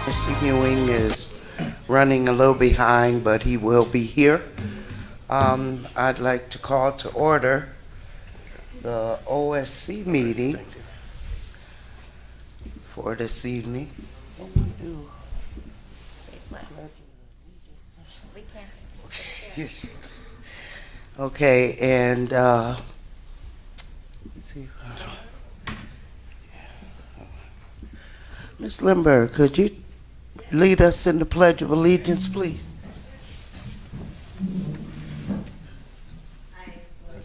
Mr. Ewing is running a little behind, but he will be here. I'd like to call to order the OSC meeting for this evening. Okay, and let's see. Ms. Lindbergh, could you lead us in the Pledge of Allegiance, please? I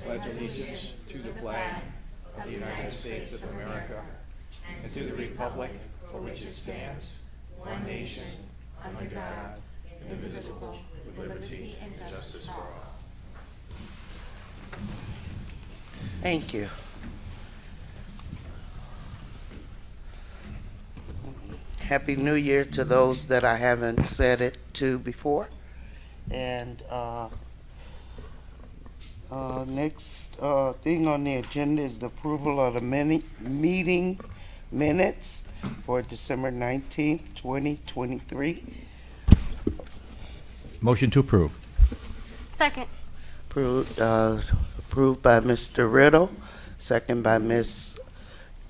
pledge allegiance to the flag of the United States of America and to the republic for which it stands, one nation, under God, indivisible, with liberty and justice for all. Thank you. Happy New Year to those that I haven't said it to before. And next thing on the agenda is the approval of the meeting minutes for December 19th, 2023. Motion to approve. Second. Approved by Mr. Riddle, second by Ms.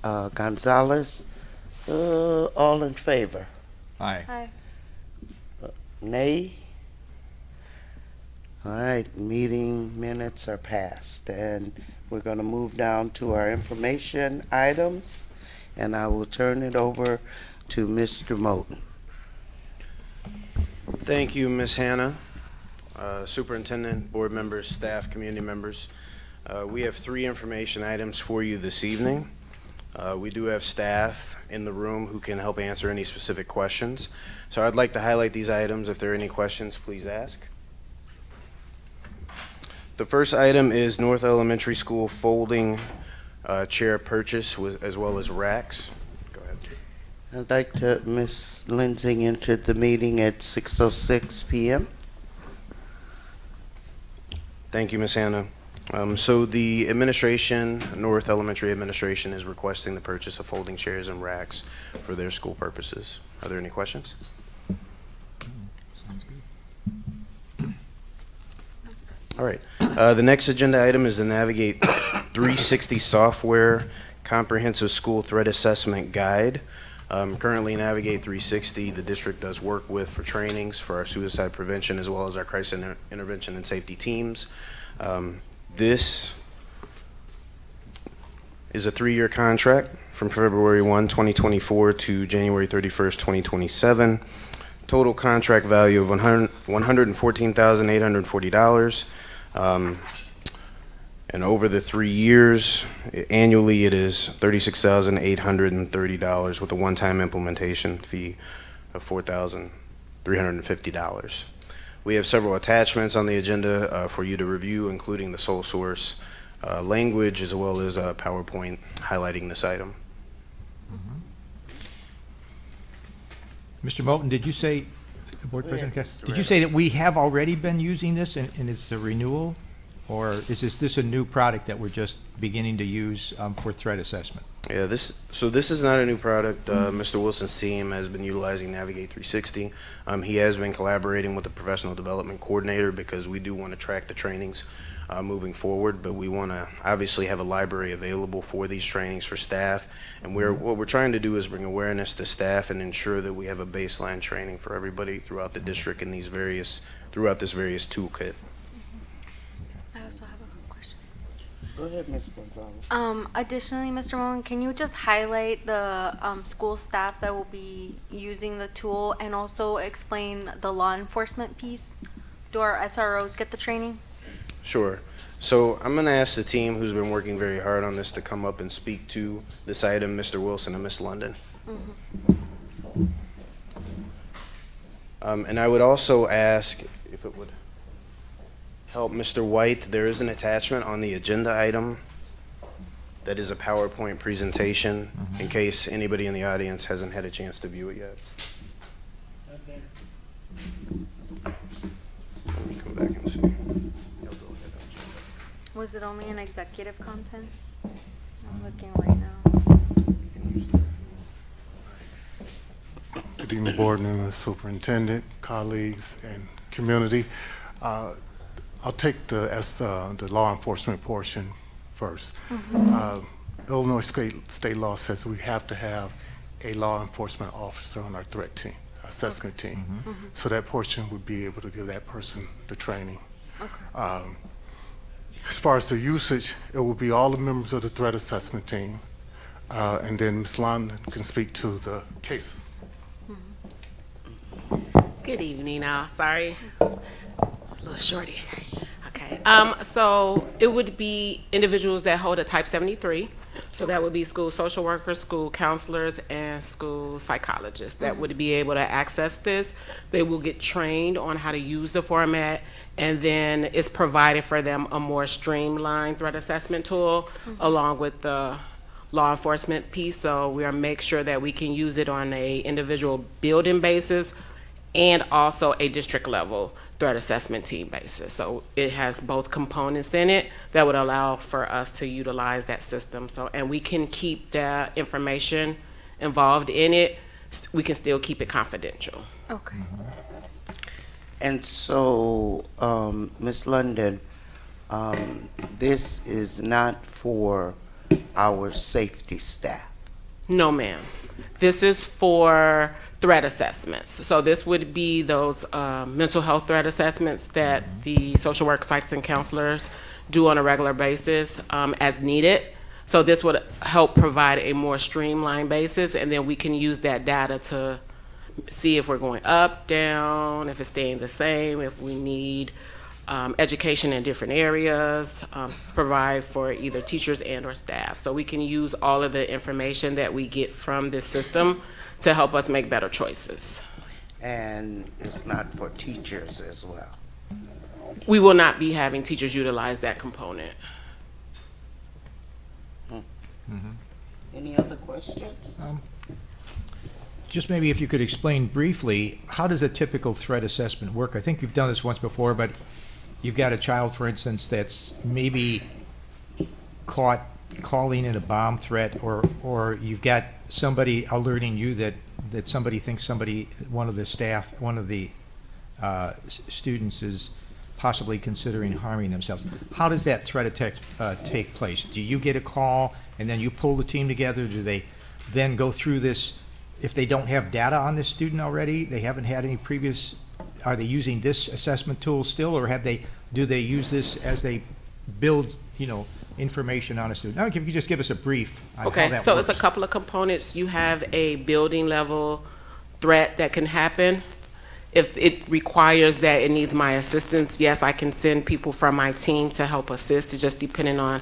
Gonzalez. All in favor? Aye. Aye. Nay? All right, meeting minutes are passed, and we're going to move down to our information items, and I will turn it over to Mr. Moten. Thank you, Ms. Hannah. Superintendent, board members, staff, community members. We have 3 information items for you this evening. We do have staff in the room who can help answer any specific questions. So I'd like to highlight these items. If there are any questions, please ask. The first item is North Elementary School folding chair purchase as well as racks. Go ahead. I'd like to, Ms. Lindsay entered the meeting at 6:06 p.m. Thank you, Ms. Hannah. So the administration, North Elementary administration, is requesting the purchase of folding chairs and racks for their school purposes. Are there any questions? Sounds good. All right. The next agenda item is the Navigate 360 software comprehensive school threat assessment guide. Currently, Navigate 360, the district does work with for trainings for our suicide prevention as well as our crisis intervention and safety teams. This is a 3-year contract from February 1, 2024 to January 31st, 2027. Total contract value of $114,840. And over the 3 years, annually it is $36,830 with a one-time implementation fee of $4,350. We have several attachments on the agenda for you to review, including the sole source language as well as a PowerPoint highlighting this item. Mr. Moten, did you say, Board Go ahead, President, Mr. did you say that we have already been using this and it's a renewal? Or is this a new product that we're just beginning to use for threat assessment? Yeah, this is not a new product. Mr. Wilson's team has been utilizing Navigate 360. He has been collaborating with the professional development coordinator because we do want to track the trainings moving forward, but we want to obviously have a library available for these trainings for staff. And what we're trying to do is bring awareness to staff and ensure that we have a baseline training for everybody throughout the district in throughout this various toolkit. I also have a question. Go ahead, Ms. Gonzalez. Additionally, Mr. Moen, can you just highlight the school staff that will be using the tool and also explain the law enforcement piece? Do our SROs get the training? Sure. So I'm going to ask the team who's been working very hard on this to come up and speak to this item, Mr. Wilson and Ms. London. And I would also ask if it would help Mr. White, there is an attachment on the agenda item that is a PowerPoint presentation in case anybody in the audience hasn't had a chance to view it yet. Let me come back and see. Was it only in executive content? I'm looking right now. Good evening, board members, superintendent, colleagues, and community. I'll take the law enforcement portion first. Illinois state law says we have to have a law enforcement officer on our threat team, assessment team. So that portion would be able to give that person the training. As far as the usage, it will be all the members of the threat assessment team, and then Ms. London can speak to the case. Good evening, sorry, a little shorty. Okay, so it would be individuals that hold a type 73. So that would be school social workers, school counselors, and school psychologists that would be able to access this. They will get trained on how to use the format, and then it's provided for them a more streamlined threat assessment tool along with the law enforcement piece, so we'll make sure that we can use it on a individual building basis and also a district level threat assessment team basis. So it has both components in it that would allow for us to utilize that system. So, and we can keep the information involved in it, we can still keep it confidential. Okay. And so, Ms. London, this is not for our safety staff. No, ma'am. This is for threat assessments. So this would be those mental health threat assessments that the social work psychs and counselors do on a regular basis as needed. So this would help provide a more streamlined basis, and then we can use that data to see if we're going up, down, if it's staying the same, if we need education in different areas, provide for either teachers and or staff. So we can use all of the information that we get from this system to help us make better choices. And it's not for teachers as well. We will not be having teachers utilize that component. Any other questions? Just maybe if you could explain briefly, how does a typical threat assessment work? I think you've done this once before, but you've got a child, for instance, that's maybe caught calling in a bomb threat, or you've got somebody alerting you that somebody thinks one of the staff, one of the students is possibly considering harming themselves. How does that threat attack take place? Do you get a call and then you pull the team together? Do they then go through this? If they don't have data on this student already, they haven't had any previous, are they using this assessment tool still, or do they use this as they build, information on a student? Now, if you could just give us a brief on how that so works. it's a couple of components. You have a building level threat that can happen. If it requires that it needs my assistance, yes, I can send people from my team to help assist. It's just depending on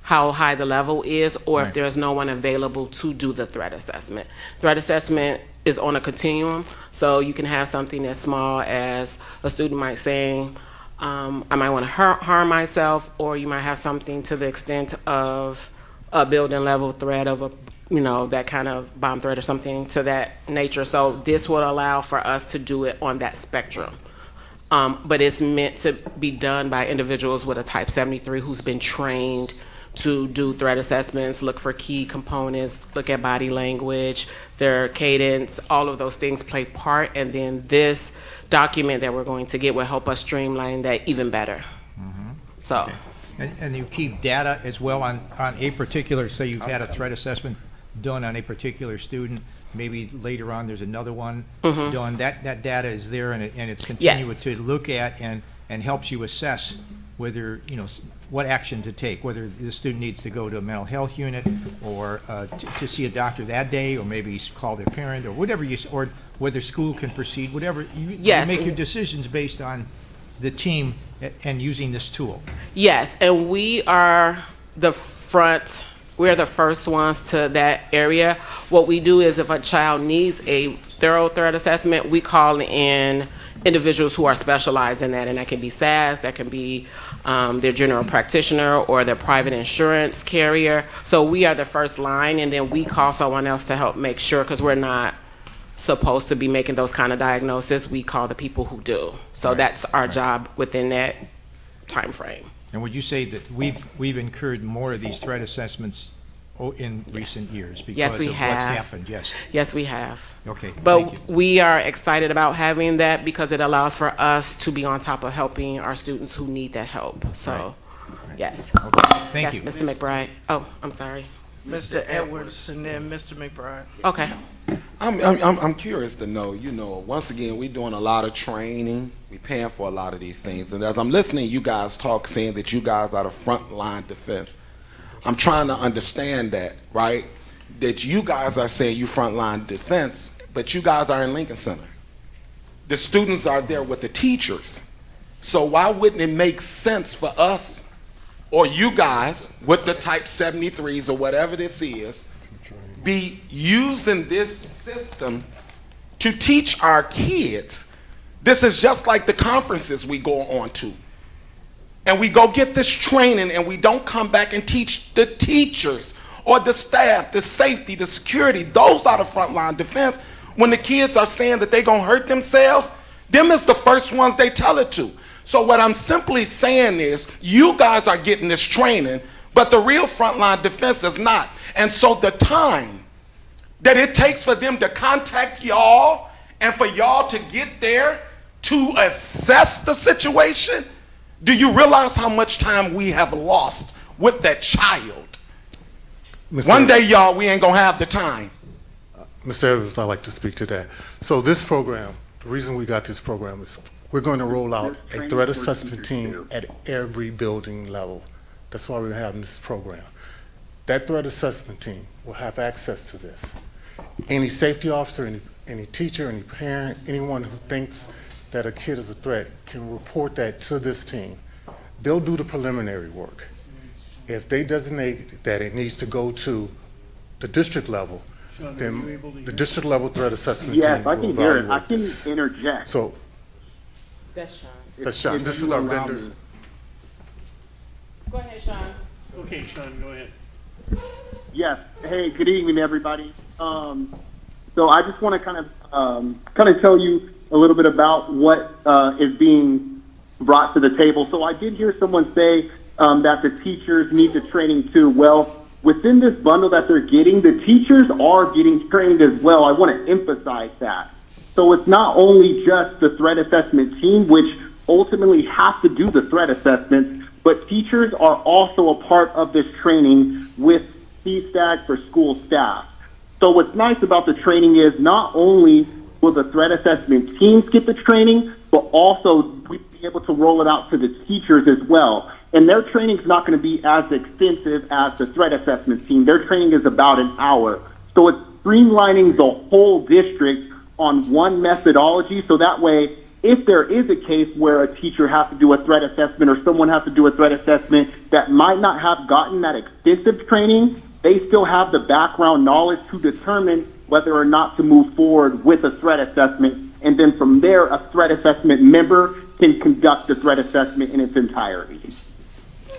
how high the level is, or if Right. there's no one available to do the threat assessment. Threat assessment is on a continuum, so you can have something as small as a student might say, I might want to harm myself, or you might have something to the extent of a building level threat of a, that kind of bomb threat or something to that nature. So this would allow for us to do it on that spectrum. But it's meant to be done by individuals with a type 73 who's been trained to do threat assessments, look for key components, look at body language, their cadence, all of those things play part, and then this document that we're going to get will help us streamline that even better. So. And you keep data as well on a particular, say you've had a threat assessment done on a particular student, maybe later on there's another one done, that data is there, and it's continuous to look at and helps you assess whether, what action to take, whether the student needs to go to a mental health unit or to see a doctor that day, or maybe call their parent, or whatever or whether school can proceed, whatever. You make your decisions based on the team and using this tool. Yes, and we are the first ones to that area. What we do is if a child needs a thorough threat assessment, we call in individuals who are specialized in that, and that can be SAS, that can be their general practitioner or their private insurance carrier. So we are the first line, and then we call someone else to help make sure, because we're not supposed to be making those kind of diagnoses. We call the people who do. So that's our job within that time frame. And would you say that we've incurred more of these threat assessments in recent years because Yes, we of have. what's happened? Yes. Yes, we have. Okay. thank But you. we are excited about having that because it allows for us to be on top of helping our students who need that help. So, yes. Okay. Thank Yes, you. Mr. McBride. Oh, I'm sorry. Mr. Edwards and then Mr. McBride. Okay. I'm curious to know, once again, we're doing a lot of training. We're paying for a lot of these things. And as I'm listening, you guys talk, saying that you guys are the front line defense. I'm trying to understand that, right? That you guys are saying you front line defense, but you guys are in Lincoln Center. The students are there with the teachers. So why wouldn't it make sense for us or you guys with the type 73s or whatever this is, be using this system to teach our kids? This is just like the conferences we go on to. And we go get this training and we don't come back and teach the teachers or the staff, the safety, the security. Those are the frontline defense. When the kids are saying that they're going to hurt themselves, them is the first ones they tell it to. So what I'm simply saying is, you guys are getting this training, but the real frontline defense is not. And so the time that it takes for them to contact y'all and for y'all to get there to assess the situation, do you realize how much time we have lost with that child? One day, y'all, we ain't gonna have the time. Mr. Evans, I'd like to speak to that. So this program, the reason we got this program is we're going to roll out a threat assessment team at every building level. That's why we're having this program. That threat assessment team will have access to this. Any safety officer, any teacher, any parent, anyone who thinks that a kid is a threat can report that to this team. They'll do the preliminary work. If they designate that it needs to go to the district level, then the district level threat assessment team Yes, I will can hear it. I evaluate can this. interject. So That's Sean. that's Sean. If This you is our allow vendor. me. Go ahead, Sean. Okay, Sean, go ahead. Yes. Hey, good evening, everybody. So I just want to kind of tell you a little bit about what is being brought to the table. So I did hear someone say that the teachers need the training too. Well, within this bundle that they're getting, the teachers are getting trained as well. I want to emphasize that. So it's not only just the threat assessment team, which ultimately has to do the threat assessments, but teachers are also a part of this training with CSTAG for school staff. So what's nice about the training is not only will the threat assessment teams get the training, but also we'll be able to roll it out to the teachers as well. And their training is not going to be as extensive as the threat assessment team. Their training is about an hour. So it's streamlining the whole district on one methodology, so that way, if there is a case where a teacher has to do a threat assessment or someone has to do a threat assessment that might not have gotten that extensive training, they still have the background knowledge to determine whether or not to move forward with a threat assessment. And then from there, a threat assessment member can conduct the threat assessment in its entirety.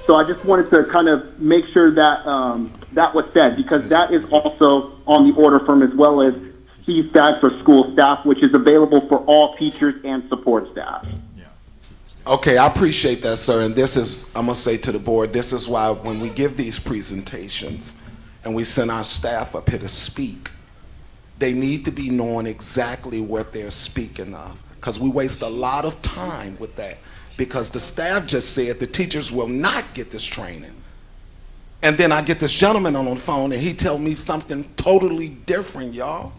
So I just wanted to kind of make sure that that was said, because that is also on the order form, as well as CSTAG for school staff, which is available for all teachers and support staff. Okay, I appreciate that, sir. And this is, I'm going to say to the board, this is why when we give these presentations and we send our staff up here to speak, they need to be knowing exactly what they're speaking of, because we waste a lot of time with that, because the staff just said the teachers will not get this training. And then I get this gentleman on the phone and he tell me something totally different, y'all.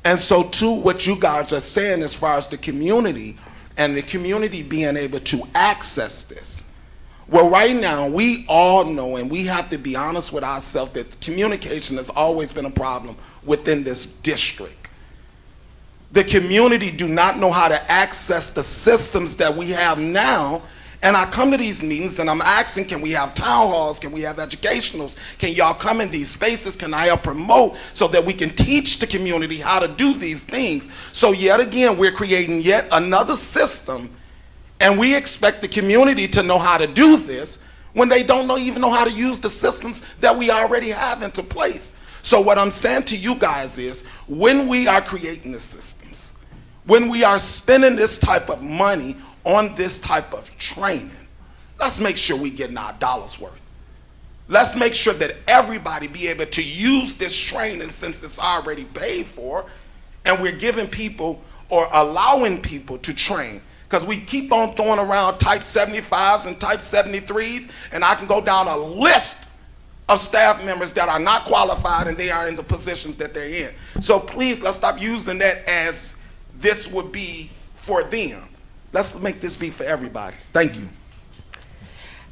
And so too, what you guys are saying as far as the community and the community being able to access this. Well, right now, we all know, and we have to be honest with ourselves, that communication has always been a problem within this district. The community do not know how to access the systems that we have now. And I come to these meetings and I'm asking, can we have town halls? Can we have educationals? Can y'all come in these spaces? Can I help promote so that we can teach the community how to do these things? So yet again, we're creating yet another system, and we expect the community to know how to do this when they don't even know how to use the systems that we already have into place. So what I'm saying to you guys is, when we are creating the systems, when we are spending this type of money on this type of training, let's make sure we're getting our dollars worth. Let's make sure that everybody be able to use this training since it's already paid for, and we're giving people or allowing people to train. Because we keep on throwing around type 75s and type 73s, and I can go down a list of staff members that are not qualified and they are in the positions that they're in. So please, let's stop using that as this would be for them. Let's make this be for everybody. Thank you.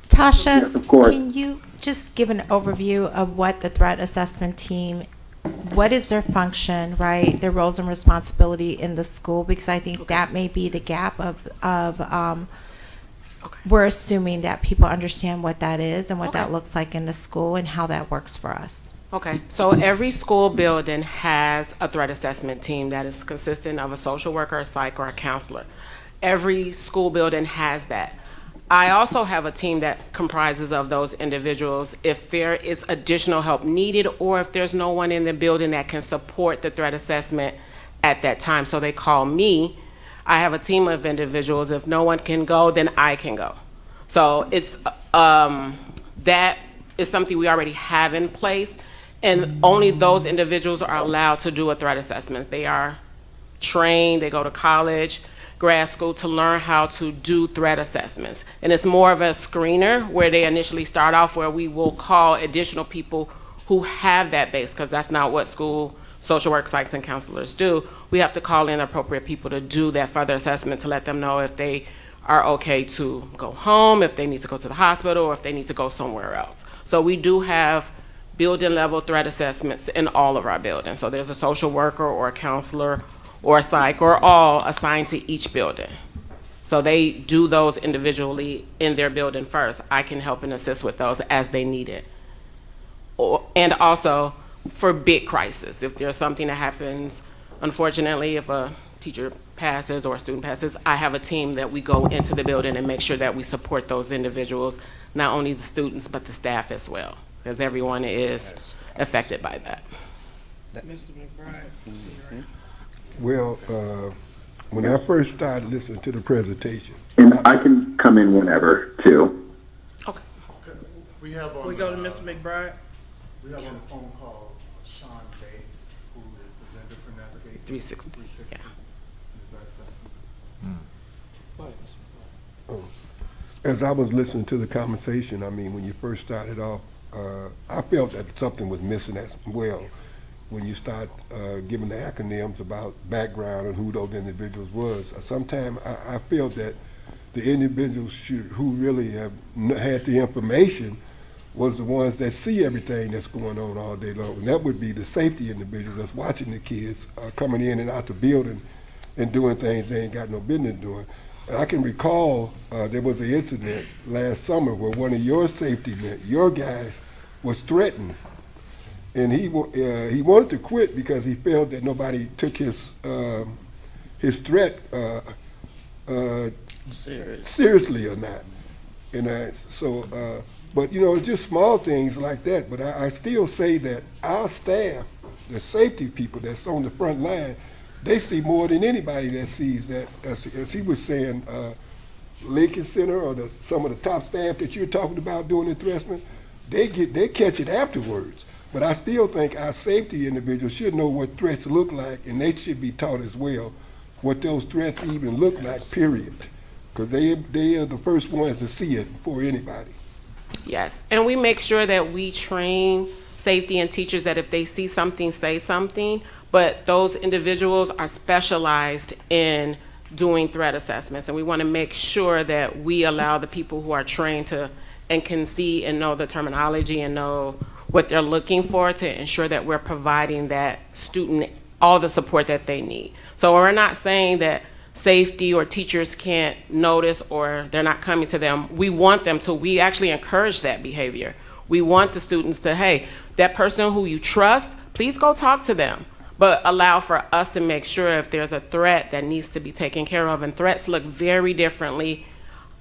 Tasha, Yes, of course. can you just give an overview of what the threat assessment team, what is their function, right? Their roles and responsibility in the school, because I think that may be the gap of we're assuming that people understand what that is and what that looks like in the school and how that works for us. Okay, so every school building has a threat assessment team that is consistent of a social worker, a psych, or a counselor. Every school building has that. I also have a team that comprises of those individuals if there is additional help needed or if there's no one in the building that can support the threat assessment at that time. So they call me. I have a team of individuals. If no one can go, then I can go. So it's that is something we already have in place, and only those individuals are allowed to do a threat assessment. They are trained, they go to college, grad school to learn how to do threat assessments. And it's more of a screener where they initially start off, where we will call additional people who have that base, because that's not what school social work psychs and counselors do. We have to call in appropriate people to do that further assessment to let them know if they are okay to go home, if they need to go to the hospital, or if they need to go somewhere else. So we do have building level threat assessments in all of our buildings. So there's a social worker or a counselor or a psych or all assigned to each building. So they do those individually in their building first. I can help and assist with those as they need it. And also for big crisis, if there's something that happens, unfortunately, if a teacher passes or a student passes, I have a team that we go into the building and make sure that we support those individuals, not only the students, but the staff as well, because everyone is affected by that. Mr. McBride. Well, when I first started listening to the presentation, And I can come in whenever, too. Okay. We have on, We go to Mr. McBride. we have on the phone call Sean Day, who is the vendor for Navigate 360, yeah. as I was listening to the conversation, I mean, when you first started off, I felt that something was missing as well. When you start giving the acronyms about background and who those individuals was, sometimes I feel that the individuals who really have had the information was the ones that see everything that's going on all day long. And that would be the safety individuals that's watching the kids coming in and out the building and doing things they ain't got no business doing. And I can recall there was an incident last summer where one of your safety men, your guys, was threatened. And he wanted to quit because he felt that nobody took his threat seriously or not. And but you know, it's just small things like that. But I still say that our staff, the safety people that's on the front line, they see more than anybody that sees that. As he was saying, Lincoln Center or some of the top staff that you're talking about doing the assessment, they catch it afterwards. But I still think our safety individuals should know what threats look like, and they should be taught as well what those threats even look like, period. Because they are the first ones to see it before anybody. Yes, and we make sure that we train safety and teachers that if they see something, say something, but those individuals are specialized in doing threat assessments, and we want to make sure that we allow the people who are trained to and can see and know the terminology and know what they're looking for to ensure that we're providing that student all the support that they need. So we're not saying that safety or teachers can't notice or they're not coming to them. We want them to. We actually encourage that behavior. We want the students to, hey, that person who you trust, please go talk to them. But allow for us to make sure if there's a threat that needs to be taken care of, and threats look very differently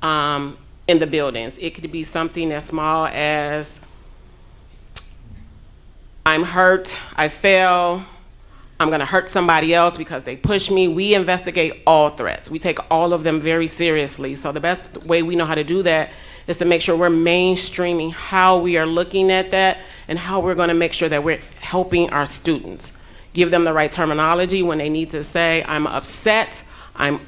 in the buildings. It could be something as small as, I'm hurt, I fell, I'm gonna hurt somebody else because they pushed me. We investigate all threats. We take all of them very seriously. So the best way we know how to do that is to make sure we're mainstreaming how we are looking at that and how we're gonna make sure that we're helping our students. Give them the right terminology when they need to say, I'm upset, I'm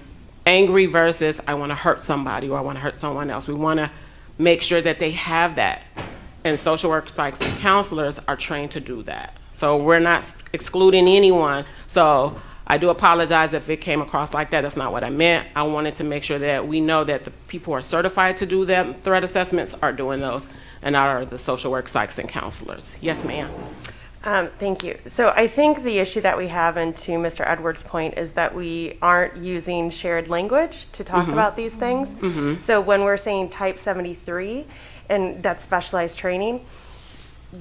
angry versus I wanna hurt somebody or I wanna hurt someone else. We wanna make sure that they have that. And social work psychs and counselors are trained to do that. So we're not excluding anyone. So I do apologize if it came across like that. That's not what I meant. I wanted to make sure that we know that the people who are certified to do them threat assessments are doing those and are the social work psychs and counselors. Yes, ma'am. Thank you. So I think the issue that we have, and to Mr. Edwards' point, is that we aren't using shared language to talk about these things. So when we're saying type 73 and that's specialized training,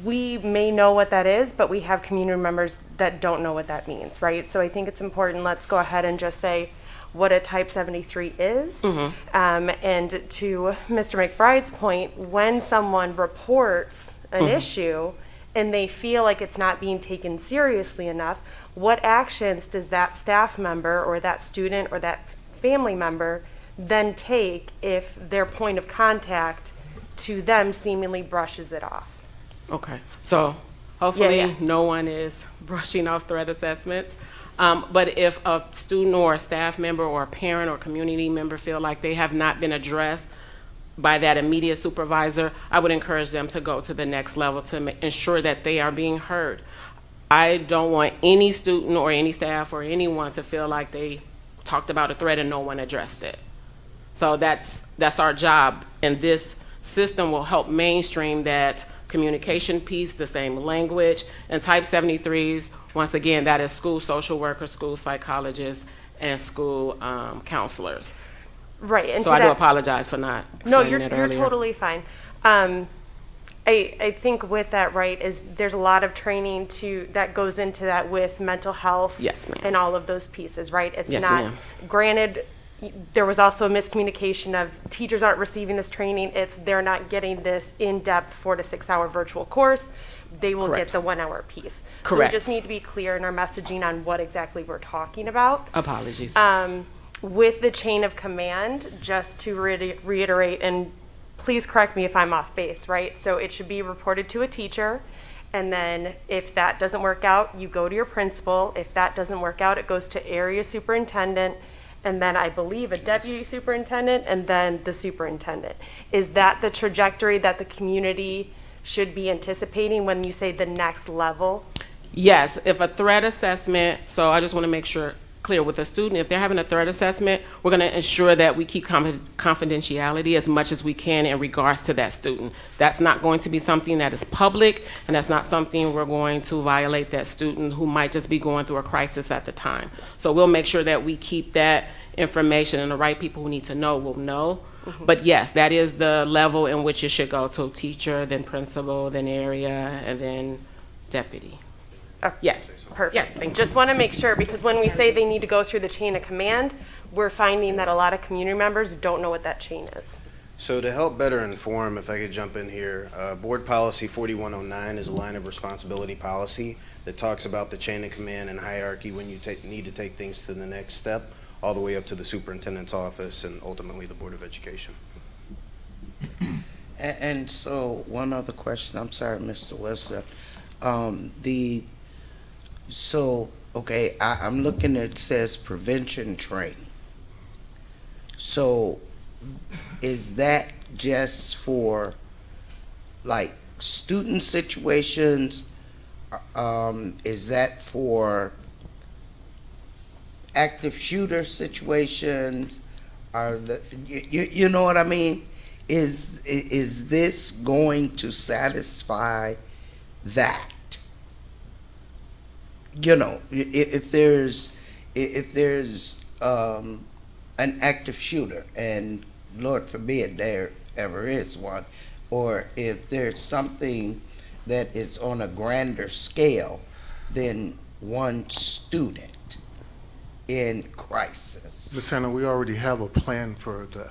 we may know what that is, but we have community members that don't know what that means, right? So I think it's important, let's go ahead and just say, what a type 73 is. And to Mr. McBride's point, when someone reports an issue and they feel like it's not being taken seriously enough, what actions does that staff member or that student or that family member then take if their point of contact to them seemingly brushes it off? Okay, so hopefully Yeah. no one is brushing off threat assessments. But if a student or a staff member or a parent or community member feel like they have not been addressed by that immediate supervisor, I would encourage them to go to the next level to ensure that they are being heard. I don't want any student or any staff or anyone to feel like they talked about a threat and no one addressed it. So that's our job, and this system will help mainstream that communication piece, the same language, and type 73s, once again, that is school social workers, school psychologists, and school counselors. Right. And So to I do that- apologize for not No, explaining you're it earlier. totally fine. I think with that, right, is there's a lot of training that goes into that with mental health. Yes, ma'am. And all of those pieces, right? It's Yes, not, ma'am. granted, there was also a miscommunication of teachers aren't receiving this training. They're not getting this in-depth 4 to 6 hour virtual course. They will Correct. get the 1 hour piece. Correct. So we just need to be clear in our messaging on what exactly we're talking about. Apologies. With the chain of command, just to reiterate, and please correct me if I'm off base, right? So it should be reported to a teacher, and then if that doesn't work out, you go to your principal. If that doesn't work out, it goes to area superintendent, and then I believe a deputy superintendent, and then the superintendent. Is that the trajectory that the community should be anticipating when you say the next level? Yes, if a threat assessment, so I just want to make sure clear with the student, if they're having a threat assessment, we're going to ensure that we keep confidentiality as much as we can in regards to that student. That's not going to be something that is public, and that's not something we're going to violate that student who might just be going through a crisis at the time. So we'll make sure that we keep that information, and the right people who need to know will know. But yes, that is the level in which it should go to teacher, then principal, then area, and then deputy. Yes. Perfect. Yes, thank you. Just want to make sure, because when we say they need to go through the chain of command, we're finding that a lot of community members don't know what that chain is. So to help better inform, if I could jump in here, Board Policy 4109 is a line of responsibility policy that talks about the chain of command and hierarchy when you need to take things to the next step, all the way up to the superintendent's office and ultimately the Board of Education. And so one other question, I'm sorry, Mr. Wester. Okay, I'm looking at, it says prevention training. So is that just for like student situations? Is that for active shooter situations? You know what I mean? Is this going to satisfy that? You know, if there's an active shooter, and Lord forbid there ever is one, or if there's something that is on a grander scale than one student in crisis. Ms. Hannah, we already have a plan for the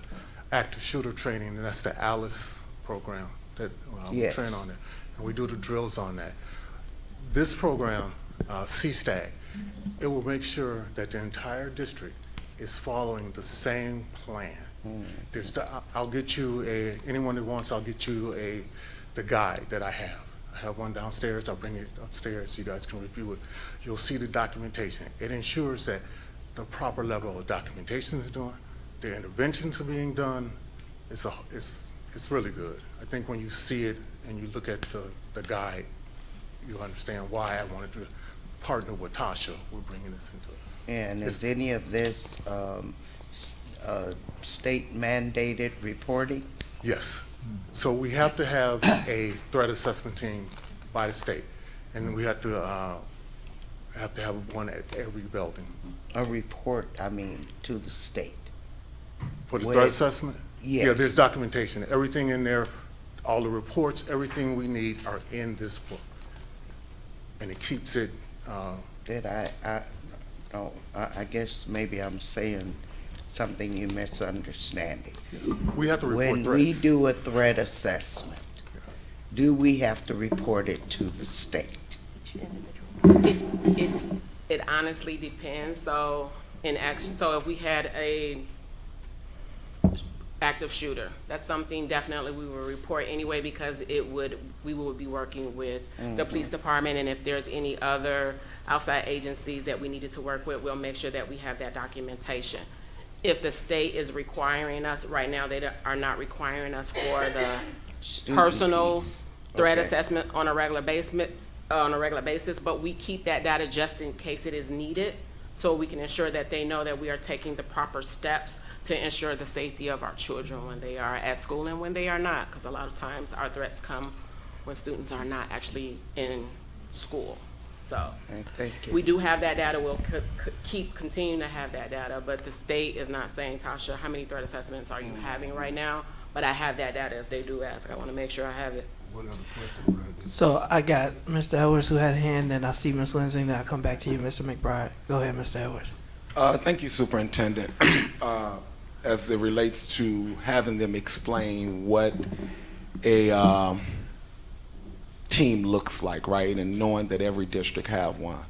active shooter training, and that's the ALICE program that we Yes. train on it, and we do the drills on that. This program, CSTAG, it will make sure that the entire district is following the same plan. I'll get you anyone that wants, I'll get you the guide that I have. I have one downstairs. I'll bring it upstairs so you guys can review it. You'll see the documentation. It ensures that the proper level of documentation is done, the interventions are being done. It's really good. I think when you see it and you look at the guide, you'll understand why I wanted to partner with Tasha. We're bringing this into it. And is any of this state mandated reporting? Yes. So we have to have a threat assessment team by the state, and we have to have one at every building. A report, I mean, to the state. For the Where- threat assessment? Yes. Yeah, there's documentation. Everything in there, all the reports, everything we need are in this book. And it keeps it, That I guess maybe I'm saying something you misunderstanding. We have to report When we threats. do a threat assessment, do we have to report it to the state? It honestly depends. So so if we had a active shooter, that's something definitely we will report anyway, because we would be working with the police department, and if there's any other outside agencies that we needed to work with, we'll make sure that we have that documentation. If the state is requiring us, right now they are not requiring us for the personal threat assessment on a regular basis, but we keep that data just in case it is needed, so we can ensure that they know that we are taking the proper steps to ensure the safety of our children when they are at school and when they are not, because a lot of times our threats come when students are not actually in school. So Thank you. we do have that data. We'll keep continuing to have that data, but the state is not saying, Tasha, how many threat assessments are you having right now? But I have that data if they do ask. I want to make sure I have it. What other question, Brad? So I got Mr. Edwards who had a hand, and I see Ms. Lindsay, then I'll come back to you, Mr. McBride. Go ahead, Mr. Edwards. Thank you, Superintendent. As it relates to having them explain what a team looks like, right, and knowing that every district have one.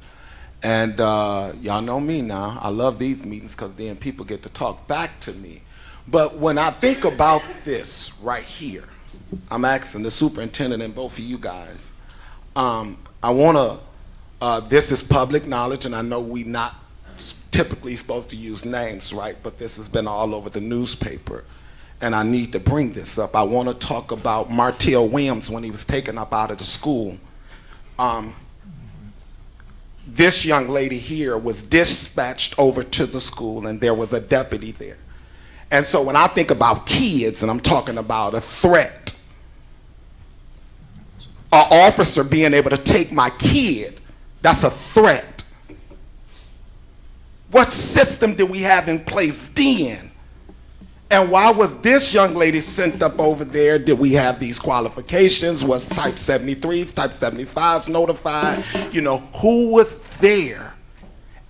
And y'all know me now. I love these meetings because then people get to talk back to me. But when I think about this right here, I'm asking the superintendent and both of you guys, I want to, this is public knowledge, and I know we not typically supposed to use names, right? But this has been all over the newspaper, and I need to bring this up. I want to talk about Martell Williams when he was taken up out of the school. This young lady here was dispatched over to the school, and there was a deputy there. And so when I think about kids, and I'm talking about a threat, an officer being able to take my kid, that's a threat. What system did we have in place then? And why was this young lady sent up over there? Did we have these qualifications? Was type 73s, type 75s notified? You know, who was there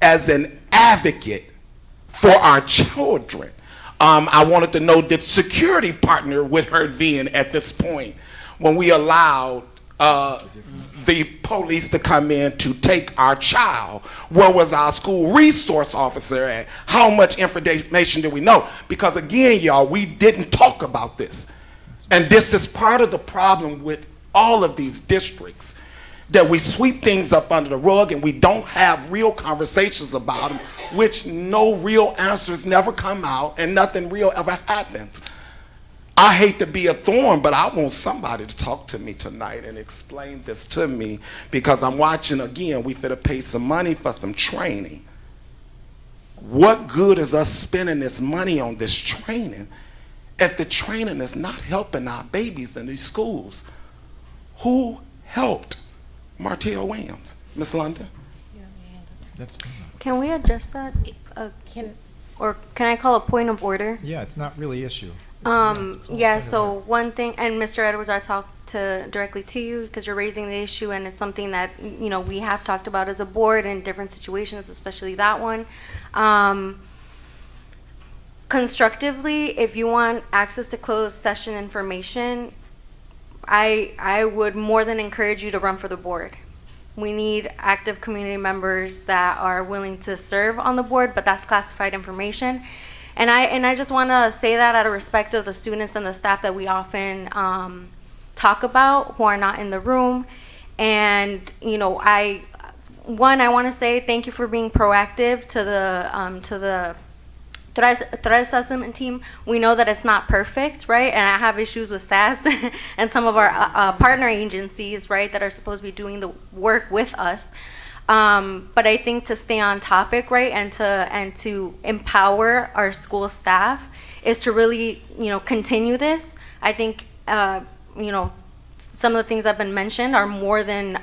as an advocate for our children? I wanted to know, did security partner with her then at this point when we allowed the police to come in to take our child? Where was our school resource officer at? How much information do we know? Because again, y'all, we didn't talk about this. And this is part of the problem with all of these districts, that we sweep things up under the rug and we don't have real conversations about them, which no real answers never come out and nothing real ever happens. I hate to be a thorn, but I want somebody to talk to me tonight and explain this to me, because I'm watching, again, we finna pay some money for some training. What good is us spending this money on this training if the training is not helping our babies in these schools? Who helped Martell Williams? Miss London? Can we address that? Or can I call a point of order? Yeah, it's not really issue. Yeah, so one thing, and Mr. Edwards, I talked directly to you because you're raising the issue, and it's something that, you know, we have talked about as a board in different situations, especially that one. Constructively, if you want access to closed session information, I would more than encourage you to run for the board. We need active community members that are willing to serve on the board, but that's classified information. And I just want to say that out of respect of the students and the staff that we often talk about who are not in the room. And, you know, I want to say thank you for being proactive to the threat assessment team. We know that it's not perfect, right? And I have issues with SAS and some of our partner agencies, right, that are supposed to be doing the work with us. But I think to stay on topic, right, and to empower our school staff is to really, you know, continue this. I think, you know, some of the things that have been mentioned are more than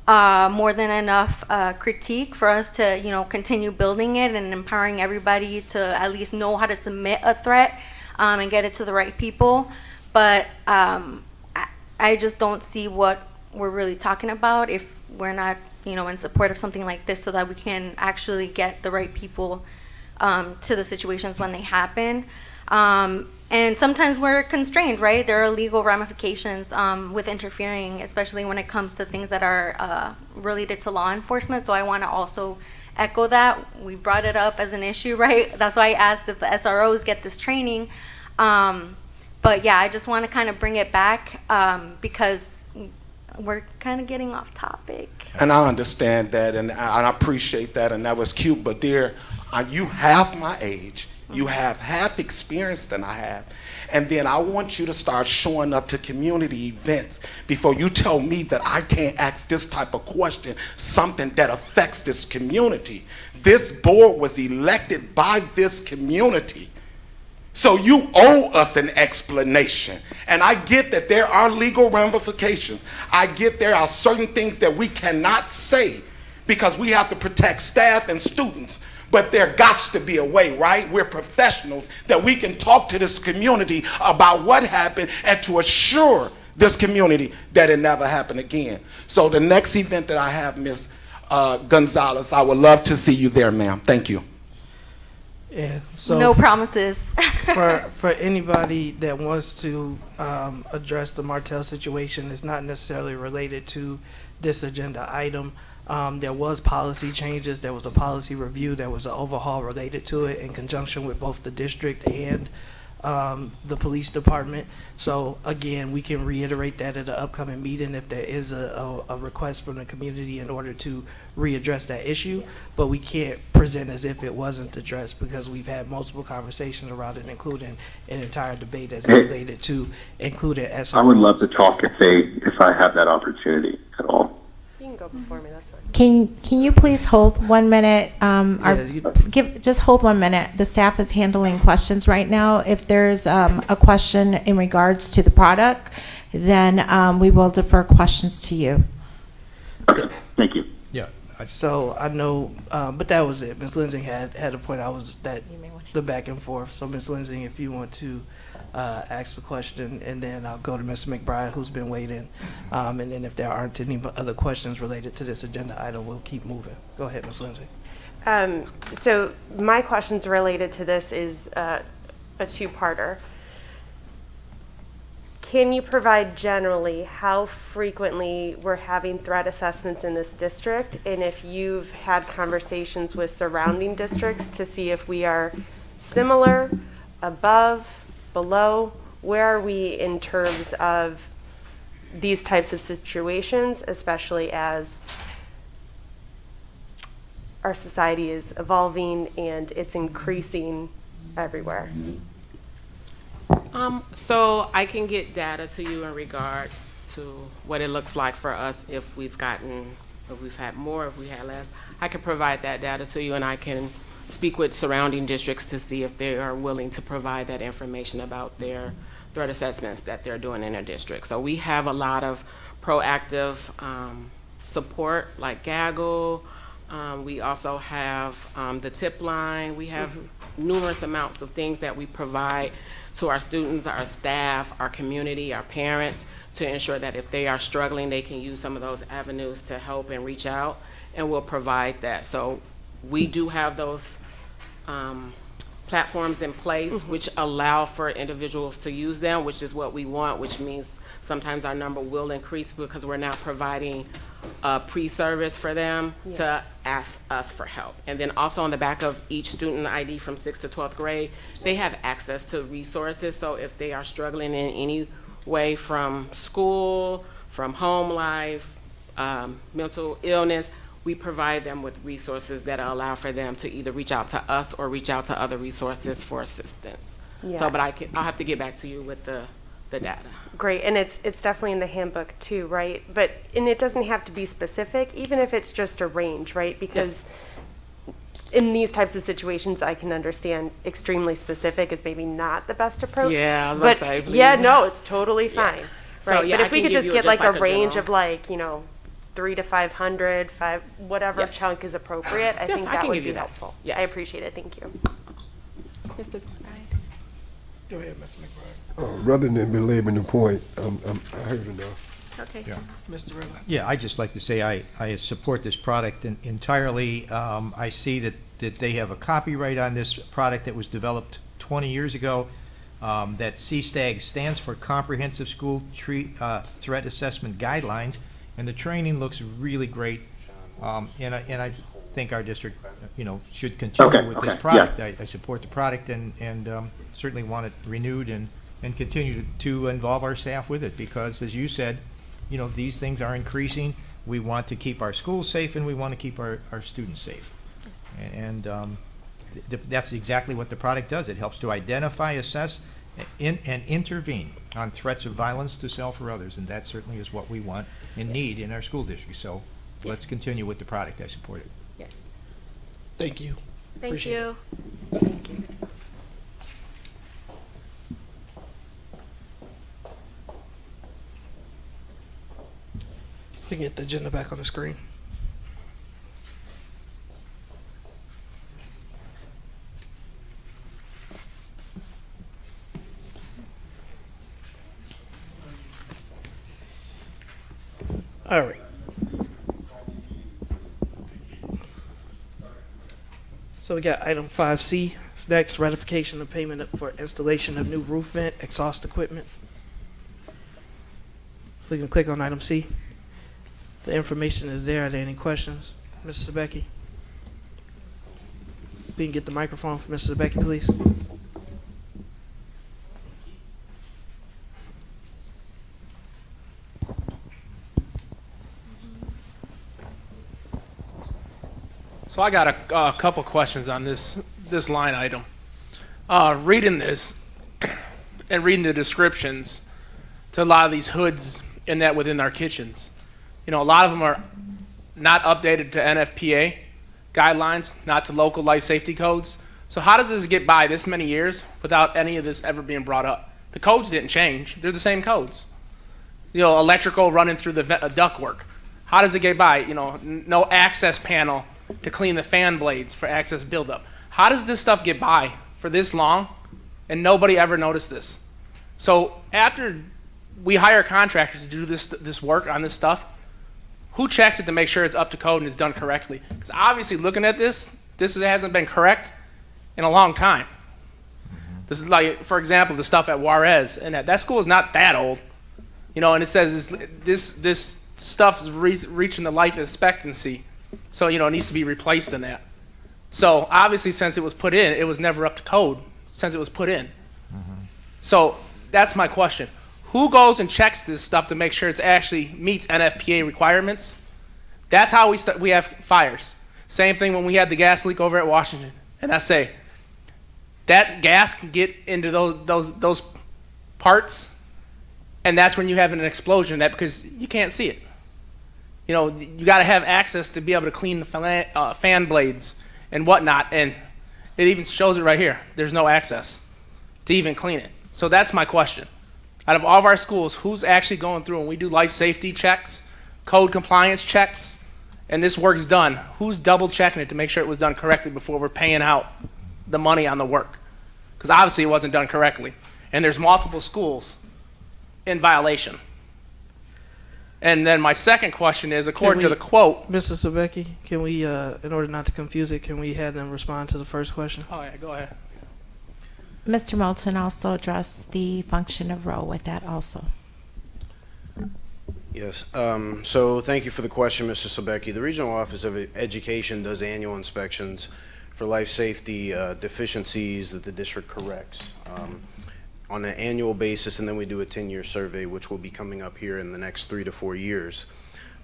enough critique for us to, you know, continue building it and empowering everybody to at least know how to submit a threat and get it to the right people. But I just don't see what we're really talking about if we're not, you know, in support of something like this, so that we can actually get the right people to the situations when they happen. And sometimes we're constrained, right? There are legal ramifications with interfering, especially when it comes to things that are related to law enforcement. So I want to also echo that. We brought it up as an issue, right? That's why I asked if the SROs get this training. But yeah, I just want to kind of bring it back because we're kind of getting off topic. And I understand that, and I appreciate that, and that was cute. But dear, you have my age. You have half experience than I have. And then I want you to start showing up to community events before you tell me that I can't ask this type of question, something that affects this community. This board was elected by this community. So you owe us an explanation. And I get that there are legal ramifications. I get there are certain things that we cannot say because we have to protect staff and students. But there gots to be a way, right? We're professionals that we can talk to this community about what happened and to assure this community that it never happened again. So the next event that I have, Ms. Gonzalez, I would love to see you there, ma'am. Thank you. Yeah. So No promises. for anybody that wants to address the Martell situation, it's not necessarily related to this agenda item. There was policy changes. There was a policy review. There was an overhaul related to it in conjunction with both the district and the police department. So again, we can reiterate that at an upcoming meeting if there is a request from the community in order to readdress that issue. But we can't present as if it wasn't addressed because we've had multiple conversations around it, including an entire debate as related to including SROs. I would love to talk if I have that opportunity at all. You can go before me, that's fine. Can you please hold 1 minute? Yeah, Just hold 1 minute. The staff is handling questions right now. If there's a question in regards to the product, then we will defer questions to you. Okay, thank you. Yeah. So I know, but that was it. Ms. Lindsay had a point. The back and forth. So Ms. Lindsay, if you want to ask the question, and then I'll go to Mr. McBride, who's been waiting. And then if there aren't any other questions related to this agenda item, we'll keep moving. Go ahead, Ms. Lindsay. So my questions related to this is a two-parter. Can you provide generally how frequently we're having threat assessments in this district, and if you've had conversations with surrounding districts to see if we are similar, above, below? Where are we in terms of these types of situations, especially as our society is evolving and it's increasing everywhere? So I can get data to you in regards to what it looks like for us if we've had more, if we had less. I can provide that data to you, and I can speak with surrounding districts to see if they are willing to provide that information about their threat assessments that they're doing in their district. So we have a lot of proactive support like Gaggle. We also have the tip line. We have numerous amounts of things that we provide to our students, our staff, our community, our parents, to ensure that if they are struggling, they can use some of those avenues to help and reach out, and we'll provide that. So we do have those platforms in place which allow for individuals to use them, which is what we want, which means sometimes our number will increase because we're now providing a pre-service for them to ask us for help. And then also on the back of each student ID from 6th to 12th grade, they have access to resources. So if they are struggling in any way from school, from home life, mental illness, we provide them with resources that allow for them to either reach out to us or reach out to other resources for assistance. Yeah. So, but I'll have to get back to you with the data. Great, and it's definitely in the handbook too, right? And it doesn't have to be specific, even if it's just a range, right? Because in these types of situations, I can understand extremely specific is maybe not the best approach. Yeah, I was about to say, please. Yeah, no, it's totally fine. Yeah. Right, So, yeah, but I if we can could give just you get like a range general. of 3 to 500, whatever Yes. chunk is appropriate, I Yes, think I that can would give be you that. helpful. Yes. I appreciate it, thank you. Mr. Go ahead, Mr. McBride. Rather than belaboring the point, I heard enough. Okay. Yeah. Mr. Riddle. Yeah, I'd just like to say I support this product entirely. I see that that they have a copyright on this product that was developed 20 years ago. That CSTAG stands for Comprehensive School Threat Assessment Guidelines, and the training looks really great. And I think our district, should continue with this product. Yeah. I support the product and certainly want it renewed and continue to involve our staff with it, because, as you said, these things are increasing. We want to keep our schools safe, and we want to keep our students safe. And that's exactly what the product does. It helps to identify, assess, and intervene on threats of violence to self or others, and that certainly is what we want and need in our school district. So let's continue with the product. I support it. Yes. Thank you. Thank Appreciate you. We can get the agenda back on the screen. All right. So we got item 5C. It's next, ratification of payment for installation of new roof vent exhaust equipment. We can click on item C. The information is there. Are there any questions? Mrs. Becky? We can get the microphone for Mrs. Becky, please. So I got a couple questions on this line item. Reading this and reading the descriptions to a lot of these hoods and that within our kitchens, a lot of them are not updated to NFPA guidelines, not to local life safety codes. So how does this get by this many years without any of this ever being brought up? The codes didn't change. They're the same codes. Electrical running through the ductwork. How does it get by? No access panel to clean the fan blades for access buildup. How does this stuff get by for this long and nobody ever noticed this? So after we hire contractors to do this work on this stuff, who checks it to make sure it's up to code and it's done correctly? Because obviously looking at this hasn't been correct in a long time. This is like, for example, the stuff at Juarez, and that school is not that old, and it says this stuff is reaching the life expectancy. So, it needs to be replaced in that. So, obviously, since it was put in, it was never up to code since it was put in. So, that's my question. Who goes and checks this stuff to make sure it actually meets NFPA requirements? That's how we have fires. Same thing when we had the gas leak over at Washington and SA. That gas can get into those parts, and that's when you have an explosion because you can't see it. You got to have access to be able to clean the fan blades and whatnot, and it even shows it right here. There's no access to even clean it. So that's my question. Out of all of our schools, who's actually going through and we do life safety checks, code compliance checks, and this work's done? Who's double checking it to make sure it was done correctly before we're paying out the money on the work? Because obviously it wasn't done correctly, and there's multiple schools in violation. And then my second question is, according to the quote... Mr. Sabecki, can we, in order not to confuse it, can we have them respond to the first question? Oh, yeah, go ahead. Mr. Moulton also addressed the function of role with that also. Yes. So thank you for the question, Mr. Sabecki. The Regional Office of Education does annual inspections for life safety deficiencies that the district corrects on an annual basis, and then we do a 10-year survey, which will be coming up here in the next 3 to 4 years.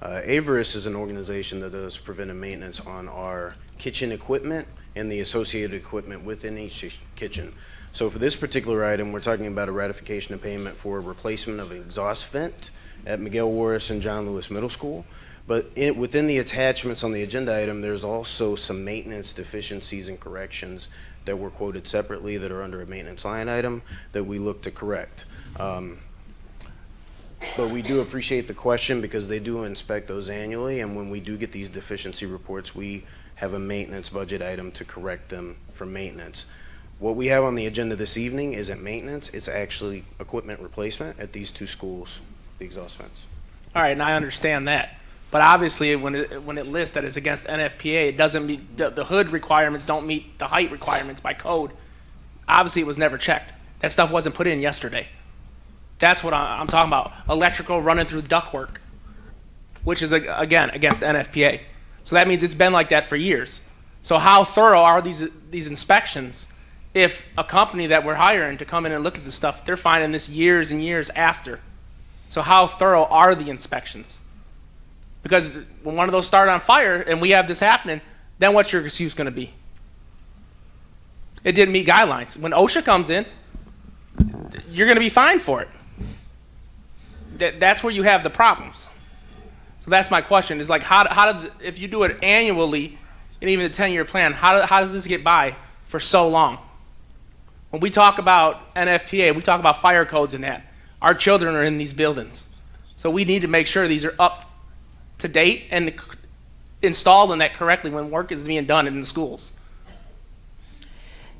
Avaris is an organization that does preventive maintenance on our kitchen equipment and the associated equipment within each kitchen. So for this particular item, we're talking about a ratification of payment for replacement of an exhaust vent at Miguel Warris and John Lewis Middle School. But within the attachments on the agenda item, there's also some maintenance deficiencies and corrections that were quoted separately that are under a maintenance line item that we look to correct. But we do appreciate the question because they do inspect those annually, and when we do get these deficiency reports, we have a maintenance budget item to correct them for maintenance. What we have on the agenda this evening isn't maintenance, it's actually equipment replacement at these two schools, the exhaust vents. All right, and I understand that. But obviously, when it lists that it's against NFPA, it doesn't meet the hood requirements. Don't meet the height requirements by code. Obviously, it was never checked. That stuff wasn't put in yesterday. That's what I'm talking about. Electrical running through ductwork, which is again against NFPA. So that means it's been like that for years. So how thorough are these inspections? If a company that we're hiring to come in and look at this stuff, they're finding this years and years after. So how thorough are the inspections? Because when one of those start on fire and we have this happening, then what's your excuse going to be? It didn't meet guidelines. When OSHA comes in, you're going to be fined for it. That's where you have the problems. So that's my question. Is like if you do it annually, and even the 10-year plan, how does this get by for so long? When we talk about NFPA, we talk about fire codes and that. Our children are in these buildings. So we need to make sure these are up to date and installed in that correctly when work is being done in the schools.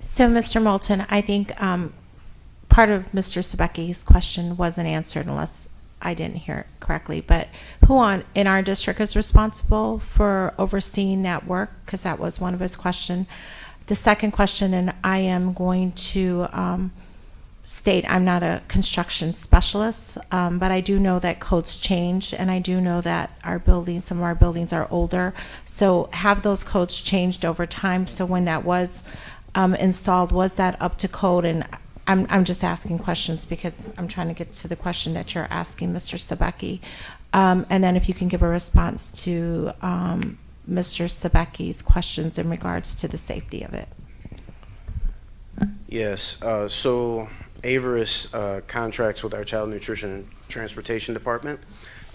So, Mr. Moulton, I think part of Mr. Sebecki's question wasn't answered unless I didn't hear it correctly. But who in our district is responsible for overseeing that work? Because that was one of his questions. The second question, and I am going to state I'm not a construction specialist, but I do know that codes change, and I do know that some of our buildings are older. So have those codes changed over time? So when that was installed, was that up to code? And I'm just asking questions because I'm trying to get to the question that you're asking, Mr. Sebecki. And then if you can give a response to Mr. Sebecki's questions in regards to the safety of it. Yes, so Avaris contracts with our Child Nutrition and Transportation Department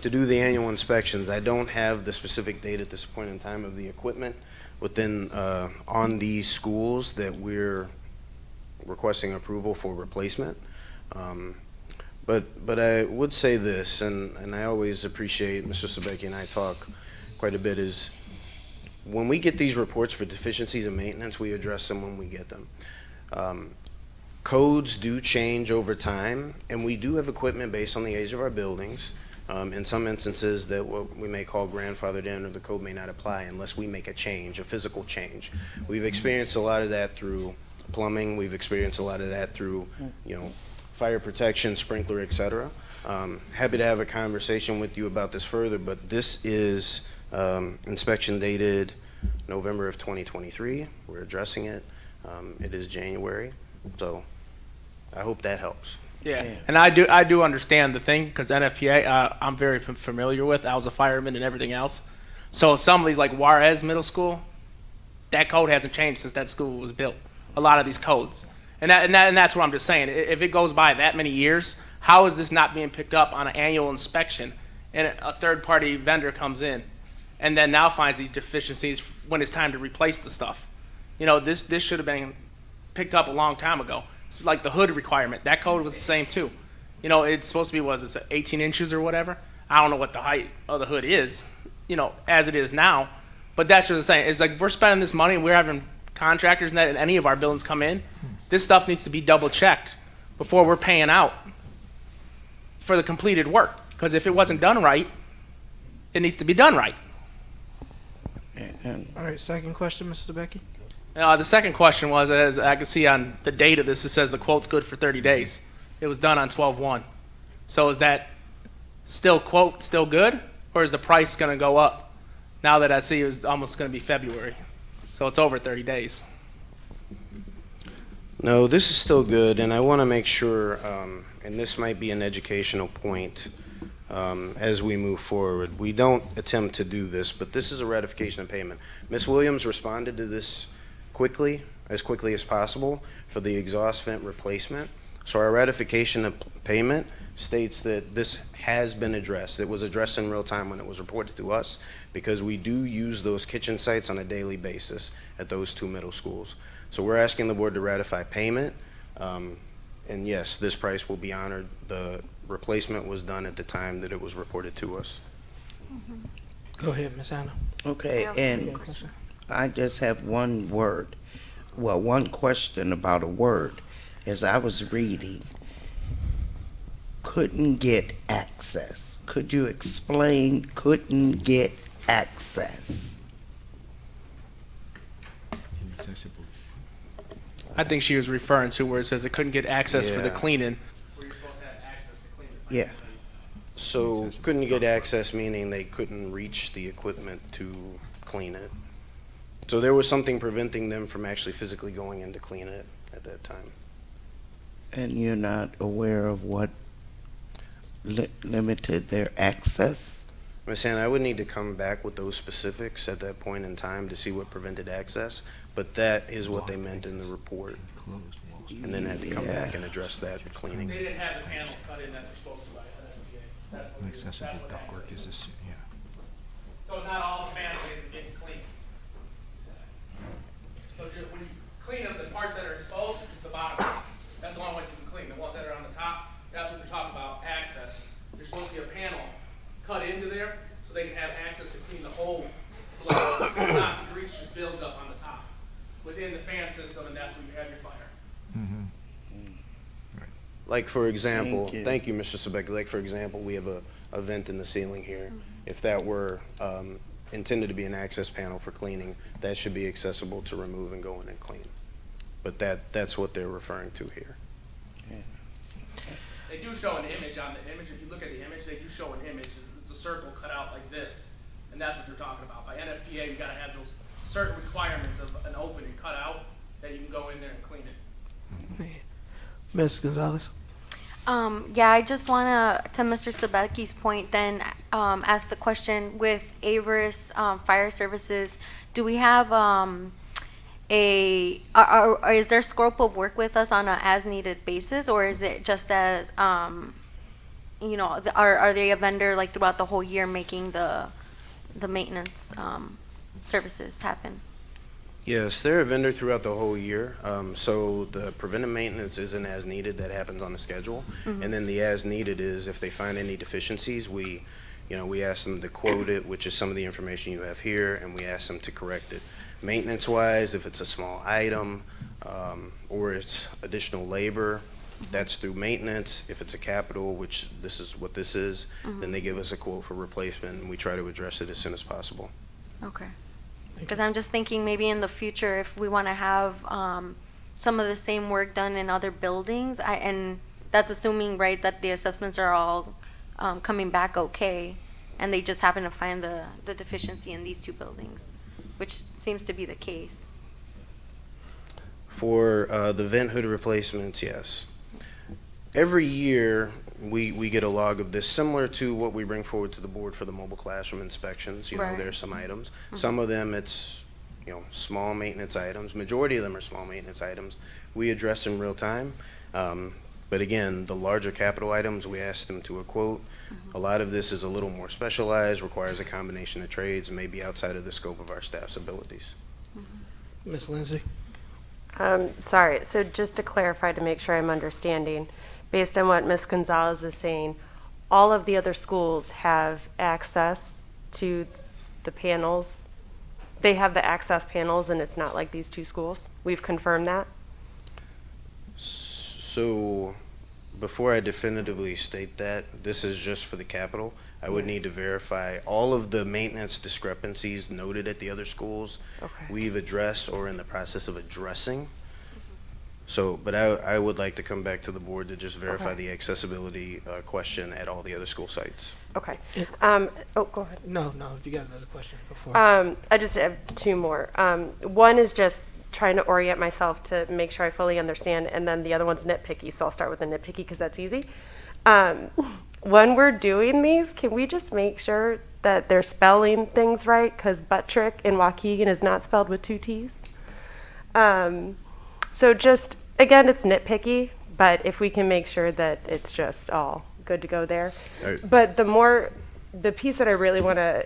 to do the annual inspections. I don't have the specific date at this point in time of the equipment within on these schools that we're requesting approval for replacement. But I would say this, and I always appreciate Mr. Sebecki and I talk quite a bit, is when we get these reports for deficiencies in maintenance, we address them when we get them. Codes do change over time, and we do have equipment based on the age of our buildings. In some instances that what we may call grandfathered in, or the code may not apply unless we make a change, a physical change. We've experienced a lot of that through plumbing. We've experienced a lot of that through, fire protection, sprinkler, etc. Happy to have a conversation with you about this further, but this is inspection dated November of 2023. We're addressing it. It is January, so I hope that helps. Yeah, and I do understand the thing, because NFPA I'm very familiar with. I was a fireman and everything else. So some of these, like Juarez Middle School, that code hasn't changed since that school was built. A lot of these codes, and that's what I'm just saying. If it goes by that many years, how is this not being picked up on an annual inspection, and a third-party vendor comes in, and then now finds these deficiencies when it's time to replace the stuff? This should have been picked up a long time ago. It's like the hood requirement. That code was the same too. It's supposed to be, 18 inches or whatever? I don't know what the height of the hood is, as it is now. But that's what I'm saying. It's like, if we're spending this money and we're having contractors in any of our buildings come in, this stuff needs to be double checked before we're paying out for the completed work. Because if it wasn't done right, it needs to be done right. All right, second question, Mr. Becky. The second question was, as I can see on the date of this, it says the quote's good for 30 days. It was done on 12/1. So is that still good, or is the price going to go up now that I see it was almost going to be February? So it's over 30 days. No, this is still good, and I want to make sure, and this might be an educational point as we move forward. We don't attempt to do this, but this is a ratification of payment. Ms. Williams responded to this as quickly as possible for the exhaust vent replacement. So our ratification of payment states that this has been addressed. It was addressed in real time when it was reported to us, because we do use those kitchen sites on a daily basis at those two middle schools. So we're asking the board to ratify payment, and yes, this price will be honored. The replacement was done at the time that it was reported to us. Go ahead, Ms. Anna. Okay, and I just have one question about a word. As I was reading, couldn't get access. Could you explain couldn't get access? I think she was referring to where it says it couldn't get access for the Yeah. cleaning. Where you're supposed to have access to clean it. Yeah. So couldn't get access, meaning they couldn't reach the equipment to clean it. So there was something preventing them from actually physically going in to clean it at that time. And you're not aware of what limited their access? Ms. Hannah, I would need to come back with those specifics at that point in time to see what prevented access, but that is what they meant in the report. And then had to come back and address that with cleaning. They didn't have the panels cut in that they're supposed to by NFPA. That's what it is. That's what access is. So not all the panels are getting cleaned. So when you clean up the parts that are exposed, it's the bottom ones. That's the only ones you can clean. The ones that are on the top, that's what they're talking about, access. There's supposed to be a panel cut into there so they can have access to clean the whole flow. The top, the grease just builds up on the top within the fan system, and that's where you have your fire. Like for example, Thank you. Mr. Sebek. Like for example, we have a vent in the ceiling here. If that were intended to be an access panel for cleaning, that should be accessible to remove and go in and clean. But that's what they're referring to here. They do show an image on the image. If you look at the image, they do show an image. It's a circle cut out like this, and that's what they're talking about. By NFPA, you got to have those certain requirements of an opening cut out that you can go in there and clean it. Ms. Gonzalez? Yeah, I just want to Mr. Sebecki's point, then ask the question with Averis Fire Services. Do we have is there scope of work with us on a as-needed basis, or is it just as you know, are they a vendor like throughout the whole year making the maintenance services happen? Yes, they're a vendor throughout the whole year. So the preventive maintenance isn't as needed. That happens on the schedule. And then the as needed is if they find any deficiencies, we ask them to quote it, which is some of the information you have here, and we ask them to correct it. Maintenance wise, if it's a small item or it's additional labor, that's through maintenance. If it's a capital, which this is what this is, then they give us a quote for replacement, and we try to address it as soon as possible. Okay. Because I'm just thinking maybe in the future, if we want to have some of the same work done in other buildings, and that's assuming, right, that the assessments are all coming back okay, and they just happen to find the deficiency in these two buildings, which seems to be the case. For the vent hood replacements, yes. Every year, we get a log of this, similar to what we bring forward to the board for the mobile classroom inspections. Right. There's some items. Some of them, it's, small maintenance items. Majority of them are small maintenance items. We address in real time. But again, the larger capital items, we ask them to a quote. A lot of this is a little more specialized, requires a combination of trades, maybe outside of the scope of our staff's abilities. Ms. Lindsay? Sorry, so just to clarify, to make sure I'm understanding, based on what Ms. Gonzalez is saying, all of the other schools have access to the panels. They have the access panels, and it's not like these two schools. We've confirmed that. So before I definitively state that, this is just for the capital. I would need to verify all of the maintenance discrepancies noted at the other schools. Okay. We've addressed or in the process of addressing. So, but I would like to come back to the board to just verify Okay. the accessibility question at all the other school sites. Okay. Oh, go ahead. No, if you got another question before. I just have two more. One is just trying to orient myself to make sure I fully understand, and then the other one's nitpicky, so I'll start with the nitpicky because that's easy. When we're doing these, can we just make sure that they're spelling things right? Because Buttrick in Waukegan is not spelled with two T's. So just, again, it's nitpicky, but if we can make sure that it's just all good to go there. Right. But the piece that I really want to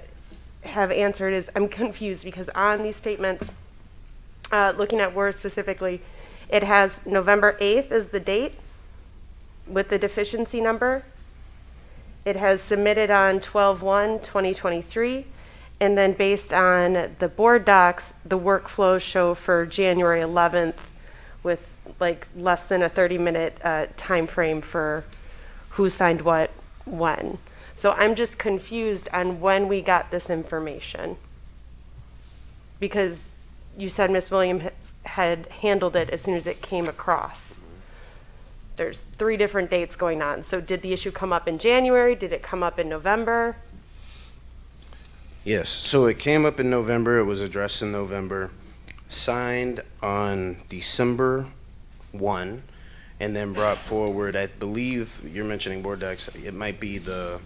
have answered is I'm confused because on these statements, looking at words specifically, it has November 8th as the date with the deficiency number. It has submitted on 12/1/2023, and then based on the board docs, the workflows show for January 11th with like less than a 30-minute time frame for who signed what when. So I'm just confused on when we got this information. Because you said Miss Williams had handled it as soon as it came across. There's 3 different dates going on. So did the issue come up in January? Did it come up in November? Yes, so it came up in November, it was addressed in November, signed on December 1, and then brought forward, I believe, you're mentioning board docs, it might be the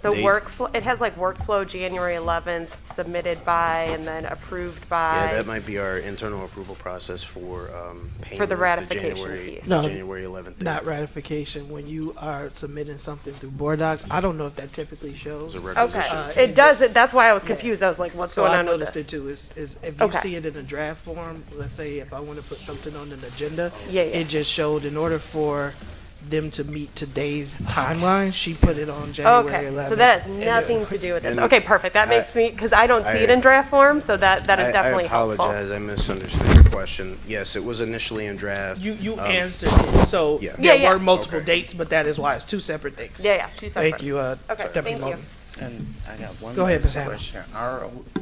date. Workflow, it has like workflow January 11th, submitted by, and then approved by. Yeah, that might be our internal approval process for payment. For the ratification January, piece. No, January 11th. Not ratification. When you are submitting something through board docs, I don't know if that typically shows. It's a Okay, requisition. it does, that's why I was confused. I was like, what's So going I on with noticed this? it too, is if you Okay. see it in a draft form, let's say if I want to put something on an agenda, Yeah. it just showed in order for them to meet today's timeline, she put it on January 11th. Okay, so that has And, nothing to do with this. and Okay, perfect. That makes me, because I don't see it in I- draft form, so that is definitely I helpful. apologize, I misunderstood your question. Yes, it was initially in draft. You answered it, so Yeah. there Yeah. were multiple Okay. dates, but that is why it's 2 separate dates. Yeah, 2 separate. Thank you, Okay, Deputy thank you. Moulton. And I got one Go more ahead, Ms. Hannah. question.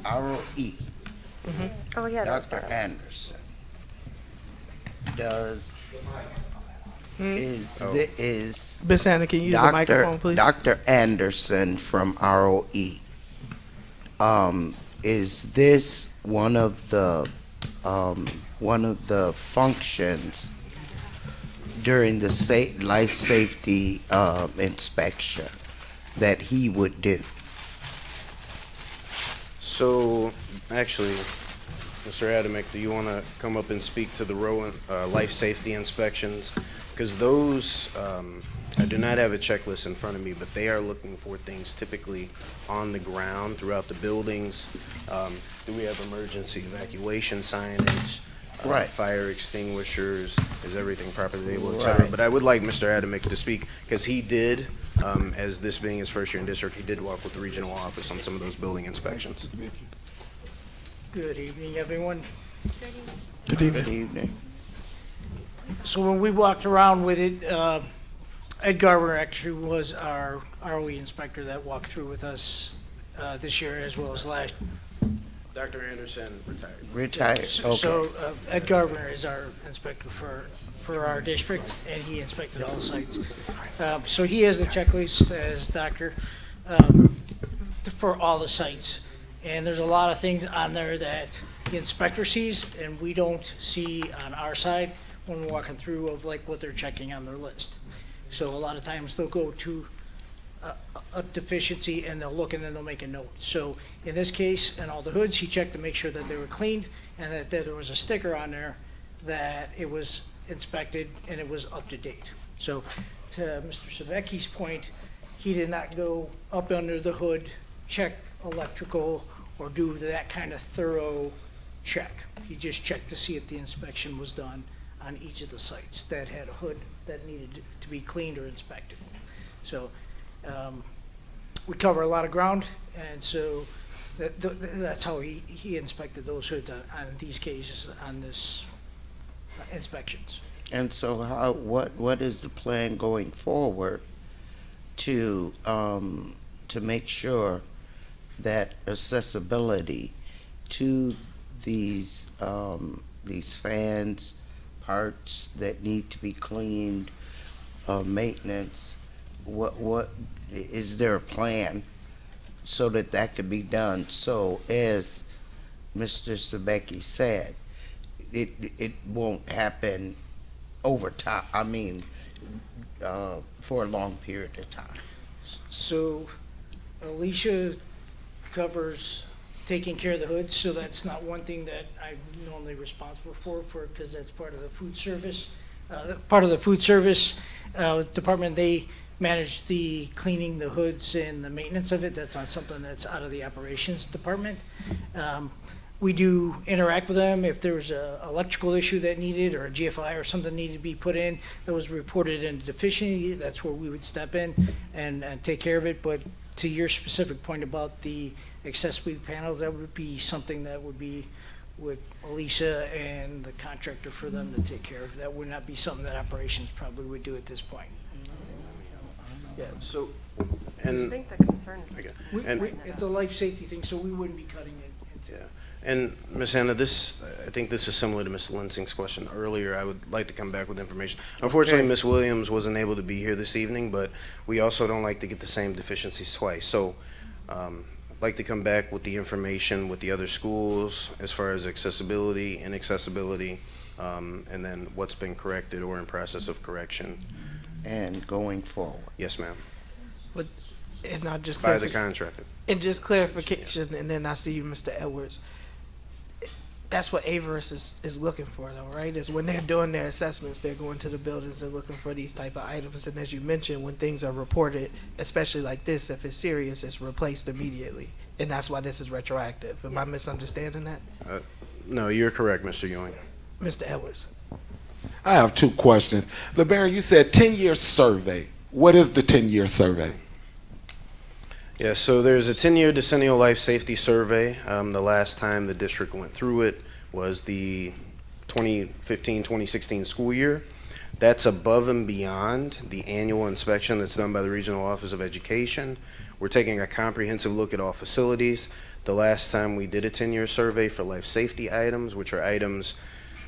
ROE, Oh, yeah. that's Dr. better. Anderson. Is Ms. Hannah, can you use the microphone, please? Dr. Anderson from ROE, is this one of the functions during the life safety inspection that he would do? So, actually, Mr. Adamick, do you want to come up and speak to the life safety inspections? Because those, I do not have a checklist in front of me, but they are looking for things typically on the ground throughout the buildings. Do we have emergency evacuation signage? Right. Fire extinguishers? Is everything properly labeled, et cetera? Right. But I would like Mr. Adamick to speak, because he did, as this being his first year in district, he did walk with the regional office on some of those building inspections. Good evening, everyone. Good evening. So when we walked around with it, Ed Garber actually was our ROE inspector that walked through with us this year as well as last. Dr. Anderson retired. Retired, okay. So Ed Garber is our inspector for our district, and he inspected all the sites. So he has the checklist as doctor for all the sites. And there's a lot of things on there that the inspector sees and we don't see on our side when we're walking through of like what they're checking on their list. So a lot of times they'll go to a deficiency and they'll look and then they'll make a note. So in this case, in all the hoods, he checked to make sure that they were cleaned and that there was a sticker on there that it was inspected and it was up to date. So to Mr. Savecki's point, he did not go up under the hood, check electrical, or do that kind of thorough check. He just checked to see if the inspection was done on each of the sites that had a hood that needed to be cleaned or inspected. So we cover a lot of ground, and so that's how he inspected those hoods on these cases, on this inspections. And so what is the plan going forward to make sure that accessibility to these fans, parts that need to be cleaned, maintenance, what is there a plan so that could be done? So as Mr. Sabecki said, it won't happen over time, for a long period of time. So Alicia covers taking care of the hoods, so that's not one thing that I'm normally responsible for because that's part of the food service. Department, they manage the cleaning the hoods and the maintenance of it. That's not something that's out of the operations department. We do interact with them if there was a electrical issue that needed or a GFI or something needed to be put in that was reported in deficiency. That's where we would step in and take care of it. But to your specific point about the accessibility panels, that would be something that would be with Alicia and the contractor for them to take care of. That would not be something that operations probably would do at this point. Yeah. So, I and think the concern is. okay. We, And it's a life safety thing, so we wouldn't be cutting it into. yeah, and Ms. Hannah, I think this is similar to Ms. Lansing's question earlier. I would like to come back with information. Unfortunately, Ms. Williams wasn't able to be here this evening, but we also don't like to get the same deficiencies twice. So, I'd like to come back with the information with the other schools as far as accessibility, inaccessibility, and then what's been corrected or in process of correction. And going forward. Yes, ma'am. But, and I just By the contractor. And just clarification, and then I see you, Mr. Edwards. That's what Avarice is looking for, though, right? Is when they're doing their assessments, they're going to the buildings and looking for these type of items. And as you mentioned, when things are reported, especially like this, if it's serious, it's replaced immediately. And that's why this is retroactive. Am I misunderstanding that? No, you're correct, Mr. Ewing. Mr. Edwards. I have two questions. LeBaron, you said 10-year survey. What is the 10-year survey? Yeah, so there's a 10-year decennial life safety survey. The last time the district went through it was the 2015-2016 school year. That's above and beyond the annual inspection that's done by the Regional Office of Education. We're taking a comprehensive look at all facilities. The last time we did a 10-year survey for life safety items, which are items,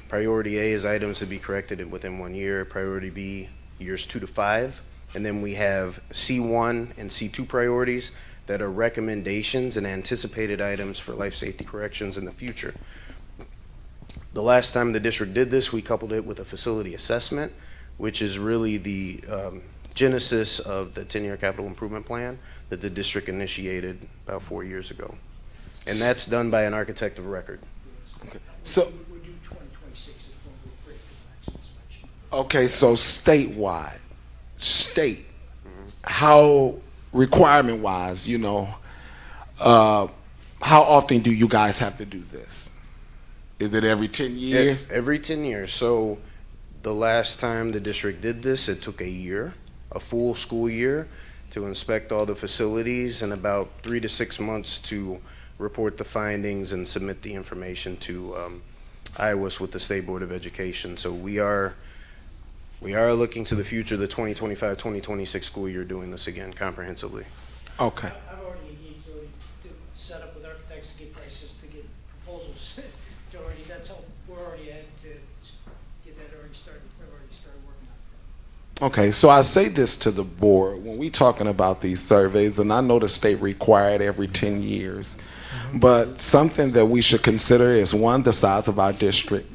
priority A is items to be corrected within 1 year, priority B, years 2 to 5. And then we have C1 and C2 priorities that are recommendations and anticipated items for life safety corrections in the future. The last time the district did this, we coupled it with a facility assessment, which is really the genesis of the 10-year capital improvement plan that the district initiated about 4 years ago. And that's done by an architect of record. So, We do 2026 is when we break the next inspection. okay, so statewide, how requirement-wise, how often do you guys have to do this? Is it every 10 years? Every 10 years. So the last time the district did this, it took a year, a full school year, to inspect all the facilities and about 3 to 6 months to report the findings and submit the information to IWAS with the State Board of Education. So we are looking to the future, the 2025-2026 school year, doing this again comprehensively. Okay. I've already engaged, to set up with architects to get prices, to get proposals, to already, that's how, we're already at, to get that already started, we've already started working on it. Okay, so I say this to the board when we talking about these surveys, and I know the state required every 10 years, but something that we should consider is, one, the size of our district.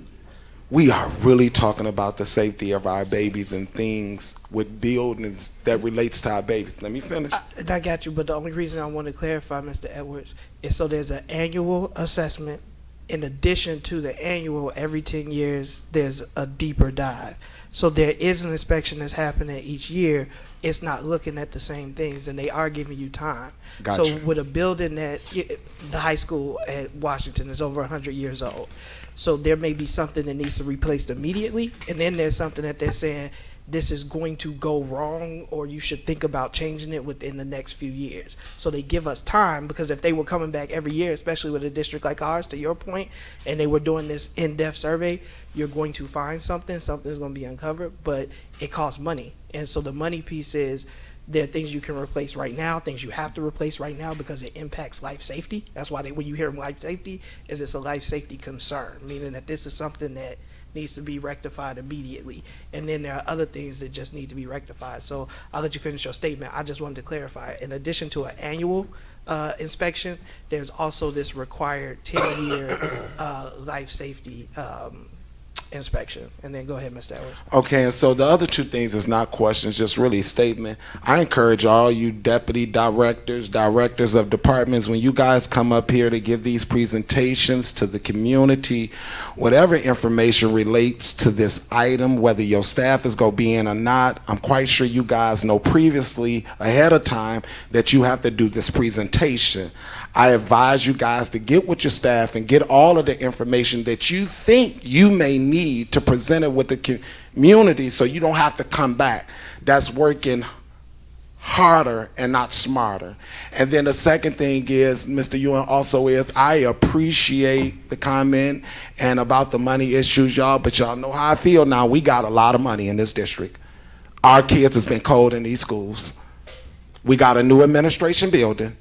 We are really talking about the safety of our babies and things with buildings that relates to our babies. Let me finish. And I got you, but the only reason I want to clarify, Mr. Edwards, is so there's an annual assessment. In addition to the annual, every 10 years, there's a deeper dive. So there is an inspection that's happening each year. It's not looking at the same things, and they are giving you time. Gotcha. So with a building that, the high school at Washington is over 100 years old. So there may be something that needs to be replaced immediately, and then there's something that they're saying, this is going to go wrong, or you should think about changing it within the next few years. So they give us time, because if they were coming back every year, especially with a district like ours, to your point, and they were doing this in-depth survey, you're going to find something's going to be uncovered, but it costs money. And so the money piece is, there are things you can replace right now, things you have to replace right now because it impacts life safety. That's why when you hear life safety, it's a life safety concern, meaning that this is something that needs to be rectified immediately. And then there are other things that just need to be rectified. So I'll let you finish your statement. I just wanted to clarify. In addition to an annual inspection, there's also this required 10-year life safety inspection. And then go ahead, Mr. Edwards. Okay, and so the other two things is not questions, just really statement. I encourage all you deputy directors, directors of departments, when you guys come up here to give these presentations to the community, whatever information relates to this item, whether your staff is going to be in or not, I'm quite sure you guys know previously, ahead of time, that you have to do this presentation. I advise you guys to get with your staff and get all of the information that you think you may need to present it with the community so you don't have to come back. That's working harder and not smarter. And then the second thing is, Mr. Ewan, also is, I appreciate the comment and about the money issues, y'all, but y'all know how I feel now. We got a lot of money in this district. Our kids has been cold in these schools. We got a new administration building.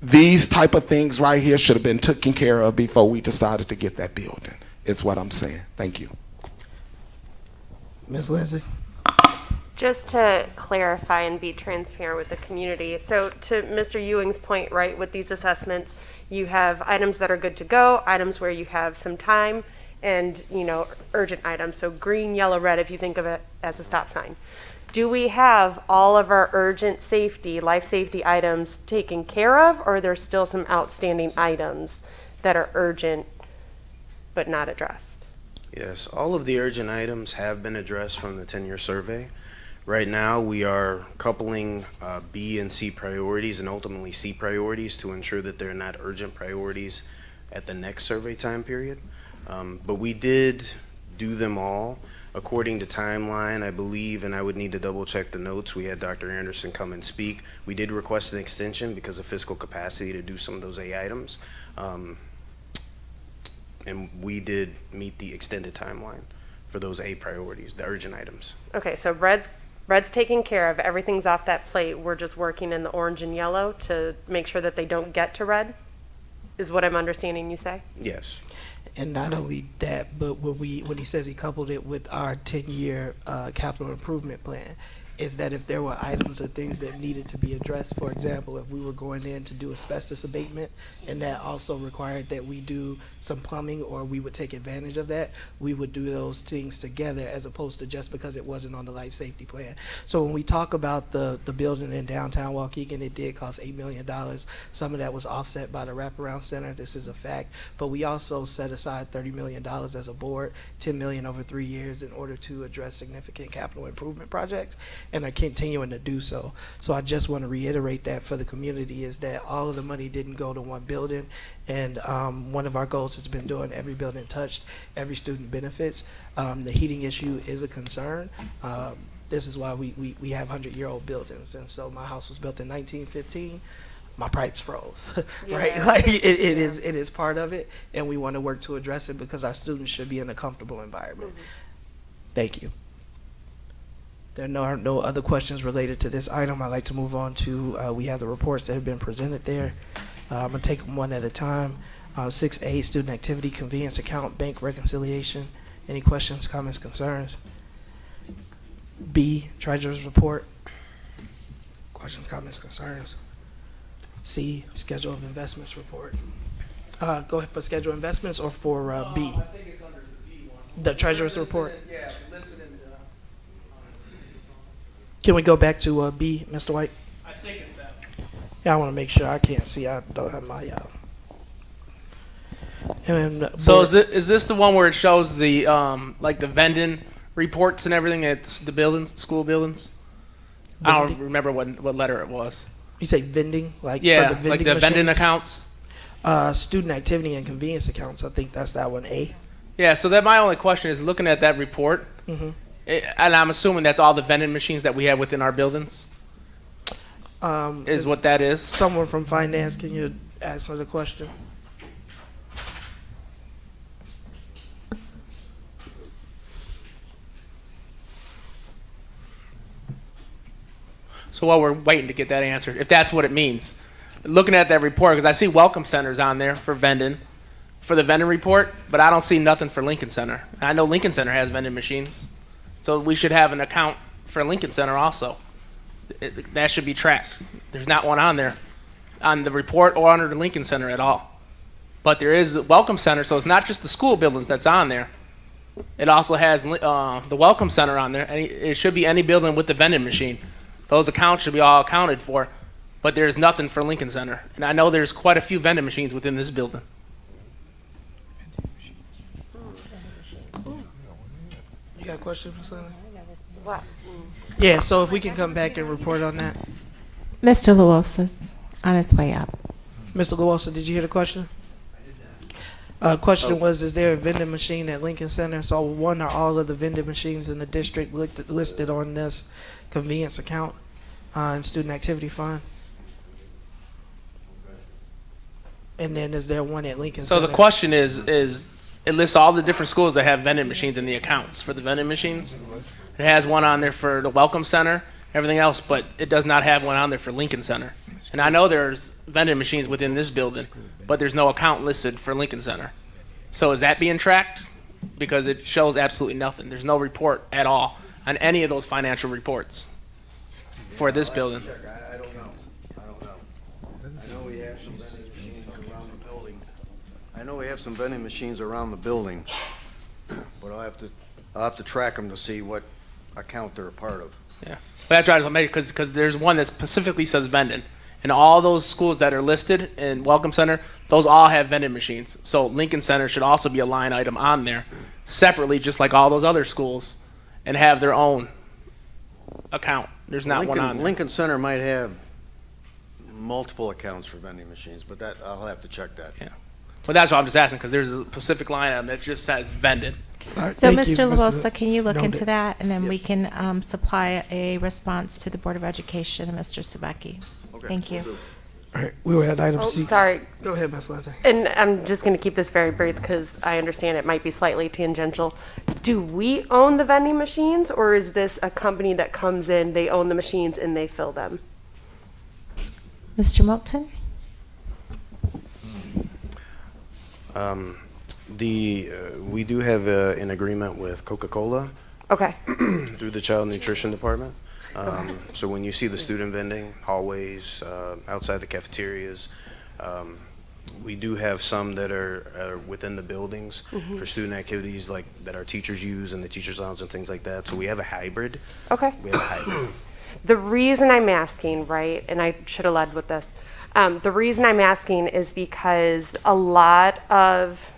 These type of things right here should have been taken care of before we decided to get that building, is what I'm saying. Thank you. Ms. Lindsay? Just to clarify and be transparent with the community, so to Mr. Ewing's point, right, with these assessments, you have items that are good to go, items where you have some time, and, you know, urgent items. So green, yellow, red, if you think of it as a stop sign. Do we have all of our urgent safety, life safety items taken care of, or are there still some outstanding items that are urgent but not addressed? Yes, all of the urgent items have been addressed from the 10-year survey. Right now, we are coupling B and C priorities and ultimately C priorities to ensure that they're not urgent priorities at the next survey time period. But we did do them all according to timeline, I believe, and I would need to double check the notes. We had Dr. Anderson come and speak. We did request an extension because of fiscal capacity to do some of those A items. And we did meet the extended timeline for those A priorities, the urgent items. Okay, so red's taken care of, everything's off that plate. We're just working in the orange and yellow to make sure that they don't get to red, is what I'm understanding you say? Yes. And not only that, but when he says he coupled it with our 10-year capital improvement plan, is that if there were items or things that needed to be addressed, for example, if we were going in to do asbestos abatement, and that also required that we do some plumbing, or we would take advantage of that, we would do those things together as opposed to just because it wasn't on the life safety plan. So when we talk about the building in downtown Waukegan, it did cost $8 million. Some of that was offset by the wraparound center. This is a fact. But we also set aside $30 million as a board, $10 million over 3 years in order to address significant capital improvement projects, and are continuing to do so. So I just want to reiterate that for the community, is that all of the money didn't go to one building, and one of our goals has been doing every building touched, every student benefits. The heating issue is a concern. This is why we have 100-year-old buildings, and so my house was built in 1915. My pipes froze, right? Yeah. Like it is part of it, and we want to work to address it because our students should be in a comfortable environment. Thank you. There are no other questions related to this item. I'd like to move on to, we have the reports that have been presented there. I'm going to take them one at a time. 6A, student activity convenience account bank reconciliation. Any questions, comments, concerns? B, treasurer's report. Questions, comments, concerns? C, schedule of investments report. Go ahead for schedule of investments or for B? I think it's under the B one. The treasurer's report? Yeah, listed in the. Can we go back to B, Mr. White? I think it's that. Yeah, I want to make sure. I can't see. I don't have my. So is this the one where it shows the like the vending reports and everything at the buildings, the school buildings? I don't remember what letter it was. You say vending, like Yeah, for the vending like the vending machines? accounts. Student activity and convenience accounts. I think that's that one. A. Yeah. So that my only question is looking at that report, Mm-hmm. And I'm assuming that's all the vending machines that we have within our buildings. Is what that is. Someone from finance, can you answer the question? So while we're waiting to get that answered, if that's what it means, looking at that report, because I see welcome centers on there for vending, for the vending report, but I don't see nothing for Lincoln Center. I know Lincoln Center has vending machines, so we should have an account for Lincoln Center also. That should be tracked. There's not one on there, on the report or under the Lincoln Center at all. But there is the welcome center, so it's not just the school buildings that's on there. It also has the welcome center on there, and it should be any building with the vending machine. Those accounts should be all accounted for, but there's nothing for Lincoln Center. And I know there's quite a few vending machines within this building. You got a question for someone? What? Yeah, so if we can come back and report on that. Mr. Lewis on his way up. Mr. Gawasa, did you hear the question? Question was, is there a vending machine at Lincoln Center? So one or all of the vending machines in the district listed on this convenience account and student activity fund? And then is there one at Lincoln So Center? the question is it lists all the different schools that have vending machines in the accounts for the vending machines. It has one on there for the Welcome Center, everything else, but it does not have one on there for Lincoln Center. And I know there's vending machines within this building, but there's no account listed for Lincoln Center. So is that being tracked? Because it shows absolutely nothing. There's no report at all on any of those financial reports for this building. I don't know. I know we have some vending machines around the building. I know we have some vending machines around the building, but I'll have to track them to see what account they're a part of. Yeah, but that's right. Because there's one that specifically says vending, and all those schools that are listed in Welcome Center, those all have vending machines. So Lincoln Center should also be a line item on there separately, just like all those other schools, and have their own account. There's not one on there. Lincoln Center might have multiple accounts for vending machines, but that I'll have to check that. Yeah, but that's what I'm just asking, because there's a specific line item that just says vending. So, Mr. LaRosa, can you look into that, and then we can supply a response to the Board of Education and Mr. Sabeki? Okay, Thank you. will do. All right, we were at item Oh, C. sorry. Go ahead, Ms. Lindsay. And I'm just going to keep this very brief because I understand it might be slightly tangential. Do we own the vending machines, or is this a company that comes in, they own the machines, and they fill them? Mr. Moulton? We do have an agreement with Coca-Cola Okay. through the Child Nutrition Department. So when you see the student vending, hallways, outside the cafeterias, we do have some that are within the buildings for student activities like that our teachers use and the teachers' lounge and things like that. So we have a hybrid. Okay. We have a hybrid. The reason I'm asking, right, and I should have led with this, the reason I'm asking is because a lot of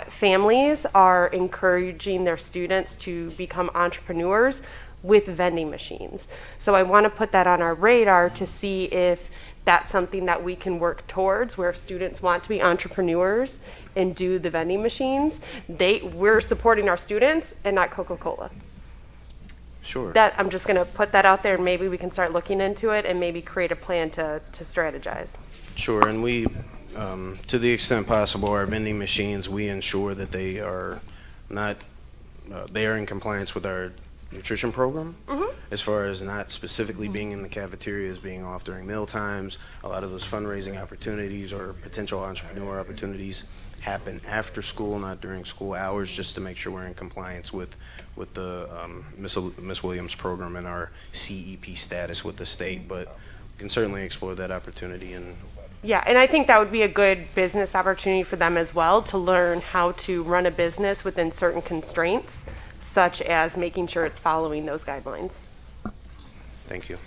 families are encouraging their students to become entrepreneurs with vending machines. So I want to put that on our radar to see if that's something that we can work towards, where students want to be entrepreneurs and do the vending machines. We're supporting our students and not Coca-Cola. Sure. That I'm just going to put that out there, and maybe we can start looking into it and maybe create a plan to strategize. Sure, and we, to the extent possible, our vending machines, we ensure that they are not, they are in compliance with our nutrition program, as far as not specifically being in the cafeterias, being off during meal times. A lot of those fundraising opportunities or potential entrepreneur opportunities happen after school, not during school hours, just to make sure we're in compliance with the Miss Williams program and our CEP status with the state. But we can certainly explore that opportunity. And Yeah, and I think that would be a good business opportunity for them as well, to learn how to run a business within certain constraints, such as making sure it's following those guidelines. thank you.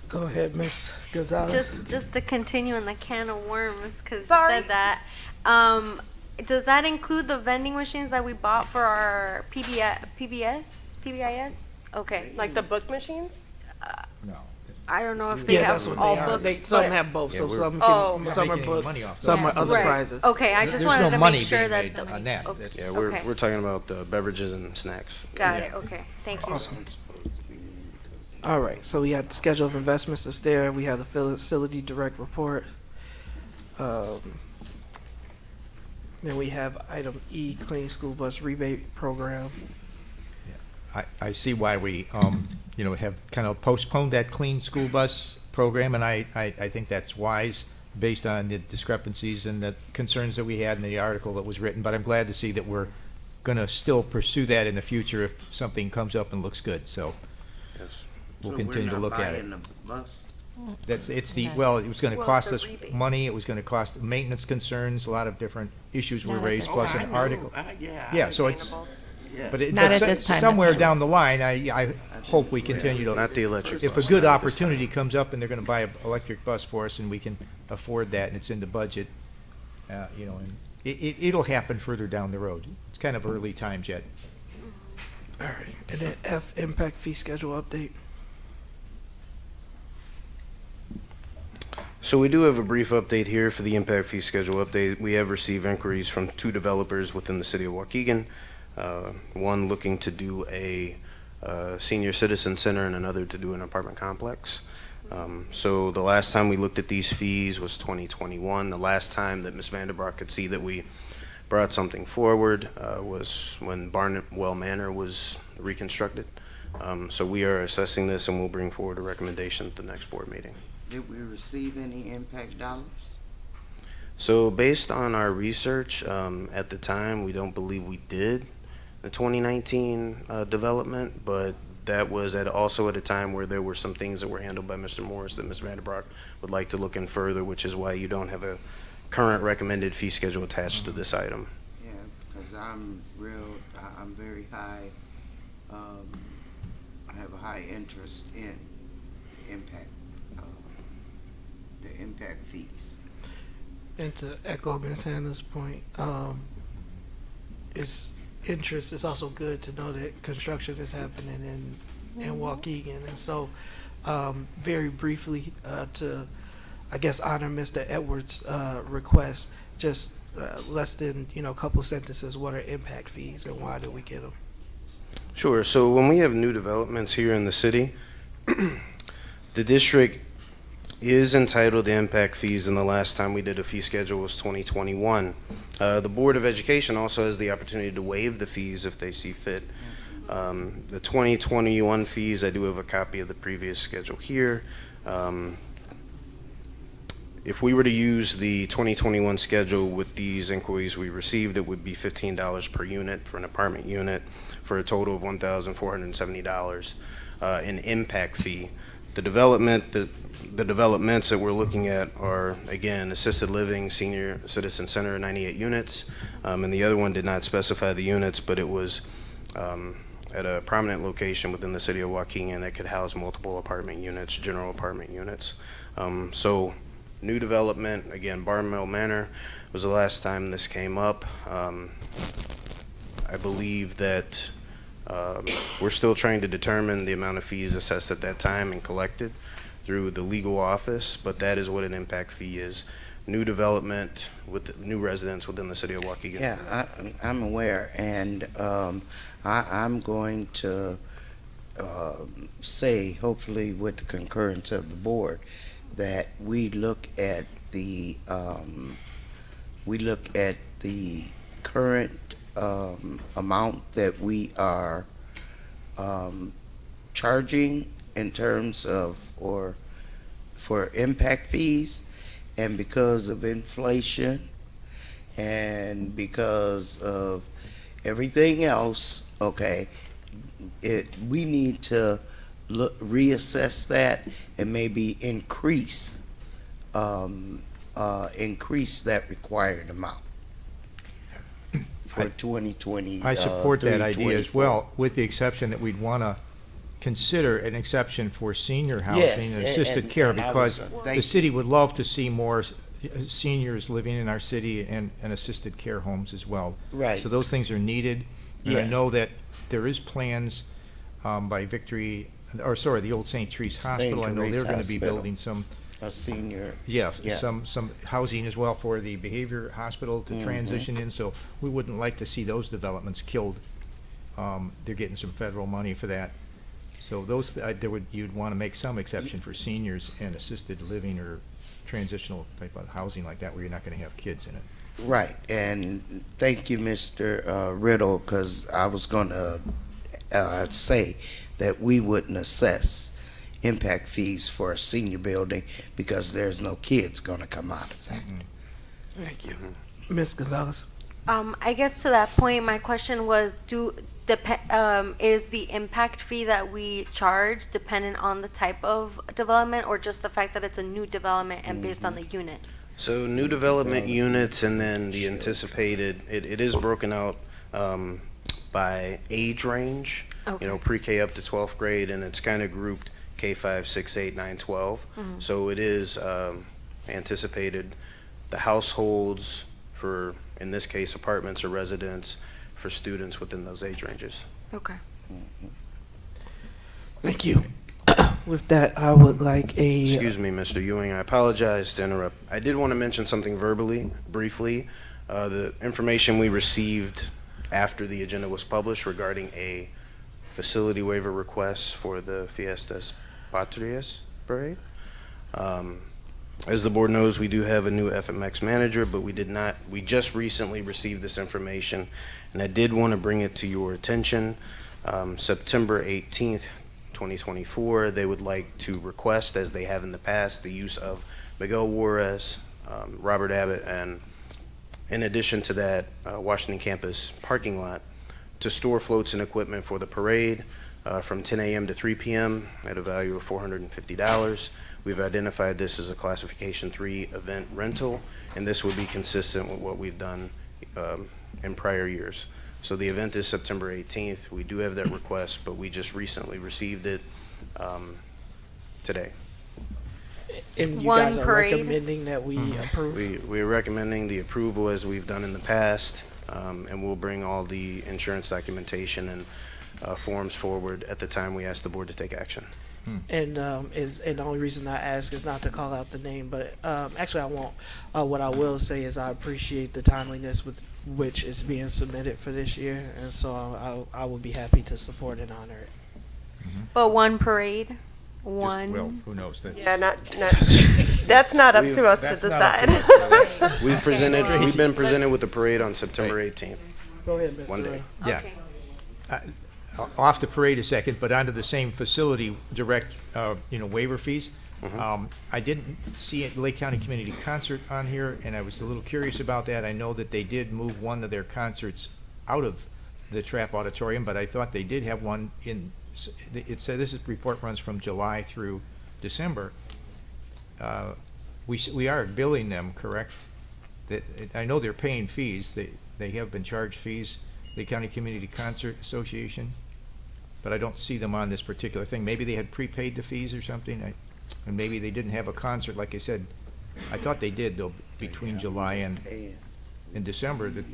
Go ahead, Ms. Gonzalez. Just to continue in the can of worms, because you Sorry. said that. Does that include the vending machines that we bought for our PBIS? Okay. Like the book machines? No. I don't know if they Yeah, have that's what all they are. books. Some but- have both, Yeah, so we're- some Oh. can, We're some not are making any book, money off some that. are other Right. prizes. Okay, I just There's wanted no to money make sure being that. made on that. Okay. That's- Yeah, Okay. we're talking about beverages and snacks. Got it. Okay. Thank you. Awesome. All right, so we have the schedule of investments that's there. We have the facility direct report. Then we have item E, clean school bus rebate program. I see why we, have kind of postponed that clean school bus program, and I think that's wise based on the discrepancies and the concerns that we had in the article that was written. But I'm glad to see that we're going to still pursue that in the future if something comes up and looks good. So Yes. we'll So continue to we're not look at it. buying the bus? Well, it was going to Well, cost the us rebate. money. It was going to cost maintenance concerns. A lot of different issues were Not at raised, this plus I an know. article. Yeah. Yeah, so it's, Yeah. but Not at this time, somewhere Mr. down the line, I hope we continue to. Not the electric If a bus. good opportunity comes up and they're gonna buy an electric bus for us and we can afford that and it's in the budget, and it'll happen further down the road. It's kind of early times yet. All right, and then F, impact fee schedule update. So we do have a brief update here for the impact fee schedule update. We have received inquiries from 2 developers within the city of Waukegan, one looking to do a senior citizen center and another to do an apartment complex. So the last time we looked at these fees was 2021, the last time that Ms. Vanderbroek could see that we brought something forward was when Barnwell Manor was reconstructed. So we are assessing this, and we'll bring forward a recommendation at the next board meeting. Did we receive any impact dollars? So based on our research, at the time, we don't believe we did the 2019 development, but that was also at a time where there were some things that were handled by Mr. Morris that Ms. Vanderbroek would like to look in further, which is why you don't have a current recommended fee schedule attached to this item. Yeah, because I'm very high, I have a high interest in the impact fees. And to echo Ms. Hannah's point, it's interest. It's also good to know that construction is happening in Waukegan. And so, very briefly, to, I guess, honor Mr. Edwards' request, just less than, a couple sentences, what are impact fees and why do we get them? Sure. So when we have new developments here in the city, the district is entitled to impact fees, and the last time we did a fee schedule was 2021. The Board of Education also has the opportunity to waive the fees if they see fit. The 2021 fees, I do have a copy of the previous schedule here. If we were to use the 2021 schedule with these inquiries we received, it would be $15 per unit for an apartment unit, for a total of $1,470 in impact fee. The developments that we're looking at are, again, assisted living, senior citizen center, 98 units, and the other one did not specify the units, but it was at a prominent location within the city of Waukegan that could house multiple apartment units, general apartment units. So new development, again, Barnwell Manor was the last time this came up. I believe that we're still trying to determine the amount of fees assessed at that time and collected through the legal office, but that is what an impact fee is. New development with new residents within the city of Waukegan. Yeah, I'm aware, and I'm going to say, hopefully with the concurrence of the board, that we look at the current amount that we are charging in terms of for impact fees, and because of inflation and because of everything else, okay, we need to reassess that and maybe increase that required amount for 2020. I support that idea as 2024. well, with the exception that we'd want to consider an exception for senior housing Yes, and assisted care, and I was, because thank the city would love to see more seniors living in our city and assisted care homes as well. Right. So those things are needed. And I Yeah. know that there is plans by the old St. Therese Hospital. I know Therese they're going to be Hospital. building some, A senior. yeah, Yeah. some housing as well for the behavior hospital to transition in. So we wouldn't like to see those developments killed. They're getting some federal money for that. So those, you'd want to make some exception for seniors and assisted living or transitional type of housing like that, where you're not going to have kids in it. Right, and thank you, Mr. Riddle, because I was going to say that we wouldn't assess impact fees for a senior building because there's no kids going to come out of that. Thank you. Ms. Gonzalez? I guess to that point, my question was, is the impact fee that we charge dependent on the type of development, or just the fact that it's a new development and based on the units? So new development units, and then the anticipated, it is broken out by age range, Okay. pre-K up to 12th grade, and it's kind of grouped K5, 6, 8, 9, 12. So it is anticipated the households for, in this case, apartments or residents for students within those age ranges. Okay. Thank you. With that, I would like a... Excuse me, Mr. Ewing, I apologize to interrupt. I did want to mention something verbally, briefly. The information we received after the agenda was published regarding a facility waiver request for the Fiestas Patrias parade. As the board knows, we do have a new FMX manager, but we just recently received this information, and I did want to bring it to your attention. September 18th, 2024, they would like to request, as they have in the past, the use of Miguel Juarez, Robert Abbott, and in addition to that, Washington campus parking lot to store floats and equipment for the parade from 10 a.m. to 3 p.m. at a value of $450. We've identified this as a classification 3 event rental, and this would be consistent with what we've done in prior years. So the event is September 18th. We do have that request, but we just recently received it today. And you One guys are parade. recommending that we approve? We're recommending the approval as we've done in the past, and we'll bring all the insurance documentation and forms forward at the time we ask the board to take action. And and the only reason I ask is not to call out the name, but actually I won't. What I will say is I appreciate the timeliness with which it's being submitted for this year, and so I will be happy to support and honor it. But one parade, one. Well, who knows? That's, Yeah, that's not up to us to that's not up decide. to us, so that's- We've been presented with the parade on September 18th. Go ahead, Mr. One day. Yeah. Okay. Off the parade a second, but onto the same facility direct, waiver fees. I didn't see a Lake County Community Concert on here, and I was a little curious about that. I know that they did move one of their concerts out of the Trapp Auditorium, but I thought they did have one in, it said this report runs from July through December. We are billing them, correct? I know they're paying fees. They have been charged fees, the County Community Concert Association, but I don't see them on this particular thing. Maybe they had prepaid the fees or something, and maybe they didn't have a concert, like I said. I thought they did, though, between July and December, that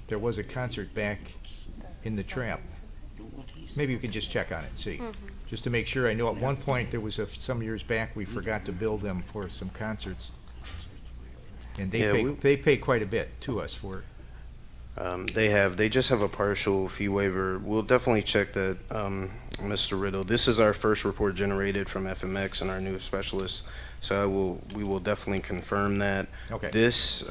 there was a concert back in the Trapp. Maybe you could just check on it and see, just to make sure. I know at one point, there was some years back, we forgot to bill them for some concerts. And they pay quite a bit to us for it. They just have a partial fee waiver. We'll definitely check that, Mr. Riddle. This is our first report generated from FMX and our new specialist, so we will definitely confirm that. Okay. This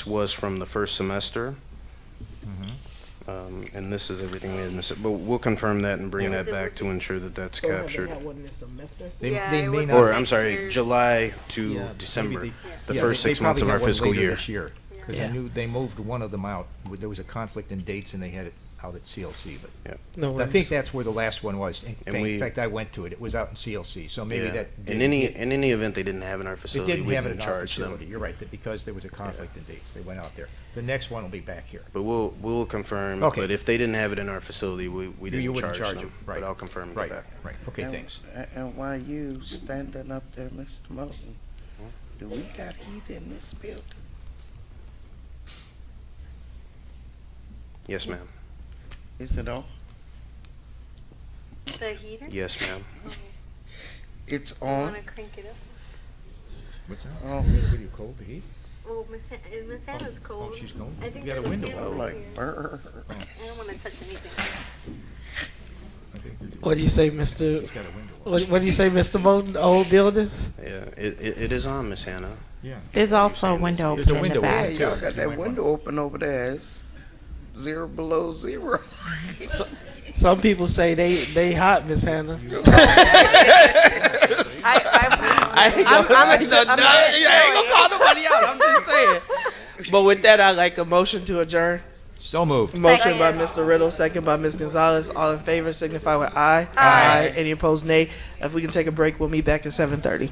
was from the first semester, and this is everything we had missed. But we'll confirm that and bring that back to ensure that that's captured. They may not. Or, I'm sorry, July to December, the first 6 months of our fiscal year. This year, because I knew they moved one of them out. There was a conflict in dates, and they had it out at CLC. But No I think that's where the last one was. In we- fact, I went to it. It was out in CLC, so maybe that. In any event they didn't have in our They facility, didn't we have it didn't in our charge facility. them. You're right, that because there was a conflict in dates, they went out there. The next one will be back here. But we'll confirm. Okay. But if they didn't have it in our facility, we You didn't wouldn't charge charge them. them, right. But I'll confirm and Right, get back. right. Okay, And- thanks. And while you standing up there, Mr. Moulton, do we got heat in this building? Yes, ma'am. Is it on? The heater? Yes, ma'am. It's You on? wanna crank it up? What's that? Oh. What are you, cold to heat? Oh, Miss Hannah's cold. she's cold? I think You got a there's window fan open. over Like here. burr. I don't wanna touch anything. I think they're- What do you say, Mr.? He's got a window. What do you say, Mr. Moulton? Old buildings? Yeah, it is on, Miss Hannah. Yeah. There's also a window There's a open in the window Yeah, back. open. y'all Too. got You that might window open over there. It's 0 below 0. Some people say they hot, Miss Hannah. I'm gonna call nobody out. I'm just saying. But with that, I'd like a motion to adjourn. So moved. Motion by Mr. Riddle, second by Ms. Gonzalez. All in favor signify with aye. Aye. Any opposed, nay. If we can take a break, we'll meet back at 7:30.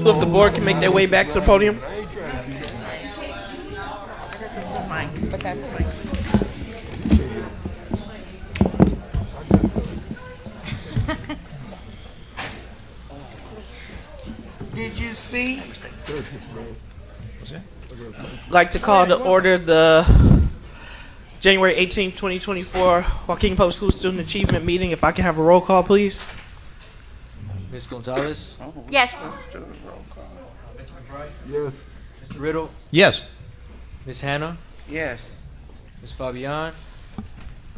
So if the board can make their way back to the podium. This is mine, but that's mine. Did you see? Like to call to order the January 18th, 2024 Joaquin Public School Student Achievement Meeting. If I can have a roll call, please. Ms. Gonzalez? Yes. Mr. McBride? Yes. Mr. Riddle? Yes. Ms. Hannah? Yes. Ms. Fabian?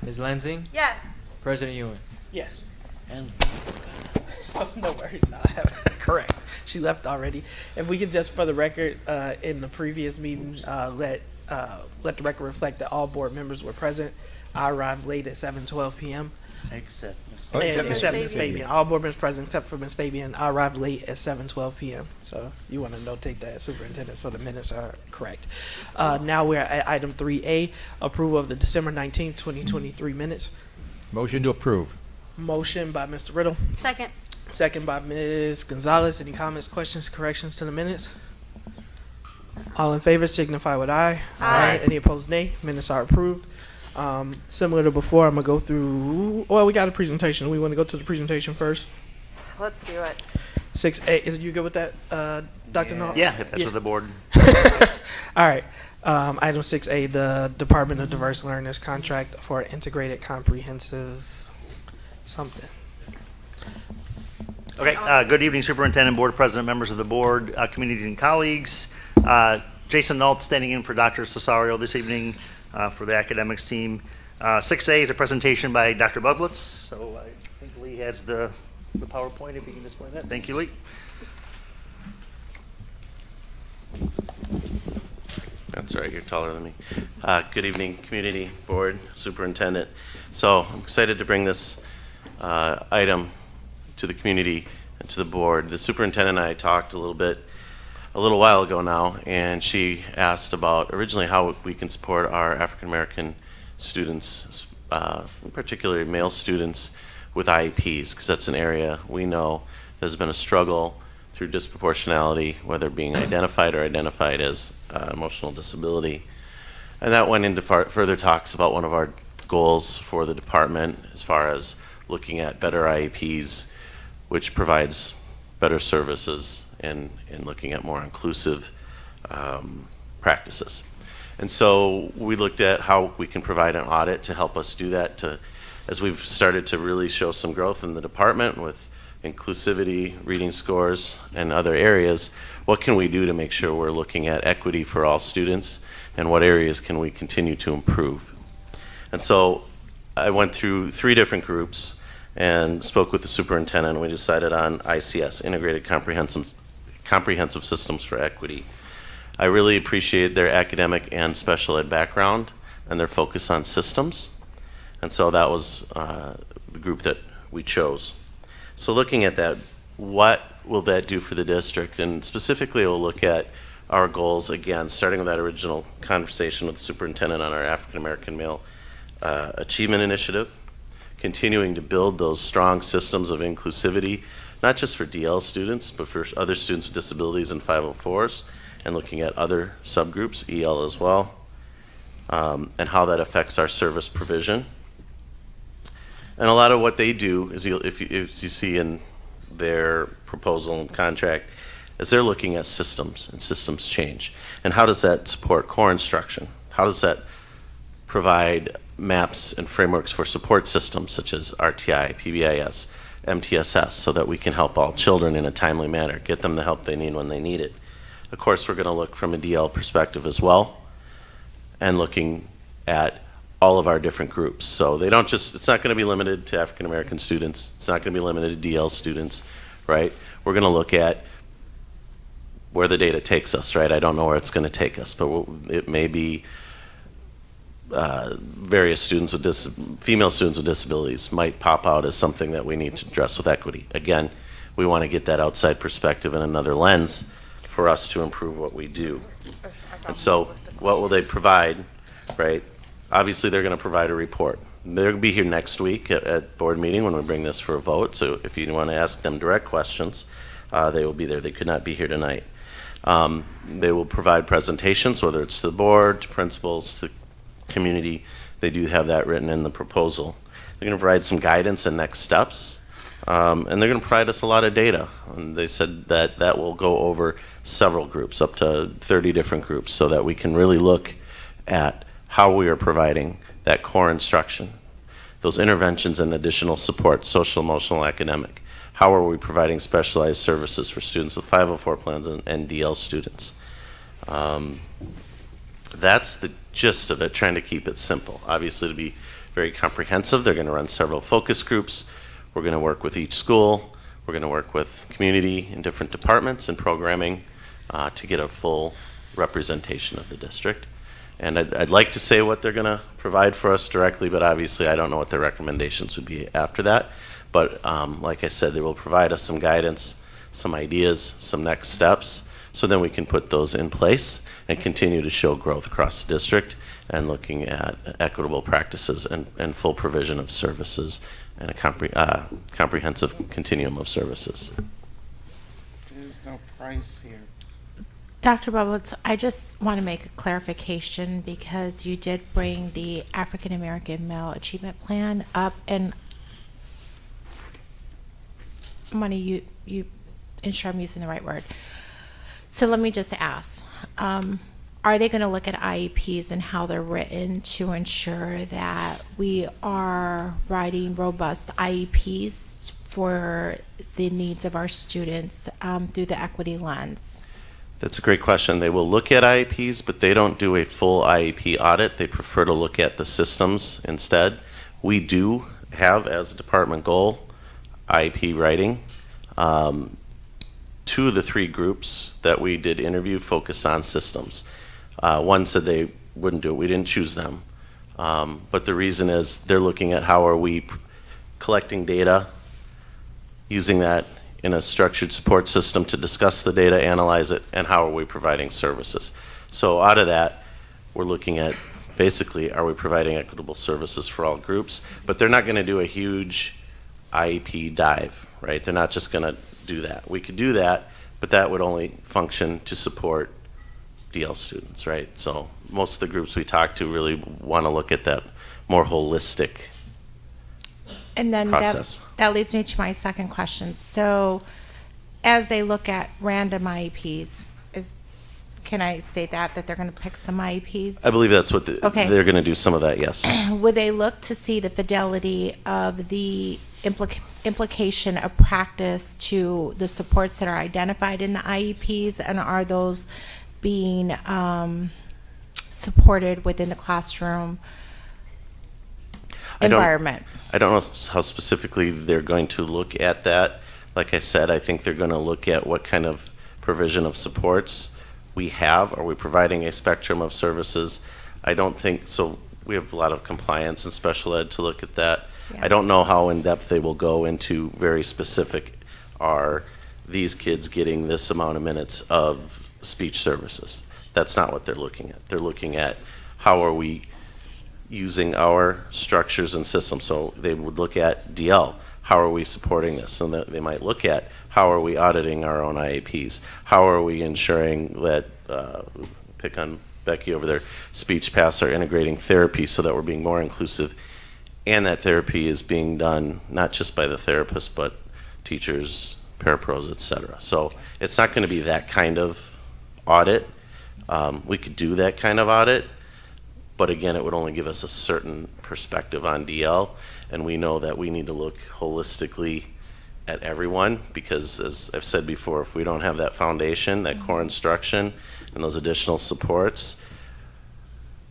Ms. Lansing? Yes. President Ewan? Yes. And No worries. No, I have it. Correct. She left already. If we can just, for the record, in the previous meeting, let the record reflect that all board members were present. I arrived late at 7:12 p.m. except Except Ms. Fabian. All board members present except for Ms. Fabian. I arrived late at 7:12 p.m. So you want to notate that, Superintendent, so the minutes are correct. Now we're at item 3A, approval of the December 19th, 2023 minutes. Motion to approve. Motion by Mr. Riddle. Second. Second by Ms. Gonzalez. Any comments, questions, corrections to the minutes? All in favor signify with aye. Aye. Any opposed, nay. Minutes are approved. Similar to before, I'm going to go through, well, we got a presentation. We want to go to the presentation first. Let's do it. 6A, is you good with that, Dr. Nault? Yeah, if that's what the board. All right. Item 6A, the Department of Diverse Learners contract for integrated comprehensive something. Okay, good evening, Superintendent, Board President, members of the board, community and colleagues. Jason Nault standing in for Dr. Cesario this evening for the academics team. 6A is a presentation by Dr. Bublitz. So I think Lee has the PowerPoint, if you can display that. Thank you, Lee. That's right, you're taller than me. Good evening, community, board, superintendent. So I'm excited to bring this item to the community and to the board. The superintendent and I talked a little while ago now, and she asked about originally how we can support our African American students, particularly male students, with IEPs, because that's an area we know has been a struggle through disproportionality, whether being identified or identified as emotional disability. And that went into further talks about one of our goals for the department as far as looking at better IEPs, which provides better services and looking at more inclusive practices. And so we looked at how we can provide an audit to help us do that, as we've started to really show some growth in the department with inclusivity, reading scores, and other areas. What can we do to make sure we're looking at equity for all students, and what areas can we continue to improve? And so I went through 3 different groups and spoke with the superintendent, and we decided on ICS, Integrated Comprehensive Systems for Equity. I really appreciate their academic and special ed background and their focus on systems. And so that was the group that we chose. So looking at that, what will that do for the district? And specifically, we'll look at our goals, again, starting with that original conversation with the superintendent on our African American Male Achievement Initiative, continuing to build those strong systems of inclusivity, not just for DL students, but for other students with disabilities and 504s, and looking at other subgroups, EL as well, and how that affects our service provision. And a lot of what they do is, if you see in their proposal and contract, is they're looking at systems and systems change. And how does that support core instruction? How does that provide maps and frameworks for support systems such as RTI, PBIS, MTSS, so that we can help all children in a timely manner, get them the help they need when they need it? Of course, we're going to look from a DL perspective as well, and looking at all of our different groups. So they don't just, it's not going to be limited to African American students. It's not going to be limited to DL students, right? We're going to look at where the data takes us, right? I don't know where it's going to take us, but it may be various students with female students with disabilities might pop out as something that we need to address with equity. Again, we want to get that outside perspective and another lens for us to improve what we do. And so what will they provide, right? Obviously, they're going to provide a report. They're going to be here next week at board meeting when we bring this for a vote. So if you want to ask them direct questions, They will be there. They could not be here tonight. They will provide presentations, whether it's to the board, to principals, to community. They do have that written in the proposal. They're going to provide some guidance and next steps, and they're going to provide us a lot of data. And they said that that will go over several groups, up to 30 different groups, so that we can really look at how we are providing that core instruction, those interventions and additional support, social, emotional, academic. How are we providing specialized services for students with 504 plans and DL students? That's the gist of it, trying to keep it simple. Obviously, to be very comprehensive, they're going to run several focus groups. We're going to work with each school. We're going to work with community in different departments and programming to get a full representation of the district. And I'd like to say what they're going to provide for us directly, but obviously I don't know what their recommendations would be after that. But like I said, they will provide us some guidance, some ideas, some next steps, so then we can put those in place and continue to show growth across the district and looking at equitable practices and full provision of services and a comprehensive continuum of services. There's no price here. Dr. Bublitz, I just want to make a clarification because you did bring the African American Male Achievement Plan up, and money you ensure I'm using the right word. So let me just ask, are they going to look at IEPs and how they're written to ensure that we are writing robust IEPs for the needs of our students through the equity lens? That's a great question. They will look at IEPs, but they don't do a full IEP audit. They prefer to look at the systems instead. We do have, as a department goal, IEP writing. 2 of the 3 groups that we did interview focused on systems. One said they wouldn't do it. We didn't choose them. But the reason is they're looking at how are we collecting data, using that in a structured support system to discuss the data, analyze it, and how are we providing services. So out of that, we're looking at basically, are we providing equitable services for all groups? But they're not going to do a huge IEP dive, right? They're not just going to do that. We could do that, but that would only function to support DL students, right? So most of the groups we talk to really want to look at that more holistic And then process. that leads me to my second question. So as they look at random IEPs, can I state that they're going to pick some IEPs? I believe that's what Okay. they're going to do some of that, yes. Would they look to see the fidelity of the implication of practice to the supports that are identified in the IEPs, and are those being supported within the classroom environment? I don't know how specifically they're going to look at that. Like I said, I think they're going to look at what kind of provision of supports we have. Are we providing a spectrum of services? I don't think so. We have a lot of compliance and special ed to look at that. Yeah. I don't know how in depth they will go into very specific, are these kids getting this amount of minutes of speech services? That's not what they're looking at. They're looking at how are we using our structures and systems. So they would look at DL. How are we supporting this? And they might look at how are we auditing our own IEPs? How are we ensuring that, pick on Becky over there, speech paths are integrating therapy so that we're being more inclusive, and that therapy is being done not just by the therapist, but teachers, parapros, et cetera. So it's not going to be that kind of audit. We could do that kind of audit, but again, it would only give us a certain perspective on DL, and we know that we need to look holistically at everyone, because as I've said before, if we don't have that foundation, that core instruction, and those additional supports,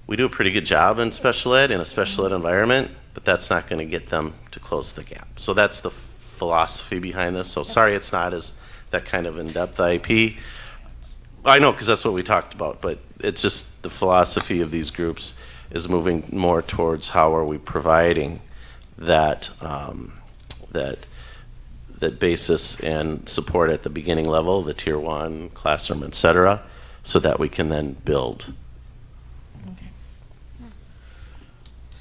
we do a pretty good job in special ed, in a special ed environment, but that's not going to get them to close the gap. So that's the philosophy behind this. So sorry it's not as that kind of in-depth IEP. I know, because that's what we talked about, but it's just the philosophy of these groups is moving more towards how are we providing that that basis and support at the beginning level, the tier 1 classroom, et cetera, so that we can then build.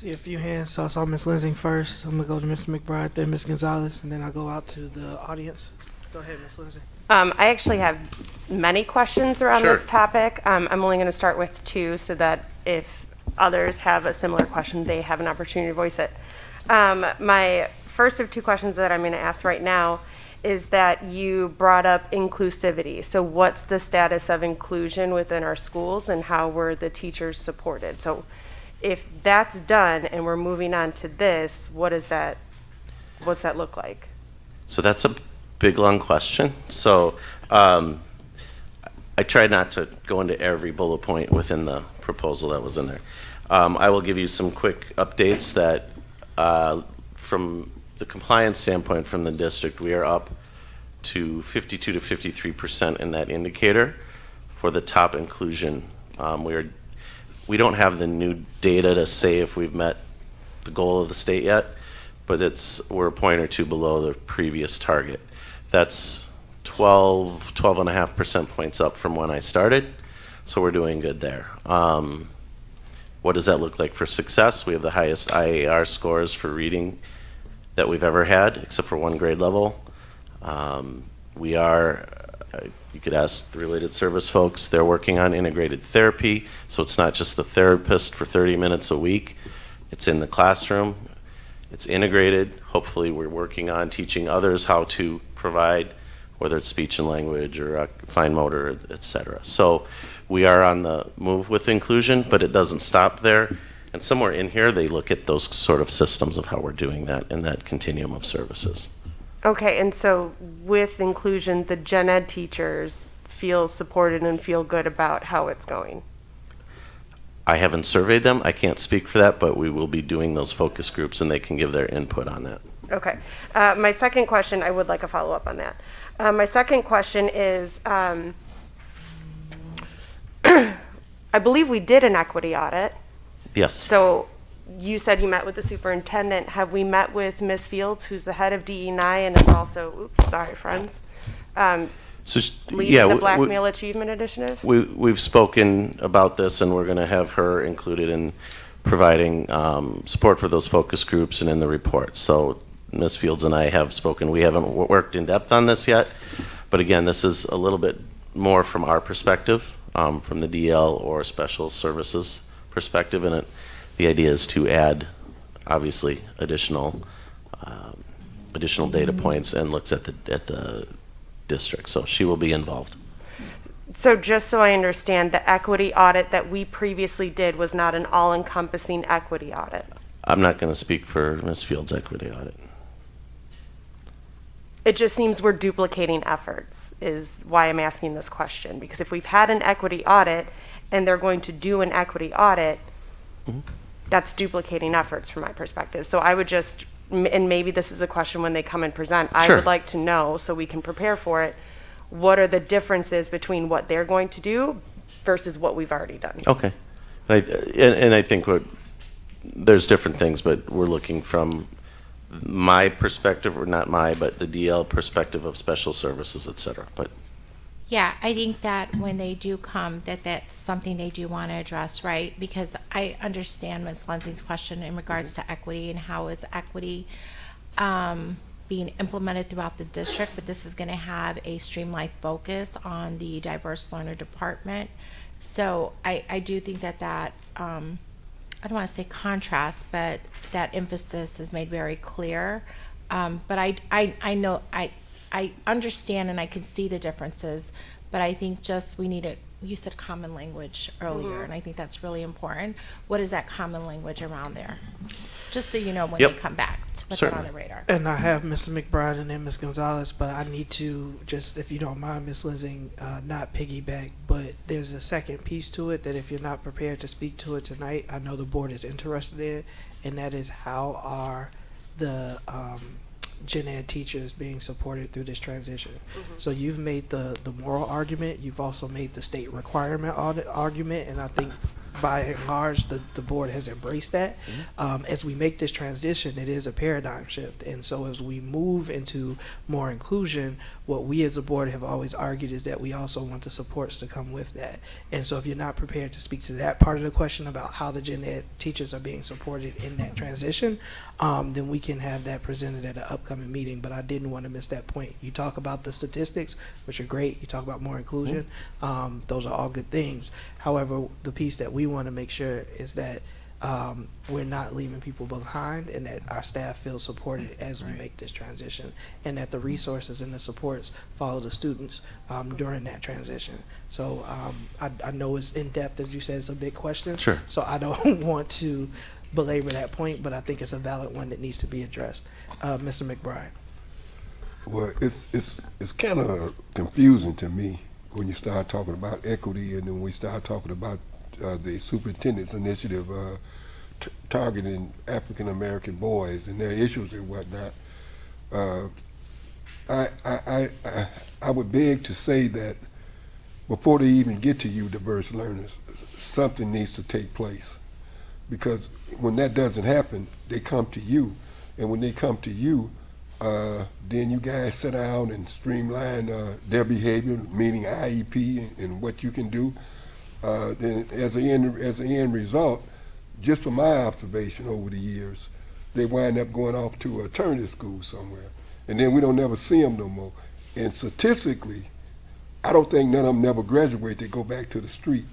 See a few hands. So I saw Ms. Lensing first. I'm gonna go to Mr. McBride, then Ms. Gonzalez, and then I'll go out to the audience. Go ahead, Ms. Lindsay. I actually have many questions around Sure. this topic. I'm only going to start with two so that if others have a similar question, they have an opportunity to voice it. My first of two questions that I'm going to ask right now is that you brought up inclusivity. So what's the status of inclusion within our schools and how were the teachers supported? So if that's done and we're moving on to this, what's that look like? So that's a big, long question. So I tried not to go into every bullet point within the proposal that was in there. I will give you some quick updates that from the compliance standpoint from the district, we are up to 52 to 53% in that indicator for the top inclusion. We don't have the new data to say if we've met the goal of the state yet, but we're a point or two below the previous target. That's 12.5% points up from when I started, so we're doing good there. What does that look like for success? We have the highest IAR scores for reading that we've ever had, except for one grade level. You could ask the related service folks, they're working on integrated therapy, so it's not just the therapist for 30 minutes a week. It's in the classroom, it's integrated. Hopefully we're working on teaching others how to provide, whether it's speech and language or fine motor, et cetera. So we are on the move with inclusion, but it doesn't stop there. And somewhere in here, they look at those sort of systems of how we're doing that in that continuum of services. Okay, and so with inclusion, the gen ed teachers feel supported and feel good about how it's going? I haven't surveyed them. I can't speak for that, but we will be doing those focus groups and they can give their input on that. Okay. My second question, I would like a follow-up on that. My second question is, I believe we did an equity audit. Yes. So you said you met with the superintendent. Have we met with Ms. Fields, who's the head of DE&I and is also, leading the Blackmail Achievement Initiative? We've spoken about this and we're going to have her included in providing support for those focus groups and in the report. So Ms. Fields and I have spoken. We haven't worked in depth on this yet, but again, this is a little bit more from our perspective, from the DL or special services perspective, and the idea is to add, obviously, additional data points and looks at the district. So she will be involved. So just so I understand, the equity audit that we previously did was not an all-encompassing equity audit. I'm not going to speak for Ms. Fields' equity audit. It just seems we're duplicating efforts is why I'm asking this question. Because if we've had an equity audit and they're going to do an equity audit, that's duplicating efforts from my perspective. So I would just, and maybe this is a question when they come and present, I would like to know so we can prepare for it, what are the differences between what they're going to do versus what we've already done? Okay. And I think there's different things, but we're looking from my perspective, or not my, but the DL perspective of special services, et cetera. But Yeah, I think that when they do come, that's something they do want to address, right? Because I understand Ms. Lindsay's question in regards to equity and how is equity being implemented throughout the district, but this is going to have a streamlined focus on the diverse learner department. So I do think that I don't want to say contrast, but that emphasis is made very clear. But I know I understand and I can see the differences, but I think just we need you said common language earlier, and I think that's really important. What is that common language around there? Just so you know when they come back to put that on the radar. And I have Mr. McBride and then Ms. Gonzalez, but I need to just, if you don't mind, Ms. Lindsay, not piggyback, but there's a second piece to it that if you're not prepared to speak to it tonight, I know the board is interested in, and that is how are the gen ed teachers being supported through this transition. So you've made the moral argument, you've also made the state requirement audit argument, and I think by and large, the board has embraced that. As we make this transition, it is a paradigm shift. And so as we move into more inclusion, what we as a board have always argued is that we also want the supports to come with that. And so if you're not prepared to speak to that part of the question about how the gen ed teachers are being supported in that transition, then we can have that presented at an upcoming meeting. But I didn't want to miss that point. You talk about the statistics, which are great. You talk about more inclusion. Those are all good things. However, the piece that we want to make sure is that we're not leaving people behind, and that our staff feels supported as we make this transition, and that the resources and the supports follow the students during that transition. So I know it's in depth, as you said, it's a big question. Sure. So I don't want to belabor that point, but I think it's a valid one that needs to be addressed. Mr. McBride. Well, it's kind of confusing to me when you start talking about equity, and then we start talking about the superintendent's initiative targeting African American boys and their issues and whatnot. I would beg to say that before they even get to you, diverse learners, something needs to take place, because when that doesn't happen, they come to you, and when they come to you, then you guys sit down and streamline their behavior, meaning IEP and what you can do. Then as an end result, just from my observation over the years, they wind up going off to alternative school somewhere, and then we don't never see them no more. And statistically, I don't think none of them never graduate. They go back to the street.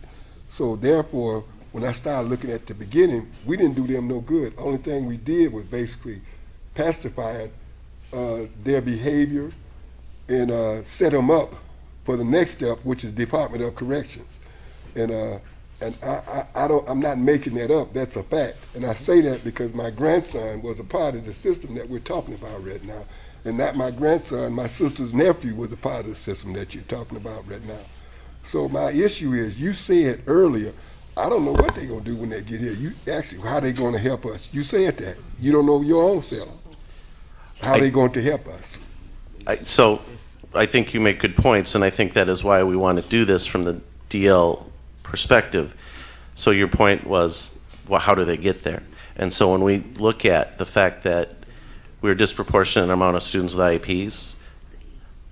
So therefore, when I started looking at the beginning, we didn't do them no good. Only thing we did was basically pacify their behavior and set them up for the next step, which is Department of Corrections. And I'm not making that up. That's a fact. And I say that because my grandson was a part of the system that we're talking about right now. And not my grandson, my sister's nephew was a part of the system that you're talking about right now. So my issue is, you said earlier, I don't know what they're going to do when they get here. You actually, how they going to help us? You said that. You don't know your own self. How they going to help us? So I think you make good points, and I think that is why we want to do this from the DL perspective. So your point was, well, how do they get there? And so when we look at the fact that we're a disproportionate amount of students with IEPs,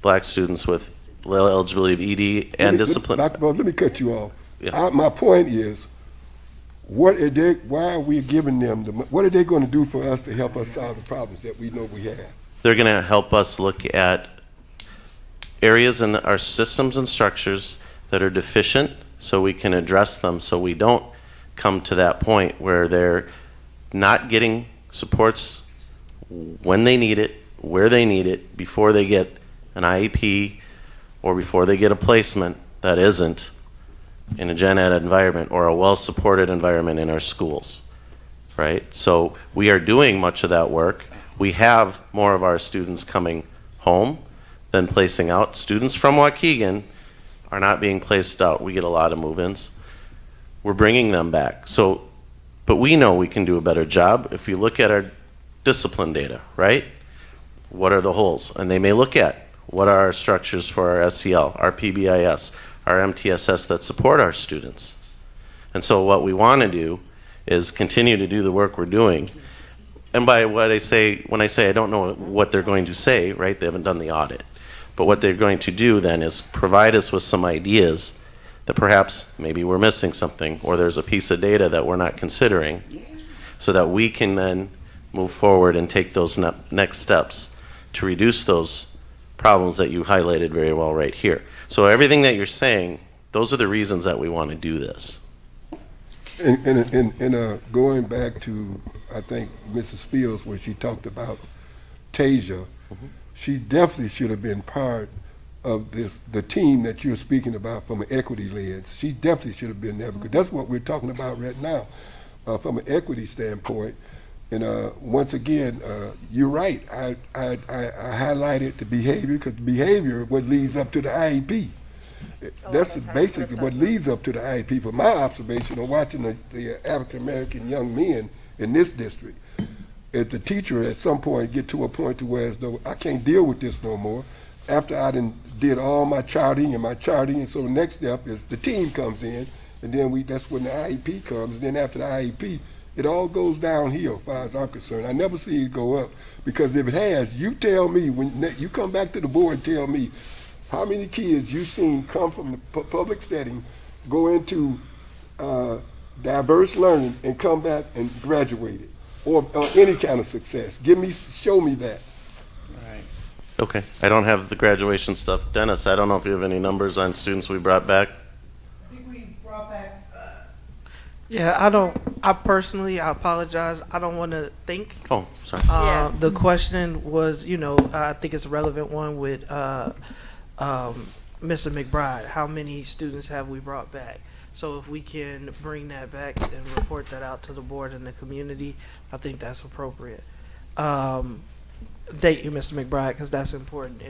black students with low eligibility of ED and discipline. Let me cut you off. Yeah. My point is, why are we giving them, what are they going to do for us to help us solve the problems that we know we have? They're going to help us look at areas in our systems and structures that are deficient, so we can address them, so we don't come to that point where they're not getting supports when they need it, where they need it, before they get an IEP or before they get a placement that isn't in a gen ed environment or a well-supported environment in our schools, right? So we are doing much of that work. We have more of our students coming home than placing out. Students from Waukegan are not being placed out. We get a lot of move-ins. We're bringing them back. So, but we know we can do a better job if you look at our discipline data, right? What are the holes? And they may look at what are our structures for our SEL, our PBIS, our MTSS that support our students. And so what we want to do is continue to do the work we're doing. And by what I say, when I say I don't know what they're going to say, right, they haven't done the audit. But what they're going to do then is provide us with some ideas that perhaps maybe we're missing something, or there's a piece of data that we're not considering, so that we can then move forward and take those next steps to reduce those problems that you highlighted very well right here. So everything that you're saying, those are the reasons that we want to do this. And going back to, I think, Mrs. Fields, when she talked about Tasia, she definitely should have been part of the team that you're speaking about from an equity lens. She definitely should have been there, because that's what we're talking about right now from an equity standpoint. And once again, you're right. I highlighted the behavior, because behavior is what leads up to the IEP. That's basically what leads up to the IEP. From my observation of watching the African American young men in this district, is the teacher at some point get to a point to where as though I can't deal with this no more. After I did all my charting, and so the next step is the team comes in, and then that's when the IEP comes, and then after the IEP, it all goes downhill, as far as I'm concerned. I never see it go up, because if it has, you tell me, when you come back to the board, tell me how many kids you've seen come from the public setting, go into diverse learning, and come back and graduate it, or any kind of success. Show me that. Okay, I don't have the graduation stuff. Dennis, I don't know if you have any numbers on students we brought back. Yeah, I personally, I apologize. I don't want to think. Oh, sorry. The question was, I think it's a relevant one with Mr. McBride. How many students have we brought back? So if we can bring that back and report that out to the board and the community, I think that's appropriate. Thank you, Mr. McBride, because that's important.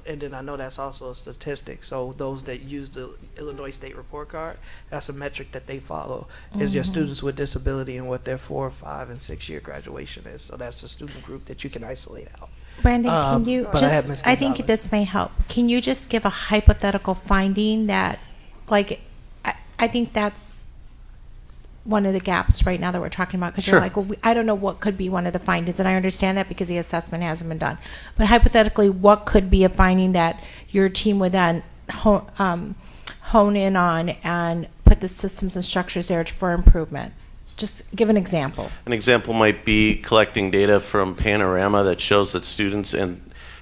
And then I know that's also a statistic. So those that use the Illinois State Report Card, that's a metric that they follow. Is your students with disability and what their 4, 5, and 6 year graduation is. So that's a student group that you can isolate out. Brandon, can you just, I think this may help. Can you just give a hypothetical finding that, like, I think that's one of the gaps right now that we're talking about, because Sure. you're like, well, I don't know what could be one of the findings, and I understand that because the assessment hasn't been done. But hypothetically, what could be a finding that your team would then hone in on and put the systems and structures there for improvement? Just give an example. An example might be collecting data from Panorama that shows that students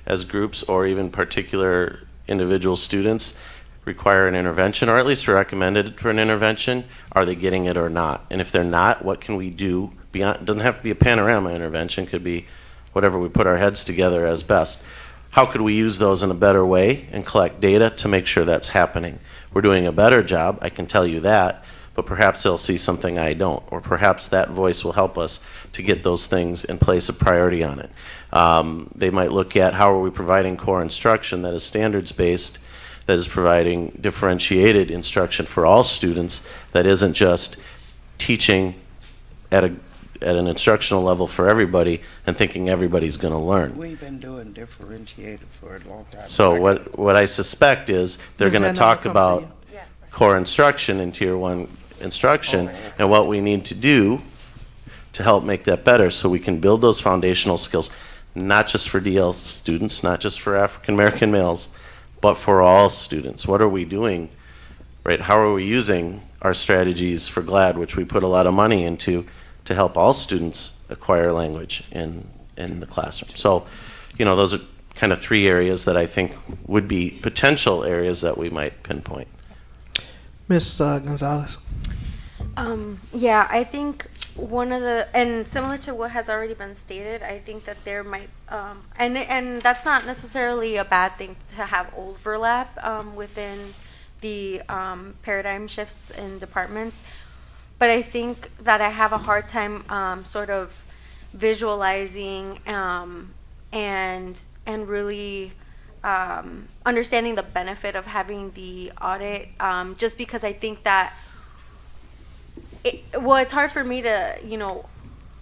as groups, or even particular individual students, require an intervention, or at least are recommended for an intervention. Are they getting it or not? And if they're not, what can we do beyond? It doesn't have to be a Panorama intervention, could be whatever we put our heads together as best. How could we use those in a better way and collect data to make sure that's happening? We're doing a better job, I can tell you that, but perhaps they'll see something I don't, or perhaps that voice will help us to get those things and place a priority on it. They might look at how are we providing core instruction that is standards-based, that is providing differentiated instruction for all students, that isn't just teaching at an instructional level for everybody and thinking everybody's going to learn. We've been doing differentiated for a long time. So what I suspect is they're going to talk about core instruction in Tier 1 instruction, and what we need to do to help make that better so we can build those foundational skills, not just for DL students, not just for African American males, but for all students. What are we doing, right? How are we using our strategies for GLAD, which we put a lot of money into, to help all students acquire language in the classroom? So, those are kind of 3 areas that I think would be potential areas that we might pinpoint. Ms. Gonzalez. Yeah, I think one of the, and similar to what has already been stated, I think that there might, and that's not necessarily a bad thing to have overlap within the paradigm shifts in departments, but I think that I have a hard time sort of visualizing and really understanding the benefit of having the audit, just because I think that it's hard for me to,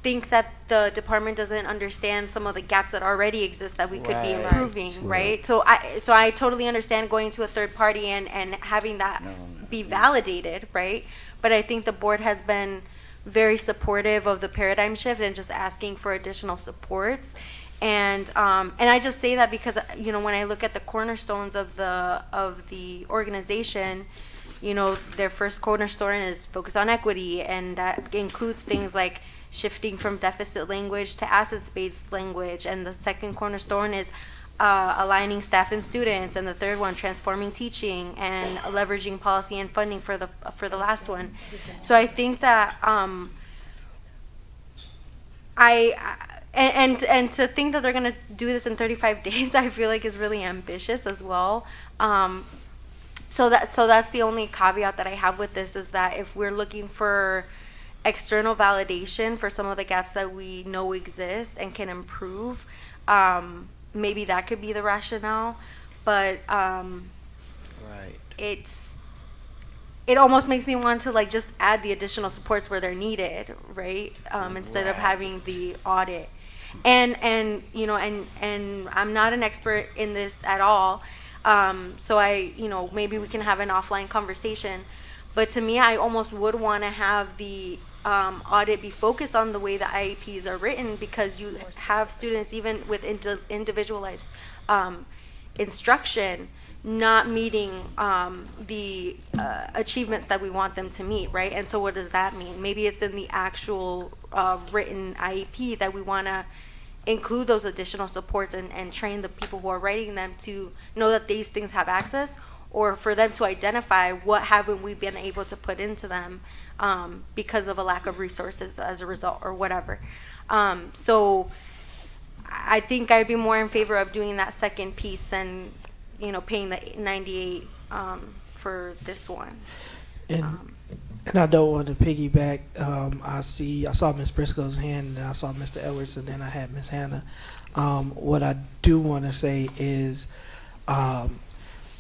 think that the department doesn't understand some of the gaps that already exist that we could be improving, right? So I totally understand going to a third party and having that be validated, right? But I think the board has been very supportive of the paradigm shift and just asking for additional supports. And I just say that because, when I look at the cornerstones of the organization, their first cornerstone is focus on equity, and that includes things like shifting from deficit language to assets-based language. And the second cornerstone is aligning staff and students, and the third one, transforming teaching, and leveraging policy and funding for the last one. So I think that and to think that they're gonna do this in 35 days, I feel like is really ambitious as well. So that's the only caveat that I have with this, is that if we're looking for external validation for some of the gaps that we know exist and can improve, maybe that could be the rationale. But it almost makes me want to just add the additional supports where they're needed, right? Instead of having the audit. And I'm not an expert in this at all. So maybe we can have an offline conversation, But to me, I almost would want to have the audit be focused on the way the IEPs are written, because you have students even with individualized instruction not meeting the achievements that we want them to meet, right? And so what does that mean? Maybe it's in the actual written IEP that we want to include those additional supports and train the people who are writing them to know that these things have access, or for them to identify what haven't we been able to put into them because of a lack of resources as a result or whatever. So I think I'd be more in favor of doing that second piece than, you know, paying the 98 for this one. And I don't want to piggyback. I saw Ms. Briscoe's hand, and I saw Mr. Edwards, and then I had Ms. Hannah. What I do want to say is,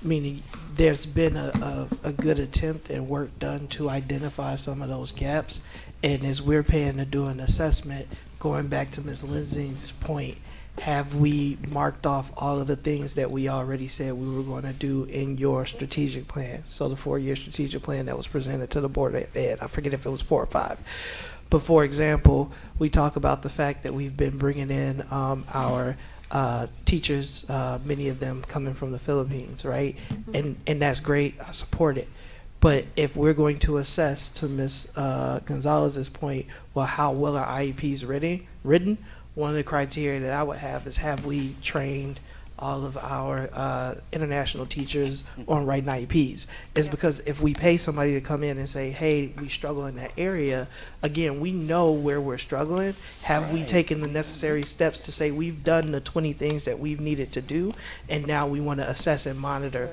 meaning there's been a good attempt and work done to identify some of those gaps, and as we're paying to do an assessment, going back to Ms. Lindsay's point, have we marked off all of the things that we already said we were going to do in your strategic plan? So the 4-year strategic plan that was presented to the Board of Ed, I forget if it was 4 or 5. But for example, we talk about the fact that we've been bringing in our teachers, many of them coming from the Philippines, right? And that's great. I support it. But if we're going to assess, to Ms. Gonzalez's point, well, how well are IEPs written? One of the criteria that I would have we trained all of our international teachers on writing IEPs? Is because if we pay somebody to come in and say, hey, we struggle in that area, again, we know where we're struggling. Have we taken the necessary steps to say we've done the 20 things that we've needed to do, and now we want to assess and monitor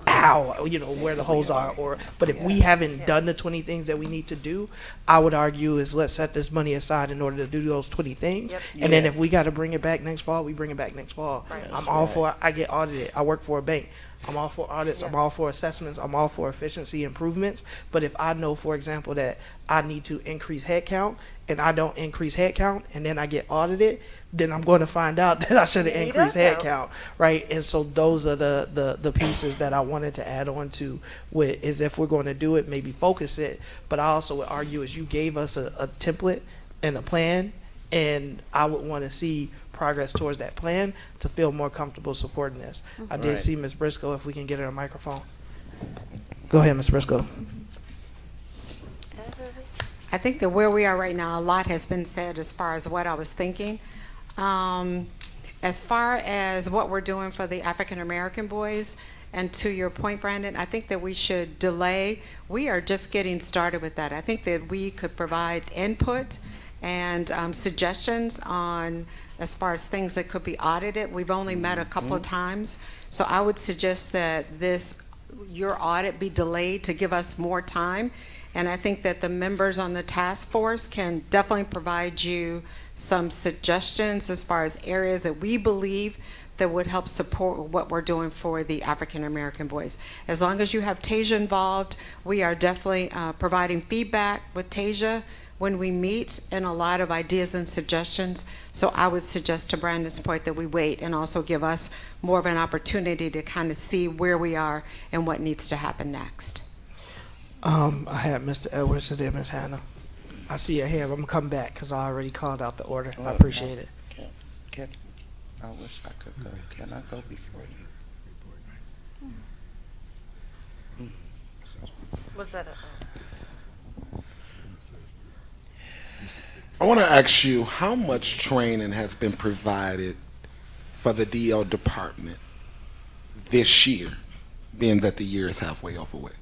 how, you know, where the holes are? But if we haven't done the 20 things that we need to do, I would argue is let's set this money aside in order to do those 20 things. And then if we got to bring it back next fall, we bring it back next fall. I'm all for, I get audited. I work for a bank. I'm all for audits. I'm all for assessments. I'm all for efficiency improvements. But if I know, for example, that I need to increase headcount and I don't increase headcount and then I get audited, then I'm going to find out that I should have increased headcount, right? And so those are the pieces that I wanted to add on to, with is if we're going to do it, maybe focus it. But I also would argue is you gave us a template and a plan, and I would want to see progress towards that plan to feel more comfortable supporting this. I did see Ms. Briscoe, if we can get her a microphone. Go ahead, Ms. Briscoe. I think that where we are right now, a lot has been said as far as what I was thinking. As far as what we're doing for the African American boys, and to your point, Brandon, I think that we should delay. We are just getting started with that. I think that we could provide input and suggestions on as far as things that could be audited. We've only met a couple of times, so I would suggest that your audit be delayed to give us more time. And I think that the members on the task force can definitely provide you some suggestions as far as areas that we believe that would help support what we're doing for the African American boys. As long as you have Tasia involved, we are definitely providing feedback with Tasia when we meet, and a lot of ideas and suggestions. So I would suggest, to Brandon's point, that we wait and also give us more of an opportunity to kind of see where we are and what needs to happen next. I had Mr. Edwards and then Ms. Hannah. I see your hand. I'm gonna come back because I already called out the order. I appreciate it. I wish I could go. Can I go before you? Was that I want to ask you, how much training has been provided for the DL department this year, being that the year is halfway over with?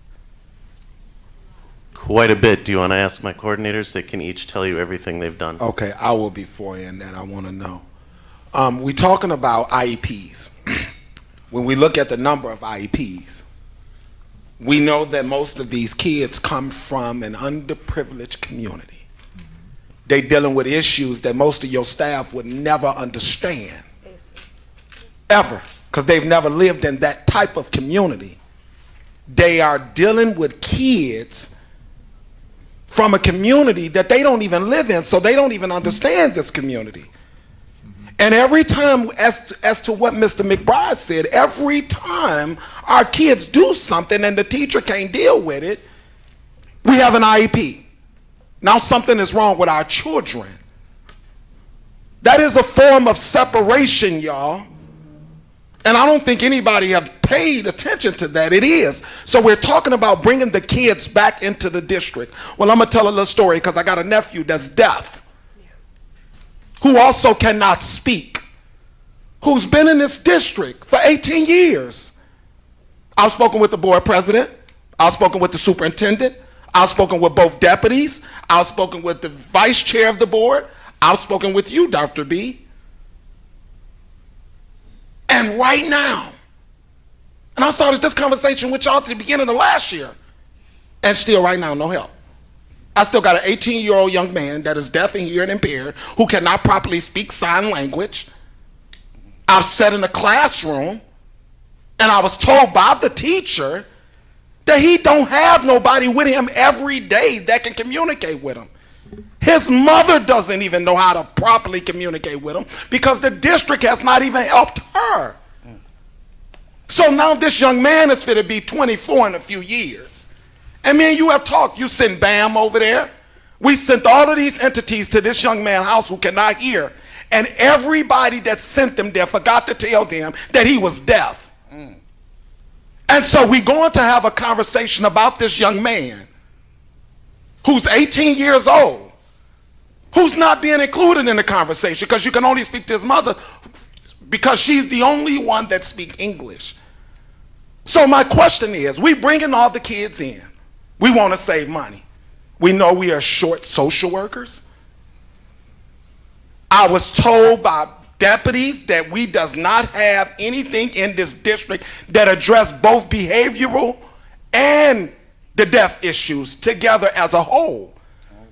Quite a bit. Do you want to ask my coordinators? They can each tell you everything they've done. Okay, I will be for you in that. I want to know. We're talking about IEPs. When we look at the number of IEPs, we know that most of these kids come from an underprivileged community. They're dealing with issues that most of your staff would never understand, ever, because they've never lived in that type of community. They are dealing with kids from a community that they don't even live in, so they don't even understand this community. And every time, as to what Mr. McBride said, every time our kids do something and the teacher can't deal with it, We have an IEP. Now something is wrong with our children. That is a form of separation, y'all. And I don't think anybody have paid attention to that. It is. So we're talking about bringing the kids back into the district. Well, I'm going to tell a little story because I got a nephew that's deaf, who also cannot speak, who's been in this district for 18 years. I've spoken with the board president. I've spoken with the superintendent. I've spoken with both deputies. I've spoken with the vice chair of the board. I've spoken with you, Dr. B. And right now, and I started this conversation with y'all at the beginning of last year, and still right now, no help. I still got an 18-year-old young man that is deaf and hearing impaired who cannot properly speak sign language. I've sat in a classroom, and I was told by the teacher that he don't have nobody with him every day that can communicate with him. His mother doesn't even know how to properly communicate with him because the district has not even helped her. So now this young man is fit to be 24 in a few years. And me and you have talked. You sent BAM over there. We sent all of these entities to this young man's house who cannot hear. And everybody that sent them there forgot to tell them that he was deaf. And so we're going to have a conversation about this young man who's 18 years old, who's not being included in the conversation because you can only speak to his mother because she's the only one that speaks English. So my question is, we bringing all the kids in. We want to save money. We know we are short social workers. I was told by deputies that we does not have anything in this district that address both behavioral and the deaf issues together as a whole.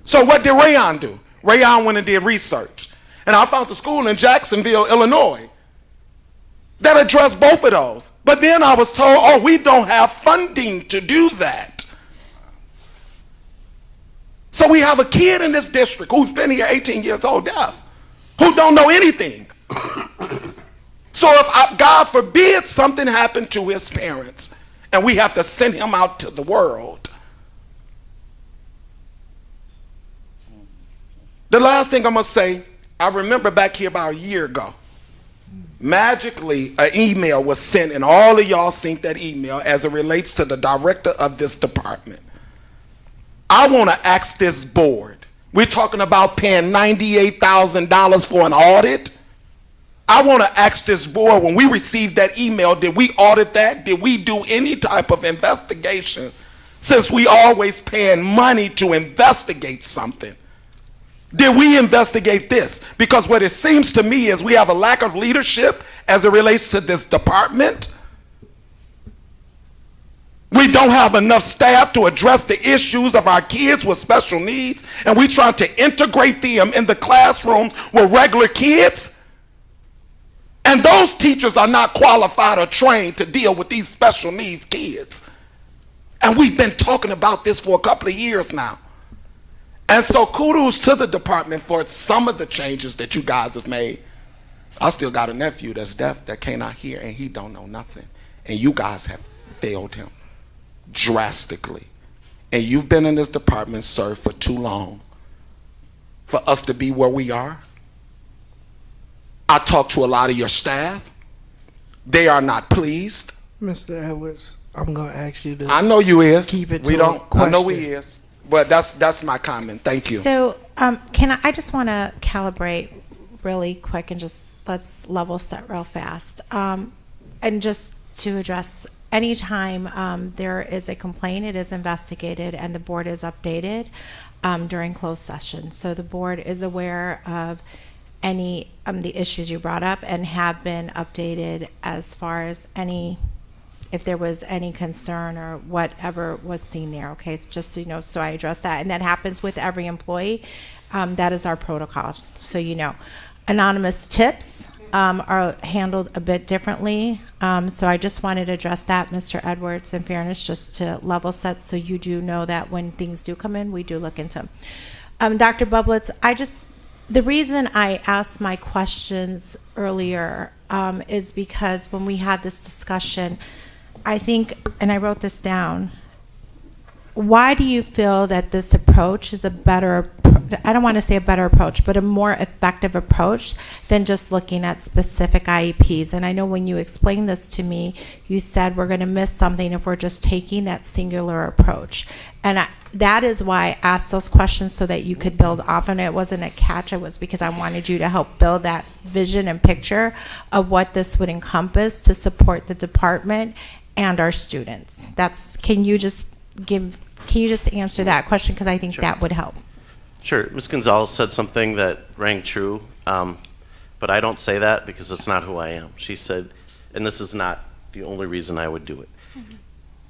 So what did Rayon do? Rayon went and did research. And I found a school in Jacksonville, Illinois that addressed both of those. But then I was told, oh, we don't have funding to do that. So we have a kid in this district who's been here 18 years old deaf, who don't know anything. So if, God forbid, something happened to his parents and we have to send him out to the world. The last thing I'm going to say, I remember back here about a year ago, magically an email was sent, and all of y'all seen that email as it relates to the director of this department. I want to ask this board, we're talking about paying $98,000 for an audit. I want to ask this board, when we received that email, did we audit that? Did we do any type of investigation? Since we always paying money to investigate something, did we investigate this? Because what it seems to me is we have a lack of leadership as it relates to this department. We don't have enough staff to address the issues of our kids with special needs, and we trying to integrate them in the classrooms with regular kids. And those teachers are not qualified or trained to deal with these special needs kids. And we've been talking about this for a couple of years now. And so kudos to the department for some of the changes that you guys have made. I still got a nephew that's deaf that cannot hear, and he don't know nothing. And you guys have failed him drastically. And you've been in this department, sir, for too long for us to be where we are. I talked to a lot of your staff. They are not pleased. Mr. Edwards, I'm going to ask you to. I know you is. Keep it to we don't. a question. I know we is. But that's my comment. Thank you. So, I just want to calibrate really quick and just let's level set real fast. And just to address, anytime there is a complaint, it is investigated and the board is updated during closed session. So the board is aware of any the issues you brought up and have been updated as far as if there was any concern or whatever was seen there. Okay, it's just so you know, so I address that, and that happens with every employee. That is our protocol, so you know. Anonymous tips are handled a bit differently, so I just wanted to address that, Mr. Edwards, in fairness, just to level set, so you do know that when things do come in, we do look into them. Dr. Bublitz, the reason I asked my questions earlier is because when we had this discussion, I think, and I wrote this down, why do you feel that this approach is a better, I don't want to say a better approach, but a more effective approach than just looking at specific IEPs? And I know when you explained this to me, you said we're going to miss something if we're just taking that singular approach. And that is why I asked those questions, so that you could build off. And it wasn't a catch, it was because I wanted you to help build that vision and picture of what this would encompass to support the department and our students. Can you just answer that question, because I think that would help. Sure. Ms. Gonzalez said something that rang true, but I don't say that because it's not who I am. She said, and this is not the only reason I would do it.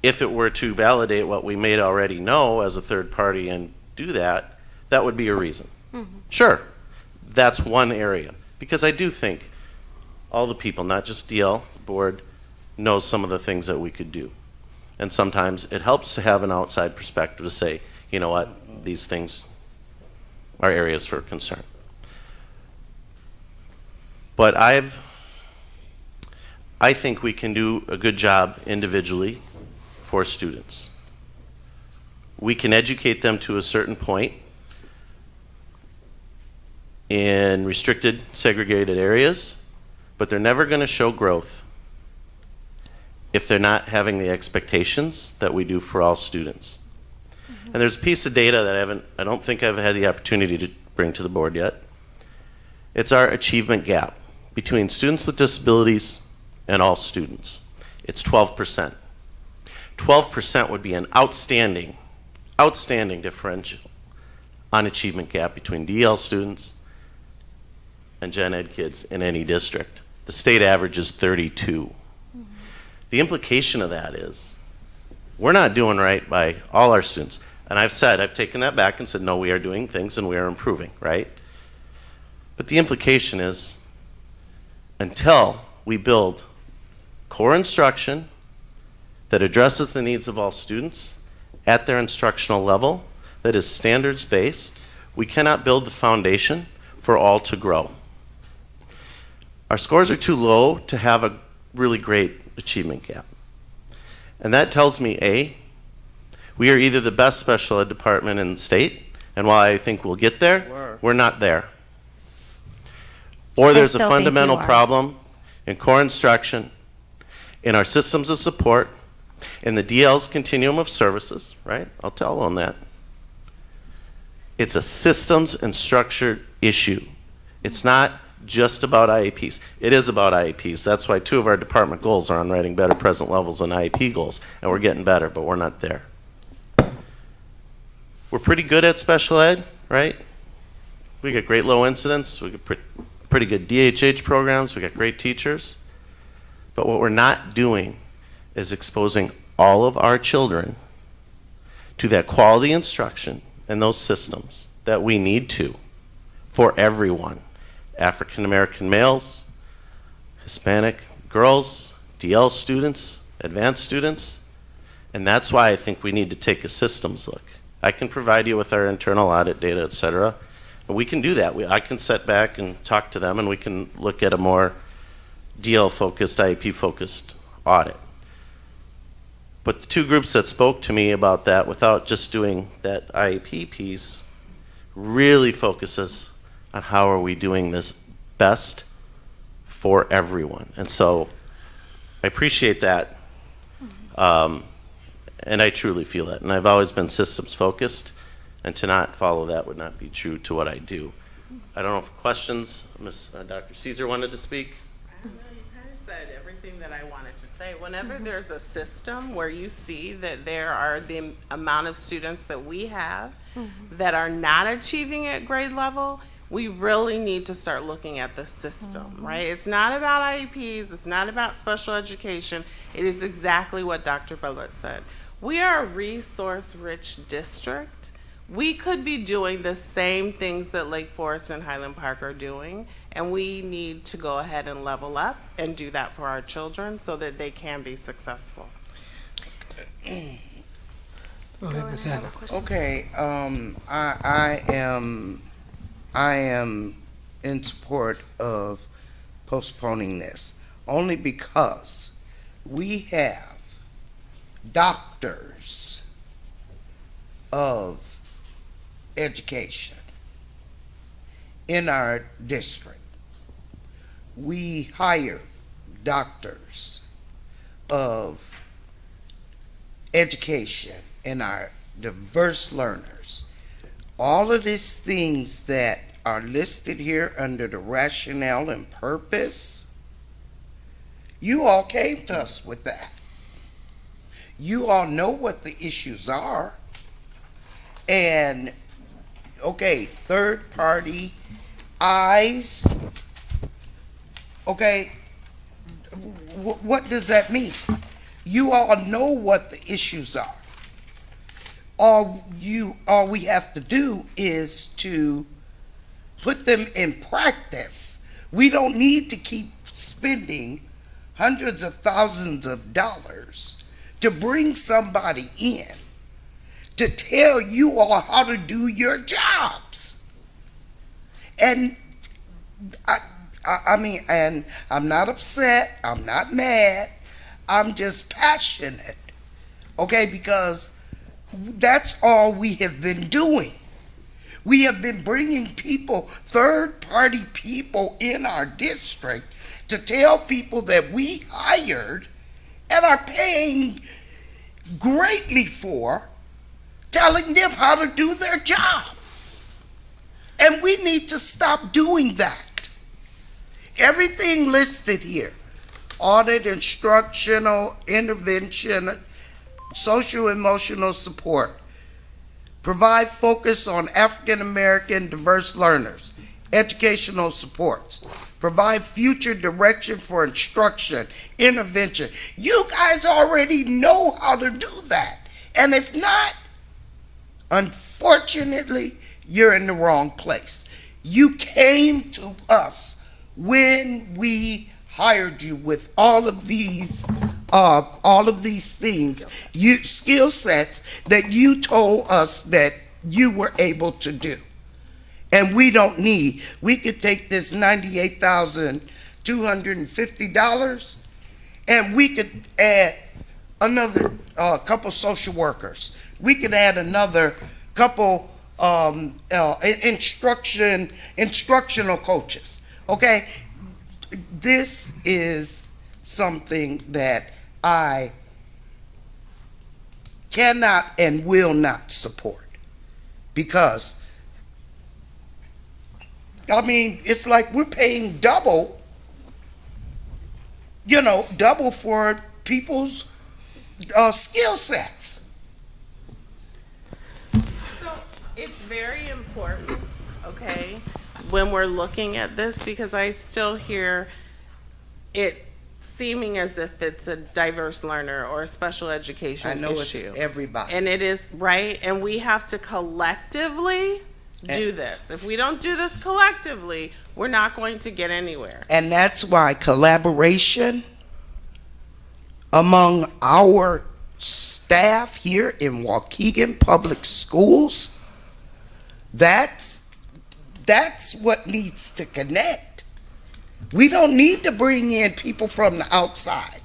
If it were to validate what we may already know as a third party and do that, that would be a reason. Sure, that's one area. Because I do think all the people, not just DL, board, knows some of the things that we could do. And sometimes it helps to have an outside perspective to say, you know what, these things are areas for concern. But I think we can do a good job individually for students. We can educate them to a certain point in restricted, segregated areas, but they're never going to show growth if they're not having the expectations that we do for all students. And there's a piece of data that I don't think I've had the opportunity to bring to the board yet. It's our achievement gap between students with disabilities and all students. It's 12%. 12% would be an outstanding differential on achievement gap between DL students and gen ed kids in any district. The state average is 32. The implication of that is we're not doing right by all our students. And I've taken that back and said, no, we are doing things and we are improving, right? But the implication is until we build core instruction that addresses the needs of all students at their instructional level, that is standards-based, we cannot build the foundation for all to grow. Our scores are too low to have a really great achievement gap. And that tells me, A, we are either the best special ed department in the state, and while I think we'll get there, we're not there. Or there's a fundamental problem in core instruction, in our systems of support, in the DL's continuum of services, right? I'll tell them that. It's a systems and structured issue. It's not just about IEPs. It is about IEPs. That's why 2 of our department goals are on writing better present levels than IEP goals, and we're getting better, but we're not there. We're pretty good at special ed, right? We got great low incidence. We got pretty good DHH programs. We got great teachers. But what we're not doing is exposing all of our children to that quality instruction and those systems that we need to for everyone. African American males, Hispanic girls, DL students, advanced students. And that's why I think we need to take a systems look. I can provide you with our internal audit data, et cetera. And we can do that. I can sit back and talk to them, and we can look at a more DL-focused, IEP-focused audit. But the 2 groups that spoke to me about that without just doing that IEP piece really focuses on how are we doing this best for everyone. And so I appreciate that. And I truly feel that. And I've always been systems focused, and to not follow that would not be true to what I do. I don't know if questions, Dr. Caesar wanted to speak. You kind of said everything that I wanted to say. Whenever there's a system where you see that there are the amount of students that we have that are not achieving at grade level, we really need to start looking at the system, right? It's not about IEPs, it's not about special education. It is exactly what Dr. Bullitt said. We are a resource-rich district. We could be doing the same things that Lake Forest and Highland Park are doing, and we need to go ahead and level up and do that for our children so that they can be successful. Okay, I am in support of postponing this, only because we have doctors of education in our district. We hire doctors of education in our diverse learners. All of these things that are listed here under the rationale and purpose, you all came to us with that. You all know what the issues are. And, okay, third party eyes, okay, what does that mean? You all know what the issues are. All we have to do is to put them in practice. We don't need to keep spending hundreds of thousands of dollars to bring somebody in to tell you all how to do your jobs. And I mean, and I'm not upset, I'm not mad, I'm just passionate, okay, because that's all we have been doing. We have been bringing people, third-party people in our district to tell people that we hired and are paying greatly for, telling them how to do their job. And we need to stop doing that. Everything listed here, audit, instructional, intervention, social emotional support, provide focus on African American diverse learners, educational supports, provide future direction for instruction, intervention. You guys already know how to do that. And if not, unfortunately, you're in the wrong place. You came to us when we hired you with all of these things, skill sets that you told us that you were able to do. And we don't need, we could take this $98,250 and we could add another couple social workers. We could add another couple instructional coaches. Okay, this is something that I cannot and will not support, because I mean, it's like we're paying double, double for people's skill sets. So it's very important, okay, when we're looking at this, because I still hear it seeming as if it's a diverse learner or a special education issue. I know it's everybody. And it is, right? And we have to collectively do this. If we don't do this collectively, we're not going to get anywhere. And that's why collaboration among our staff here in Waukegan Public Schools, that's what needs to connect. We don't need to bring in people from the outside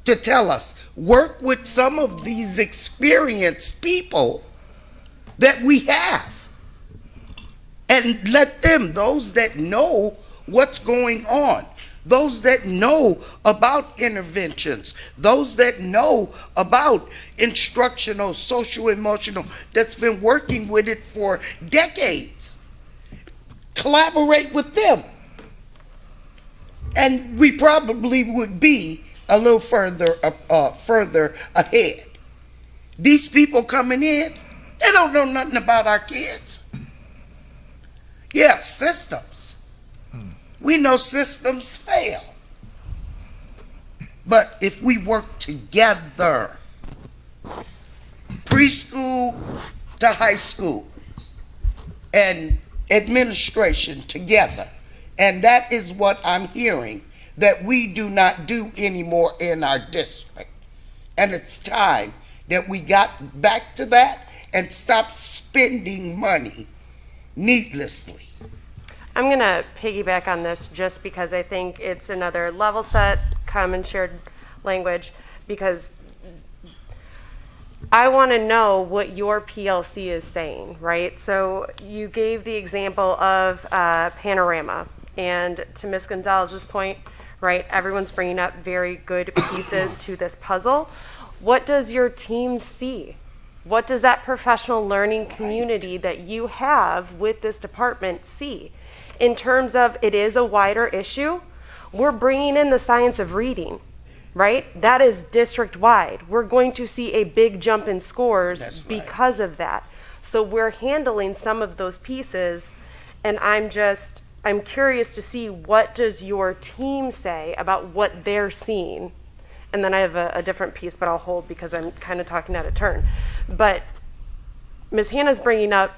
to tell us. Work with some of these experienced people that we have. And let them, those that know what's going on, those that know about interventions, those that know about instructional, social, emotional, that's been working with it for decades, collaborate with them. And we probably would be a little further ahead. These people coming in, they don't know nothing about our kids. Yeah, systems. We know systems fail. But if we work together, preschool to high school, and administration together, and that is what I'm hearing that we do not do anymore in our district. And it's time that we got back to that and stop spending money needlessly. I'm going to piggyback on this just because I think it's another level set, common shared language, because I want to know what your PLC is saying, right? So you gave the example of Panorama, and to Ms. Gonzalez's point, right, everyone's bringing up very good pieces to this puzzle. What does your team see? What does that professional learning community that you have with this department see? In terms of, it is a wider issue, we're bringing in the science of reading, right? That is district-wide. We're going to see a big jump in scores because of that. So we're handling some of those pieces, and I'm curious to see, what does your team say about what they're seeing? And then I have a different piece, but I'll hold because I'm kind of talking out of turn. But Ms. Hannah's bringing up,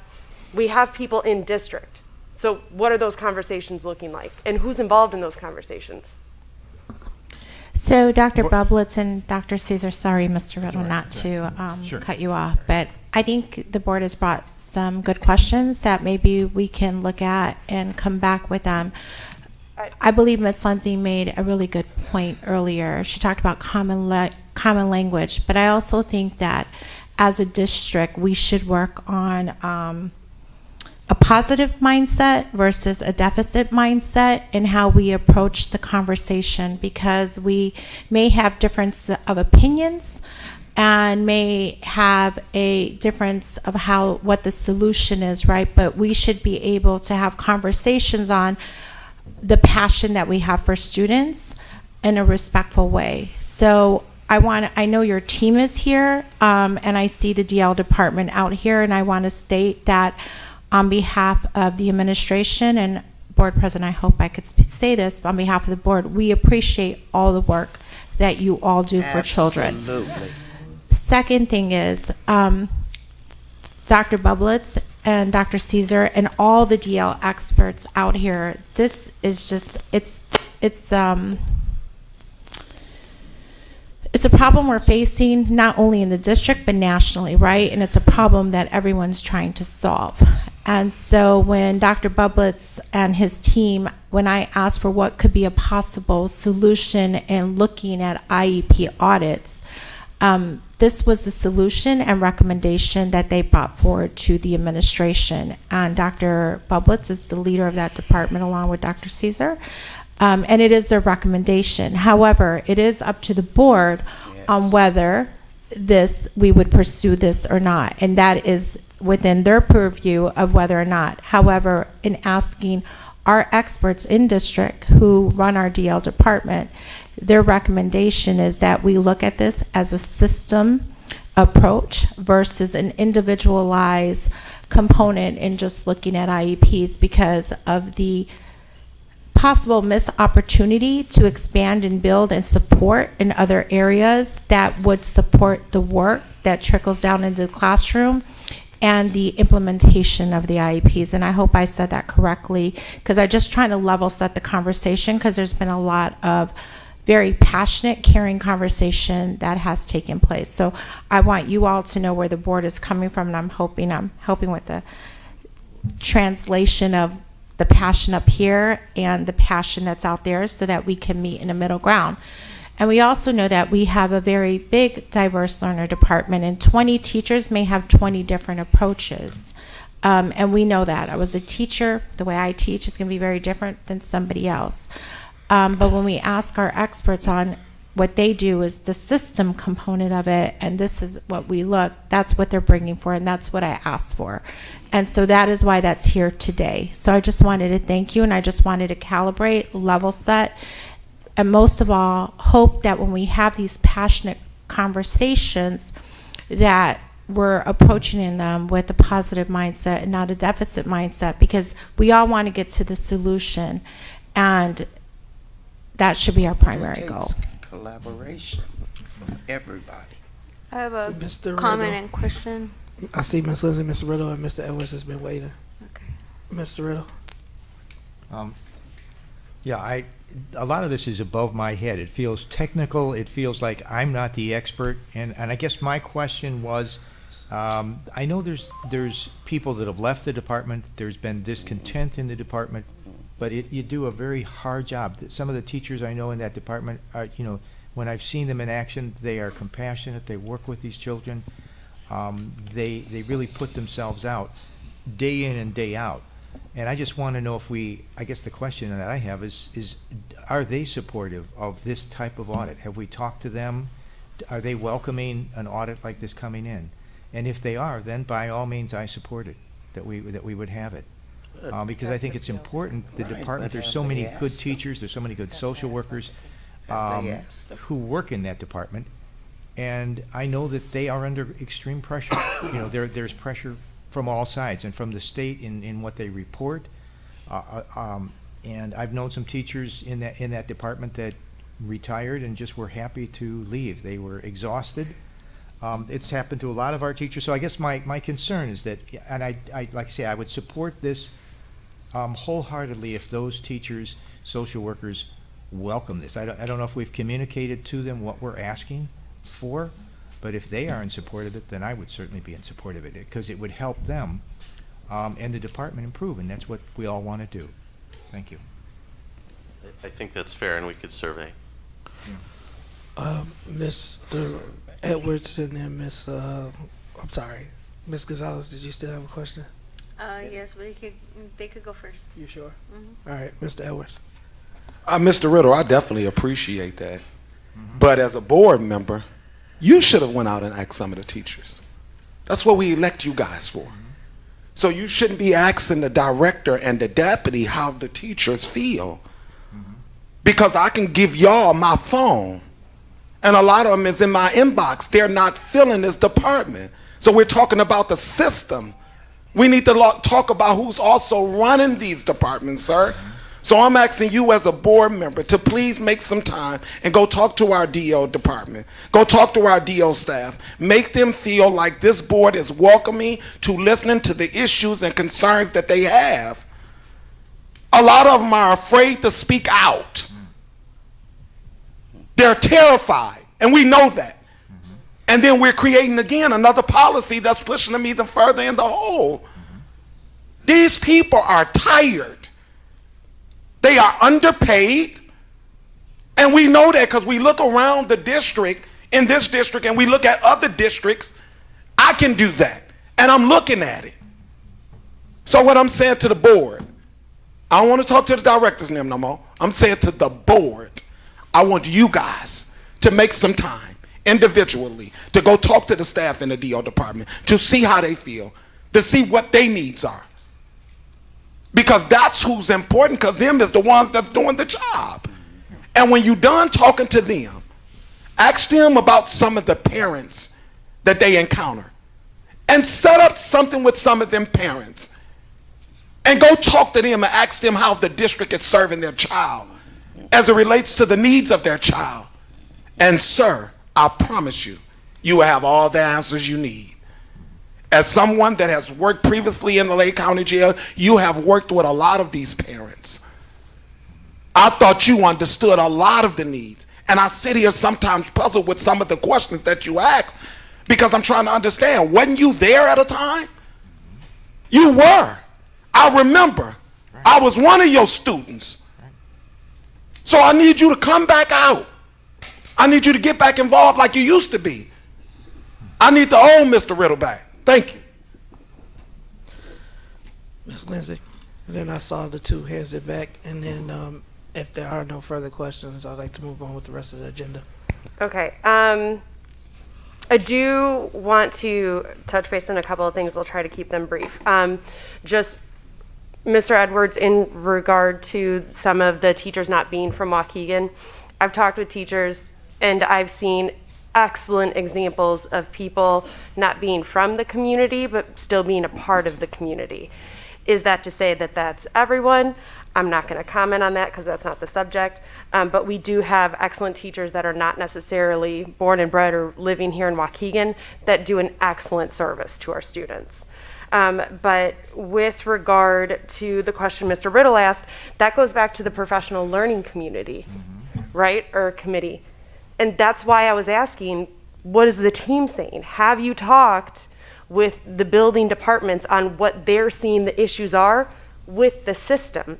we have people in district. So what are those conversations looking like? And who's involved in those conversations? So Dr. Bublitz and Dr. Caesar, sorry, Mr. Riddle, not to Sure. cut you off, but I think the board has brought some good questions that maybe we can look at and come back with them. I believe Ms. Lindsay made a really good point earlier. She talked about common language, but I also think that as a district, we should work on a positive mindset versus a deficit mindset in how we approach the conversation, because we may have difference of opinions and may have a difference of what the solution is, right? But we should be able to have conversations on the passion that we have for students in a respectful way. So I know your team is here, and I see the DL department out here, and I want to state that on behalf of the administration and board president, I hope I could say this, but on behalf of the board, we appreciate all the work that you all do for children. Absolutely. Second thing is, Dr. Bublitz and Dr. Caesar and all the DL experts out here, this is just, it's a problem we're facing not only in the district but nationally, right? And it's a problem that everyone's trying to solve. And so when Dr. Bublitz and his team, when I asked for what could be a possible solution in looking at IEP audits, this was the solution and recommendation that they brought forward to the administration. And Dr. Bublitz is the leader of that department along with Dr. Caesar. And it is their recommendation. However, it is up to the board on whether we would pursue this or not. And that is within their purview of whether or not. However, in asking our experts in district who run our DL department, their recommendation is that we look at this as a system approach versus an individualized component in just looking at IEPs, because of the possible missed opportunity to expand and build and support in other areas that would support the work that trickles down into the classroom and the implementation of the IEPs. And I hope I said that correctly, because I'm just trying to level set the conversation, because there's been a lot of very passionate, caring conversation that has taken place. So I want you all to know where the board is coming from, and I'm helping with the translation of the passion up here and the passion that's out there, so that we can meet in a middle ground. And we also know that we have a very big, diverse learner department, and 20 teachers may have 20 different approaches. And we know that. I was a teacher. The way I teach is going to be very different than somebody else. But when we ask our experts on what they do is the system component of it, and this is what we look, that's what they're bringing for, and that's what I asked for. And so that is why that's here today. So I just wanted to thank you, and I just wanted to calibrate, level set, and most of all, hope that when we have these passionate conversations, that we're approaching them with a positive mindset and not a deficit mindset, because we all want to get to the solution, and that should be our primary goal. Collaboration from everybody. I have a Mr. comment Riddle. and question. I see Ms. Lindsay, Mr. Riddle, and Mr. Edwards has been waiting. Okay. Mr. Riddle. Yeah, a lot of this is above my head. It feels technical. It feels like I'm not the expert. And I guess my question was, I know there's people that have left the department. There's been discontent in the department, but you do a very hard job. Some of the teachers I know in that department are, when I've seen them in action, they are compassionate. They work with these children. They really put themselves out day in and day out. And I just want to know if I guess the question that I have is are they supportive of this type of audit? Have we talked to them? Are they welcoming an audit like this coming in? And if they are, then by all means, I support it, that we would have it. Because I think it's important, the department, there's so many good teachers, there's so many good social workers who work in that department. And I know that they are under extreme pressure. There's pressure from all sides and from the state in what they report. And I've known some teachers in that department that retired and just were happy to leave. They were exhausted. It's happened to a lot of our teachers. So I guess my concern is that, and I like I say, I would support this wholeheartedly if those teachers, social workers welcome this. I don't know if we've communicated to them what we're asking for, but if they are in support of it, then I would certainly be in support of it, because it would help them and the department improve, and that's what we all want to do. Thank you. I think that's fair, and we could survey. Mr. Edwards and then Miss Gonzalez, did you still have a question? Yes, but they could go first. You sure? Mm-hmm. All right, Mr. Edwards. Mr. Riddle, I definitely appreciate that. But as a board member, you should have went out and asked some of the teachers. That's what we elect you guys for. So you shouldn't be asking the director and the deputy how the teachers feel. Because I can give y'all my phone, and a lot of them is in my inbox. They're not feeling this department. So we're talking about the system. We need to talk about who's also running these departments, sir. So I'm asking you as a board member to please make some time and go talk to our DO department. Go talk to our DO staff. Make them feel like this board is welcoming to listening to the issues and concerns that they have. A lot of them are afraid to speak out. They're terrified, and we know that. And then we're creating, again, another policy that's pushing them even further in the hole. These people are tired. They are underpaid. And we know that because we look around the district, in this district, and we look at other districts. I can do that. And I'm looking at it. So what I'm saying to the board, I don't want to talk to the director's name no more. I'm saying to the board, I want you guys to make some time individually to go talk to the staff in the DO department to see how they feel, to see what their needs are. Because that's who's important, because them is the ones that's doing the job. And when you're done talking to them, ask them about some of the parents that they encounter. And set up something with some of them parents. And go talk to them and ask them how the district is serving their child as it relates to the needs of their child. And sir, I promise you, you will have all the answers you need. As someone that has worked previously in the Lake County Jail, you have worked with a lot of these parents. I thought you understood a lot of the needs. And I sit here sometimes puzzled with some of the questions that you ask because I'm trying to understand. Wasn't you there at a time? You were. I remember. I was one of your students. So I need you to come back out. I need you to get back involved like you used to be. I need the old Mr. Riddle back. Thank you. Ms. Lindsay. And then I saw the two hands it back. And then if there are no further questions, I'd like to move on with the rest of the agenda. Okay. I do want to touch base on a couple of things. We'll try to keep them brief. Just Mr. Edwards, in regard to some of the teachers not being from Waukegan, I've talked with teachers and I've seen excellent examples of people not being from the community but still being a part of the community. Is that to say that that's everyone? I'm not going to comment on that because that's not the subject, but we do have excellent teachers that are not necessarily born and bred or living here in Waukegan that do an excellent service to our students. But with regard to the question Mr. Riddle asked, that goes back to the professional learning community, right, or committee. And that's why I was asking, what is the team saying? Have you talked with the building departments on what they're seeing the issues are with the system?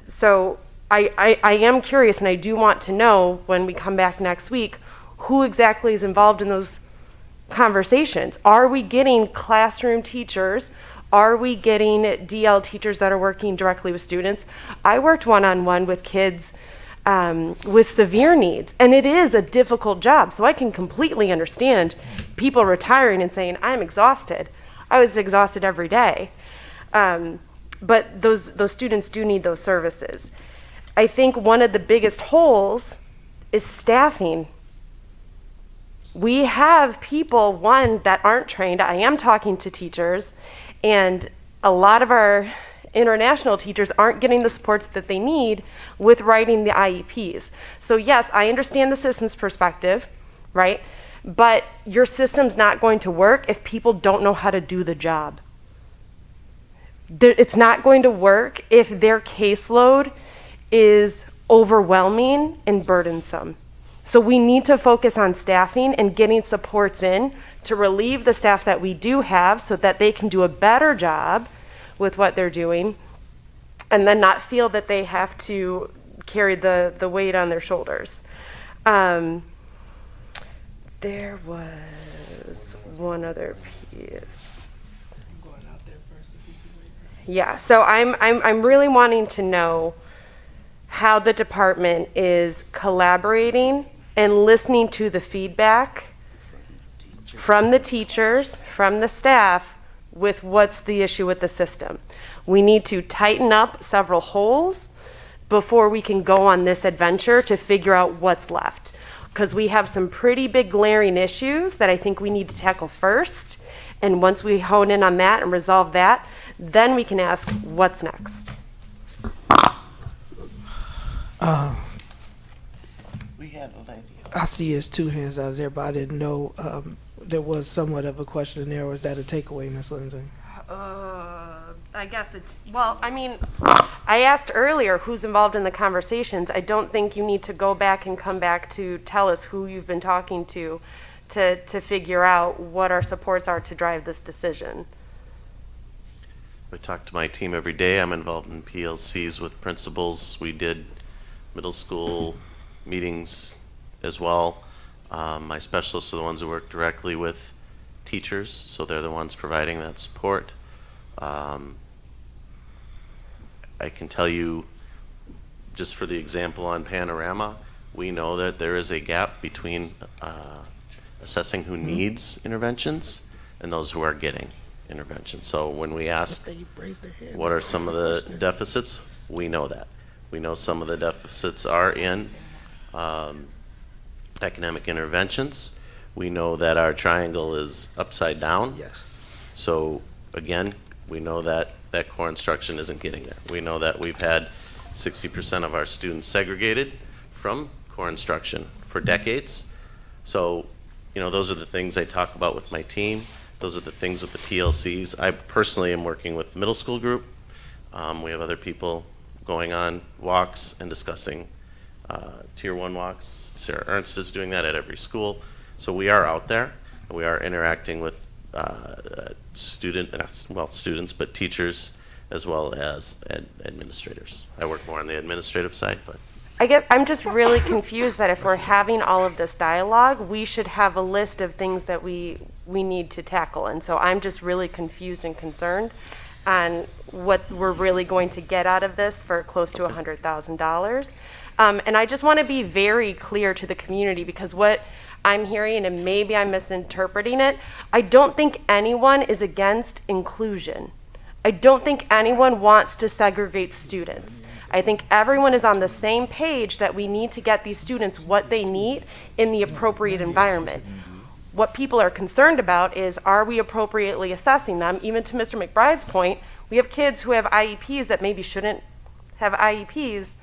So I am curious, and I do want to know when we come back next week, who exactly is involved in those conversations. Are we getting classroom teachers? Are we getting DL teachers that are working directly with students? I worked one-on-one with kids with severe needs, and it is a difficult job. So I can completely understand people retiring and saying, I'm exhausted. I was exhausted every day. But those students do need those services. I think one of the biggest holes is staffing. We have people, one, that aren't trained. I am talking to teachers, and a lot of our international teachers aren't getting the supports that they need with writing the IEPs. So yes, I understand the systems perspective, right? But your system's not going to work if people don't know how to do the job. It's not going to work if their caseload is overwhelming and burdensome. So we need to focus on staffing and getting supports in to relieve the staff that we do have so that they can do a better job with what they're doing, and then not feel that they have to carry the weight on their shoulders. There was one other piece. Yeah, so I'm really wanting to know how the department is collaborating and listening to the feedback from the teachers, from the staff, with what's the issue with the system. We need to tighten up several holes before we can go on this adventure to figure out what's left. Because we have some pretty big glaring issues that I think we need to tackle first. And once we hone in on that and resolve that, then we can ask what's next. We had a lady. I see his two hands out of there, but I didn't know there was somewhat of a question there. Was that a takeaway, Ms. Lindsay? I guess it's, well, I mean, I asked earlier who's involved in the conversations. I don't think you need to go back and come back to tell us who you've been talking to figure out what our supports are to drive this decision. I talk to my team every day. I'm involved in PLCs with principals. We did middle school meetings as well. My specialists are the ones who work directly with teachers, so they're the ones providing that support. I can tell you, just for the example on Panorama, we know that there is a gap between assessing who needs interventions and those who are getting interventions. So when we ask what are some of the deficits, we know that. We know some of the deficits are in academic interventions. We know that our triangle is upside down. Yes. So again, we know that that core instruction isn't getting there. We know that we've had 60% of our students segregated from core instruction for decades. So, you know, those are the things I talk about with my team. Those are the things with the PLCs. I personally am working with the middle school group. We have other people going on walks and discussing tier 1 walks. Sarah Ernst is doing that at every school. So we are out there, and we are interacting with students, but teachers as well as administrators. I work more on the administrative side, but I'm just really confused that if we're having all of this dialogue, we should have a list of things that we need to tackle. And so I'm just really confused and concerned on what we're really going to get out of this for close to $100,000. And I just want to be very clear to the community, because what I'm hearing, and maybe I'm misinterpreting it, I don't think anyone is against inclusion. I don't think anyone wants to segregate students. I think everyone is on the same page that we need to get these students what they need in the appropriate environment. What people are concerned about is, are we appropriately assessing them? Even to Mr. McBride's point, we have kids who have IEPs that maybe shouldn't have IEPs.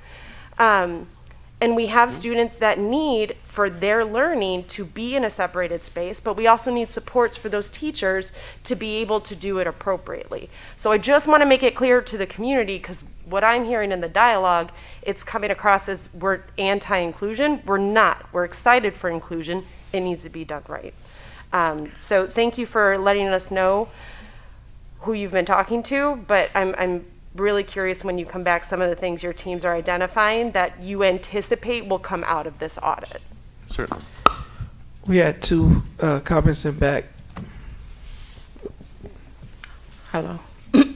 And we have students that need for their learning to be in a separated space, but we also need supports for those teachers to be able to do it appropriately. So I just want to make it clear to the community, because what I'm hearing in the dialogue, it's coming across as we're anti-inclusion. We're not. We're excited for inclusion. It needs to be done right. So thank you for letting us know who you've been talking to, but I'm really curious when you come back, some of the things your teams are identifying that you anticipate will come out of this audit. certainly. We had two comments in back. Hello.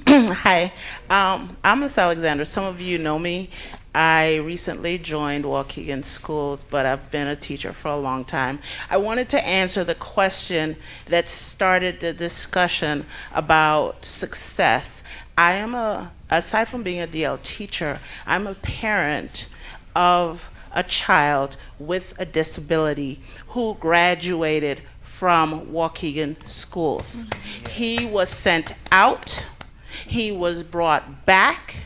Hi. I'm Miss Alexander. Some of you know me. I recently joined Waukegan Schools, but I've been a teacher for a long time. I wanted to answer the question that started the discussion about success. I am aside from being a DL teacher, I'm a parent of a child with a disability who graduated from Waukegan Schools. He was sent out, he was brought back,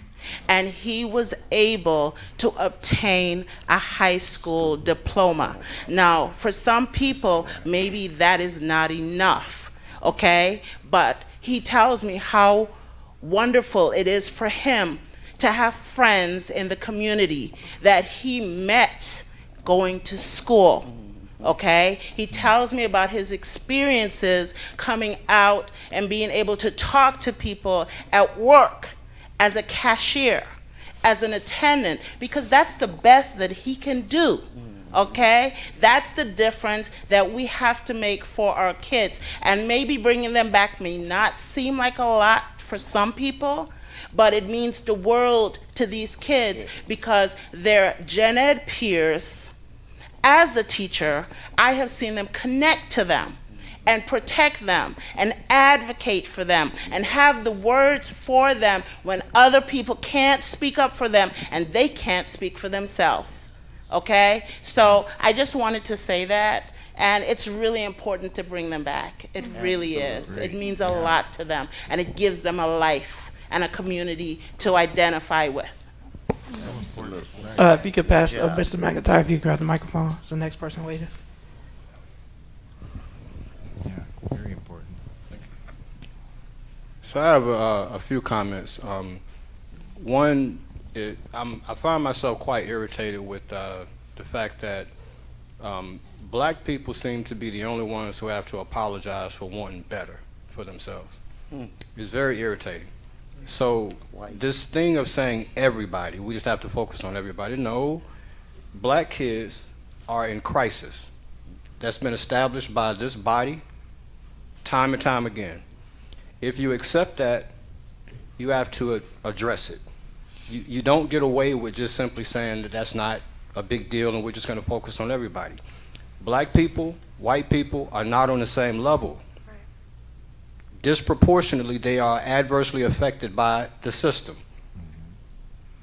and he was able to obtain a high school diploma. Now, for some people, maybe that is not enough, okay? But he tells me how wonderful it is for him to have friends in the community that he met going to school. Okay? He tells me about his experiences coming out and being able to talk to people at work, as a cashier, as an attendant, because that's the best that he can do. Okay? That's the difference that we have to make for our kids. And maybe bringing them back may not seem like a lot for some people, but it means the world to these kids because their gen ed peers, as a teacher, I have seen them connect to them and protect them and advocate for them and have the words for them when other people can't speak up for them and they can't speak for themselves. Okay? So I just wanted to say that, and it's really important to bring them back. It really is. It means a lot to them, and it gives them a life and a community to identify with. If you could pass Mr. McIntyre, if you could grab the microphone. It's the next person waiting. Yeah, very important. So I have a few comments. One, I find myself quite irritated with the fact that black people seem to be the only ones who have to apologize for wanting better for themselves. It's very irritating. So this thing of saying everybody, we just have to focus on everybody. No, black kids are in crisis. That's been established by this body time and time again. If you accept that, you have to address it. You don't get away with just simply saying that that's not a big deal and we're just going to focus on everybody. Black people, white people are not on the same level. Disproportionately, they are adversely affected by the system.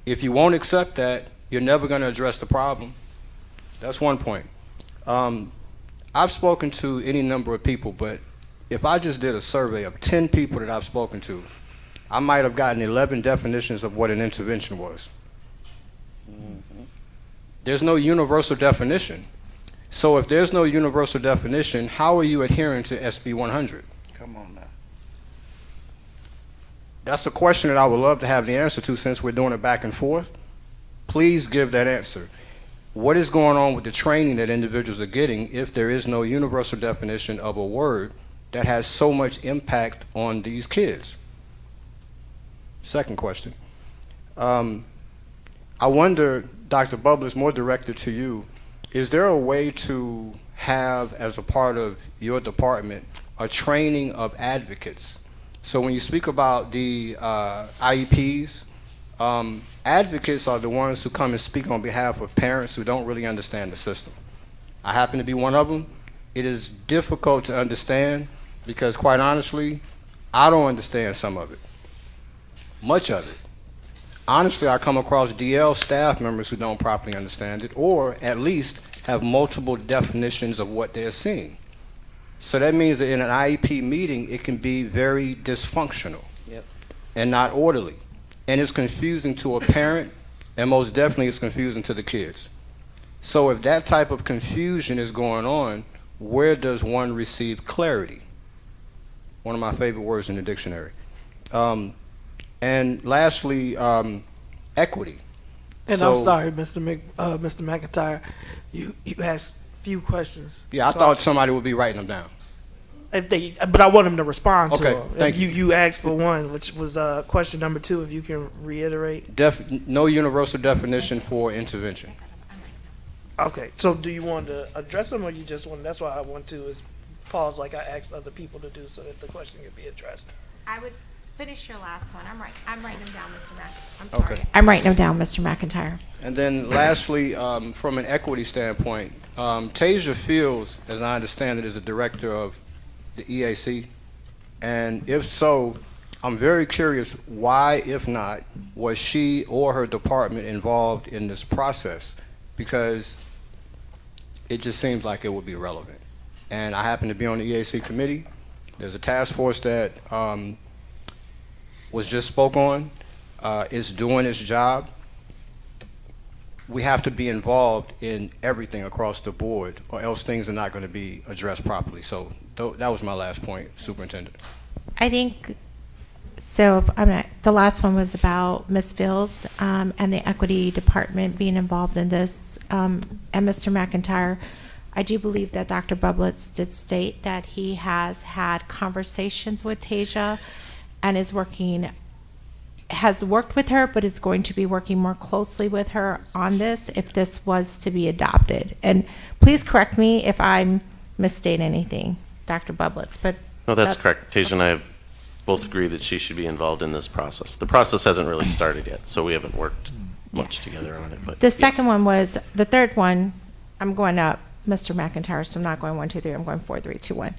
If you won't accept that, you're never going to address the problem. That's one point. I've spoken to any number of people, but if I just did a survey of 10 people that I've spoken to, I might have gotten 11 definitions of what an intervention was. There's no universal definition. So if there's no universal definition, how are you adhering to SB 100? Come on now. That's a question that I would love to have the answer to since we're doing it back and forth. Please give that answer. What is going on with the training that individuals are getting if there is no universal definition of a word that has so much impact on these kids? Second question. I wonder, Dr. Bubler, is more directed to you. Is there a way to have, as a part of your department, a training of advocates? So when you speak about the IEPs, advocates are the ones who come and speak on behalf of parents who don't really understand the system. I happen to be one of them. It is difficult to understand because, quite honestly, I don't understand some of it, much of it. Honestly, I come across DL staff members who don't properly understand it, or at least have multiple definitions of what they're seeing. So that means that in an IEP meeting, it can be very dysfunctional and not orderly. And it's confusing to a parent, and most definitely it's confusing to the kids. So if that type of confusion is going on, where does one receive clarity? One of my favorite words in the dictionary. And lastly, equity. And So- I'm sorry, Mr. McIntyre, you asked few questions. Yeah, I So thought somebody would be writing them down. but I want him to respond to Okay, them. thank you. You asked for one, which was question number 2. If you can reiterate. No universal definition for intervention. Okay, so do you want to address them, or you just want? That's why I want to is pause, like I asked other people to do, so that the question can be addressed. I would finish your last one. I'm writing them down, Mr. Mac. I'm Okay. sorry. I'm writing them down, Mr. McIntyre. And then lastly, from an equity standpoint, Tasia Fields, as I understand it, is the director of the EAC. And if so, I'm very curious why, if not, was she or her department involved in this process? Because it just seems like it would be relevant. And I happen to be on the EAC committee. There's a task force that was just spoke on. It's doing its job. We have to be involved in everything across the board, or else things are not going to be addressed properly. So that was my last point, Superintendent. I think so. The last one was about Ms. Fields and the equity department being involved in this. And Mr. McIntyre, I do believe that Dr. Bublitz did state that he has had conversations with Tasia and has worked with her, but is going to be working more closely with her on this if this was to be adopted. And please correct me if I'm misstating anything, Dr. Bublitz, but No, that's correct. Tasia and I have both agreed that she should be involved in this process. The process hasn't really started yet, so we haven't worked much together on it. But the second one was, the third one, I'm going up, Mr. McIntyre, so I'm not going 1, 2, 3, I'm going 4, 3, 2, 1.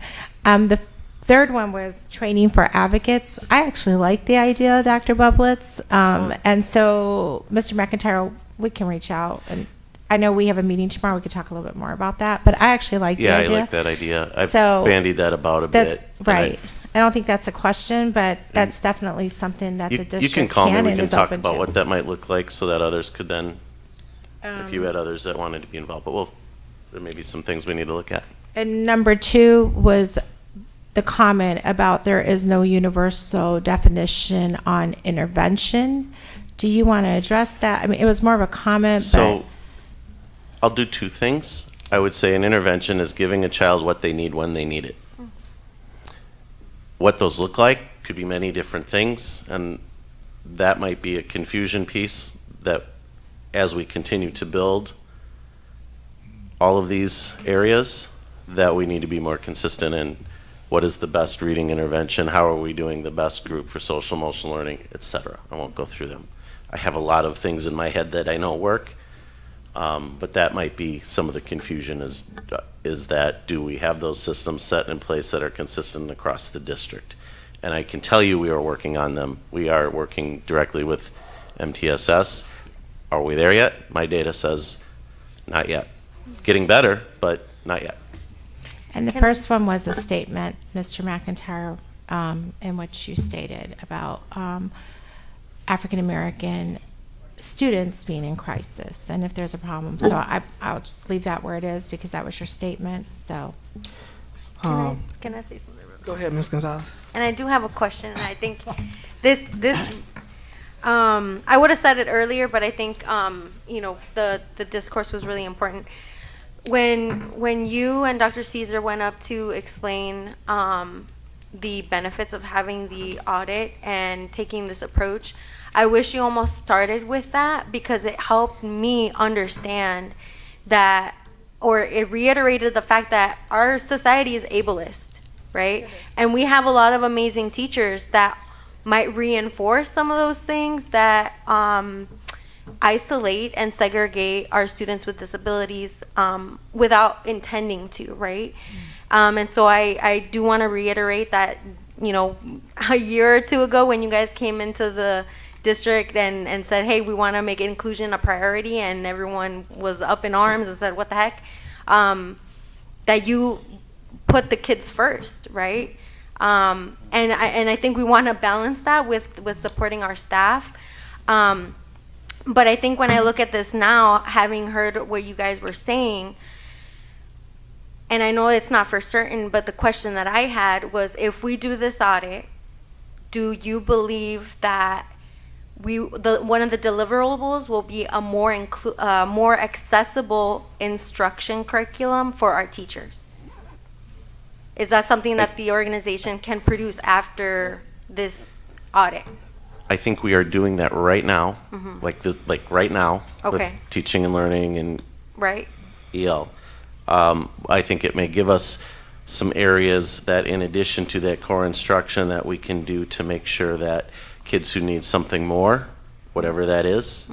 The third one was training for advocates. I actually like the idea, Dr. Bublitz. And so, Mr. McIntyre, we can reach out. And I know we have a meeting tomorrow. We could talk a little bit more about that. But I actually like the idea. I like that idea. I've So, bandied that about a bit. Right. I don't think that's a question, but that's definitely something that the district You can call me. We and can is talk open about to. what that might look like so that others could then, if you had others that wanted to be involved. But there may be some things we need to look at. And number 2 was the comment about there is no universal definition on intervention. Do you want to address that? I mean, it was more of a comment, So I'll do 2 things. I would say an intervention is giving a child what they need when they need it. What those look like could be many different things, and that might be a confusion piece that as we continue to build all of these areas, that we need to be more consistent in what is the best reading intervention, how are we doing the best group for social emotional learning, etc. I won't go through them. I have a lot of things in my head that I know work, but that might be some of the confusion is that do we have those systems set in place that are consistent across the district? And I can tell you we are working on them. We are working directly with MTSS. Are we there yet? My data says not yet. Getting better, but not yet. and the first one was a statement, Mr. McIntyre, in which you stated about African American students being in crisis, and if there's a problem. So I'll just leave that where it is because that was your statement. So Can I say something? Go ahead, Ms. Gonzalez. And I do have a question, and I think this I would have said it earlier, but I think the discourse was really important. When you and Dr. Caesar went up to explain the benefits of having the audit and taking this approach, I wish you almost started with that because it helped me understand that, or it reiterated the fact that our society is ableist, right? And we have a lot of amazing teachers that might reinforce some of those things that isolate and segregate our students with disabilities without intending to, right? And so I do want to reiterate that, a year or 2 ago when you guys came into the district and said, hey, we want to make inclusion a priority, and everyone was up in arms and said, what the heck? That you put the kids first, right? And I think we want to balance that with supporting our staff. But I think when I look at this now, having heard what you guys were saying, and I know it's not for certain, but the question that I had was, if we do this audit, do you believe that one of the deliverables will be a more accessible instruction curriculum for our teachers? Is that something that the organization can produce after this audit? I think we are doing that right now, like right now, Okay. with teaching and learning and Right. EL. I think it may give us some areas that, in addition to that core instruction, that we can do to make sure that kids who need something more, whatever that is,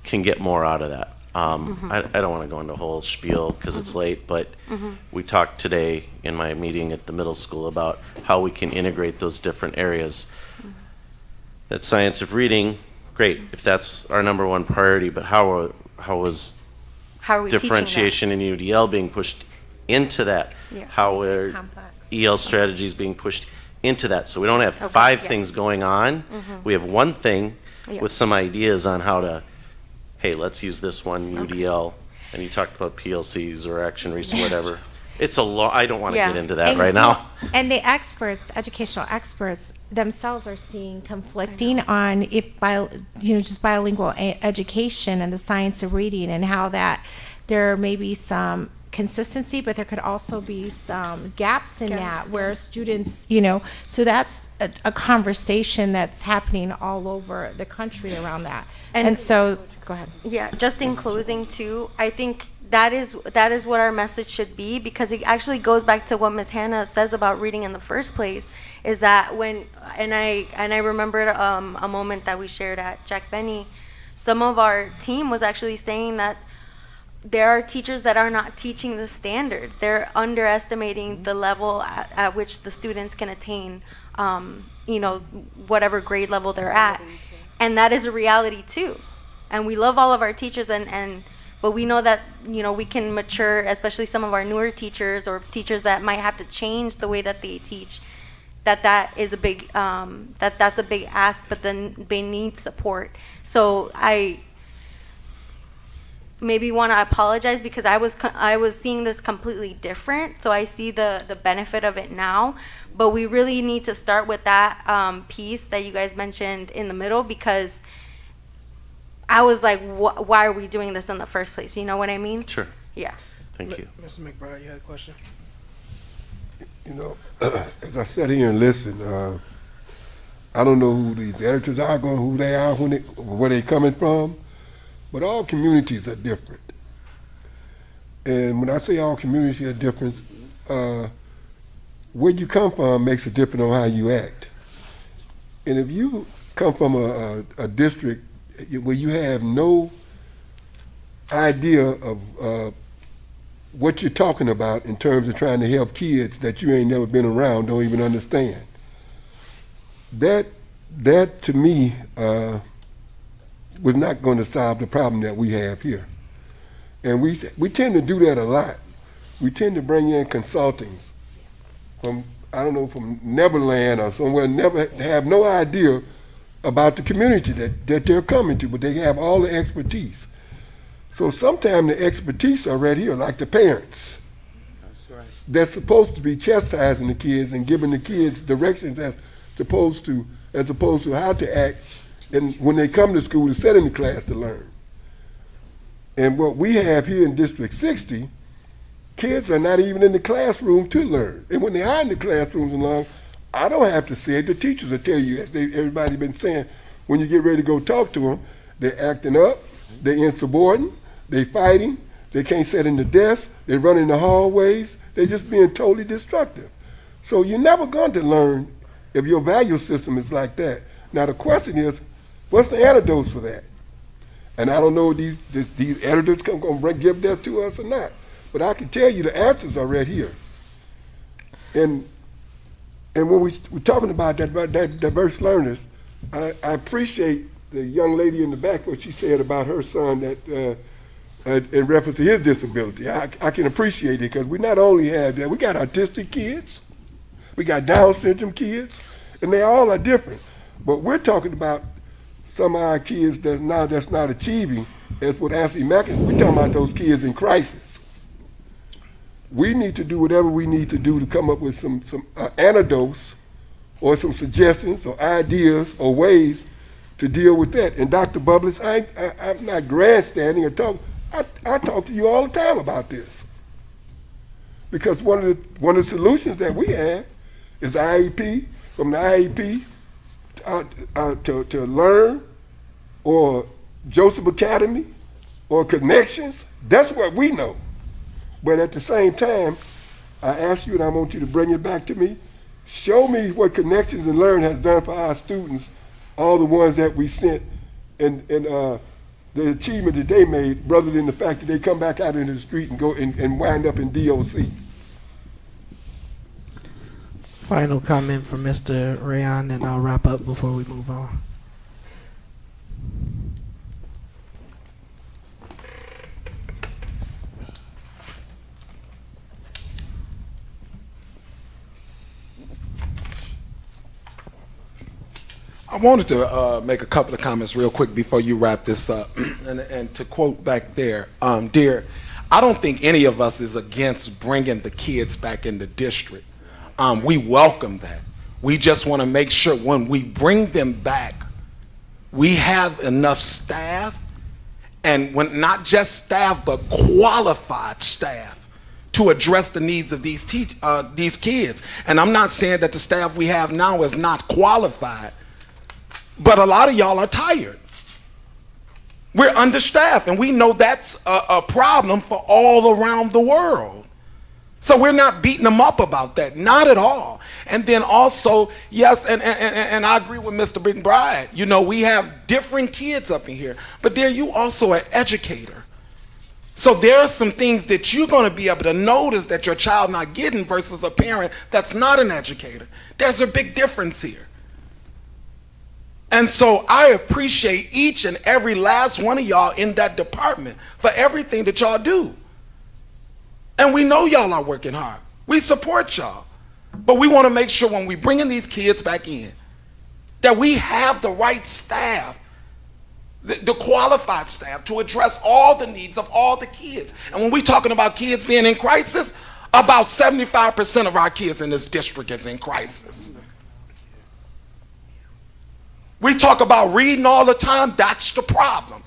can get more out of that. I don't want to go into a whole spiel because it's late, but we talked today in my meeting at the middle school about how we can integrate those different areas. That science of reading, great, if that's our number one priority, but how is How are we teaching that? differentiation in UDL being pushed into that? Yeah. How are Complex. EL strategies being pushed into that? So we don't have five yes. things going on. We have one thing Yeah. with some ideas on how to, hey, let's use this one, UDL, and you talked about PLCs or action research, whatever. It's a lot. I don't want to Yeah. get into that And- right now. And the experts, educational experts themselves are seeing conflicting on if just bilingual education and the science of reading and how that there may be some consistency, but there could also be some gaps in that where students, so that's a conversation that's happening all over the country around that. And so, go ahead. Yeah, just in closing too, I think that is what our message should be, because it actually goes back to what Ms. Hannah says about reading in the first place, is that I remembered a moment that we shared at Jack Benny. Some of our team was actually saying that there are teachers that are not teaching the standards. They're underestimating the level at which the students can attain, whatever grade level they're at. And that is a reality too. And we love all of our teachers, but we know that, we can mature, especially some of our newer teachers or teachers that might have to change the way that they teach, that is a big, that's a big ask, but then they need support. So I maybe want to apologize because I was seeing this completely different. So I see the benefit of it now, but we really need to start with that piece that you guys mentioned in the middle, because I was like, why are we doing this in the first place? You know what I mean? Sure. Yeah. Thank you. Mr. McBride, you had a question? As I sat here and listened, I don't know who these editors are, who they are, where they coming from, but all communities are different. And when I say all communities are different, where you come from makes a difference on how you act. And if you come from a district where you have no idea of what you're talking about in terms of trying to help kids that you ain't never been around, don't even understand, that to me was not going to solve the problem that we have here. And we tend to do that a lot. We tend to bring in consultants from, from Neverland or somewhere, never have no idea about the community that they're coming to, but they have all the expertise. So sometimes the expertise are right here, like the parents. That's right. They're supposed to be chastising the kids and giving the kids directions as opposed to how to act, and when they come to school to sit in the class to learn. And what we have here in District 60, kids are not even in the classroom to learn. And when they are in the classrooms and learn, I don't have to say it. The teachers will tell you, everybody been saying, when you get ready to go talk to them, they're acting up, they're insubordinate, they fighting, they can't sit in the desk, they run in the hallways, they're just being totally destructive. So you're never going to learn if your value system is like that. Now the question is, what's the antidote for that? And I don't know if these editors going to give that to us or not, but I can tell you the answers are right here. And when we're talking about that diverse learners, I appreciate the young lady in the back, what she said about her son that in reference to his disability. I can appreciate it because we not only have that, we got autistic kids, we got Down syndrome kids, and they all are different. But we're talking about some of our kids that's not achieving, as what Anthony Mack is, we're talking about those kids in crisis. We need to do whatever we need to do to come up with some antidotes or some suggestions or ideas or ways to deal with that. And Dr. Bubbles, I'm not grandstanding or talking. I talk to you all the time about this. Because one of the solutions that we have is the IEP, from the IEP to Learn or Joseph Academy or Connections. That's what we know. But at the same time, I ask you, and I want you to bring it back to me, show me what Connections and Learn has done for our students, all the ones that we sent, and the achievement that they made, rather than the fact that they come back out into the street and go and wind up in DOC. Final comment from Mr. Rayon, and I'll wrap up before we move on. I wanted to make a couple of comments real quick before you wrap this up. and to quote back there, dear, I don't think any of us is against bringing the kids back in the district. We welcome that. We just want to make sure when we bring them back, we have enough staff, and when not just staff, but qualified staff to address the needs of these kids. And I'm not saying that the staff we have now is not qualified, but a lot of y'all are tired. We're understaffed, and we know that's a problem for all around the world. So we're not beating them up about that, not at all. And then also, yes, and I agree with Mr. McBride. You know, we have different kids up in here, but there you also an educator. So there are some things that you're going to be able to notice that your child not getting versus a parent that's not an educator. There's a big difference here. And so I appreciate each and every last one of y'all in that department for everything that y'all do. And we know y'all are working hard. We support y'all. But we want to make sure when we bringing these kids back in, that we have the right staff, the qualified staff to address all the needs of all the kids. And when we're talking about kids being in crisis, about 75% of our kids in this district is in crisis. We talk about reading all the time, that's the problem.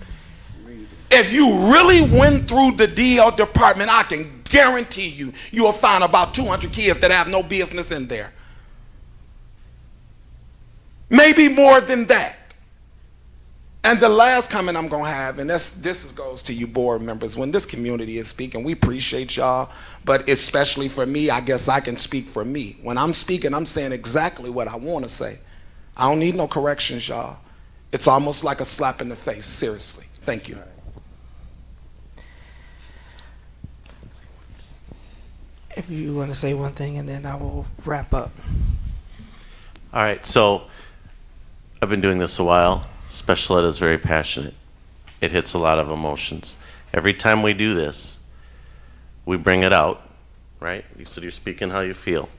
If you really went through the DL department, I can guarantee you, you will find about 200 kids that have no business in there. Maybe more than that. And the last comment I'm going to have, and this goes to you board members, when this community is speaking, we appreciate y'all, but especially for me, I guess I can speak for me. When I'm speaking, I'm saying exactly what I want to say. I don't need no corrections, y'all. It's almost like a slap in the face, seriously. Thank you. If you want to say one thing, and then I will wrap up. All right, so I've been doing this a while. Special ed is very passionate. It hits a lot of emotions. Every time we do this, we bring it out, right? You said you're speaking how you feel.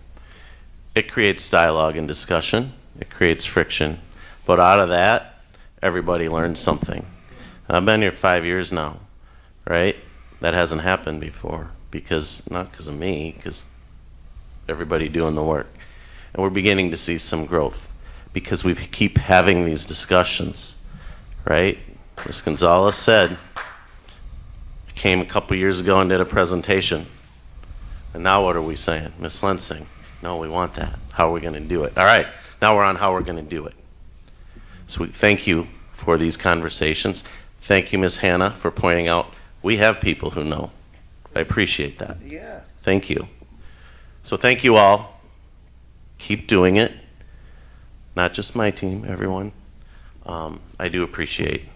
It creates dialogue and discussion. It creates friction. But out of that, everybody learns something. And I've been here 5 years now, right? That hasn't happened before. Not because of me, because everybody doing the work. And we're beginning to see some growth because we keep having these discussions, right? Ms. Gonzalez said, came a couple years ago and did a presentation. And now what are we saying? Ms. Lensing, no, we want that. How are we going to do it? All right, now we're on how we're going to do it. So we thank you for these conversations. Thank you, Ms. Hannah, for pointing out we have people who know. I appreciate that. Yeah. Thank you. So thank you all. Keep doing it. Not just my team, everyone. I do appreciate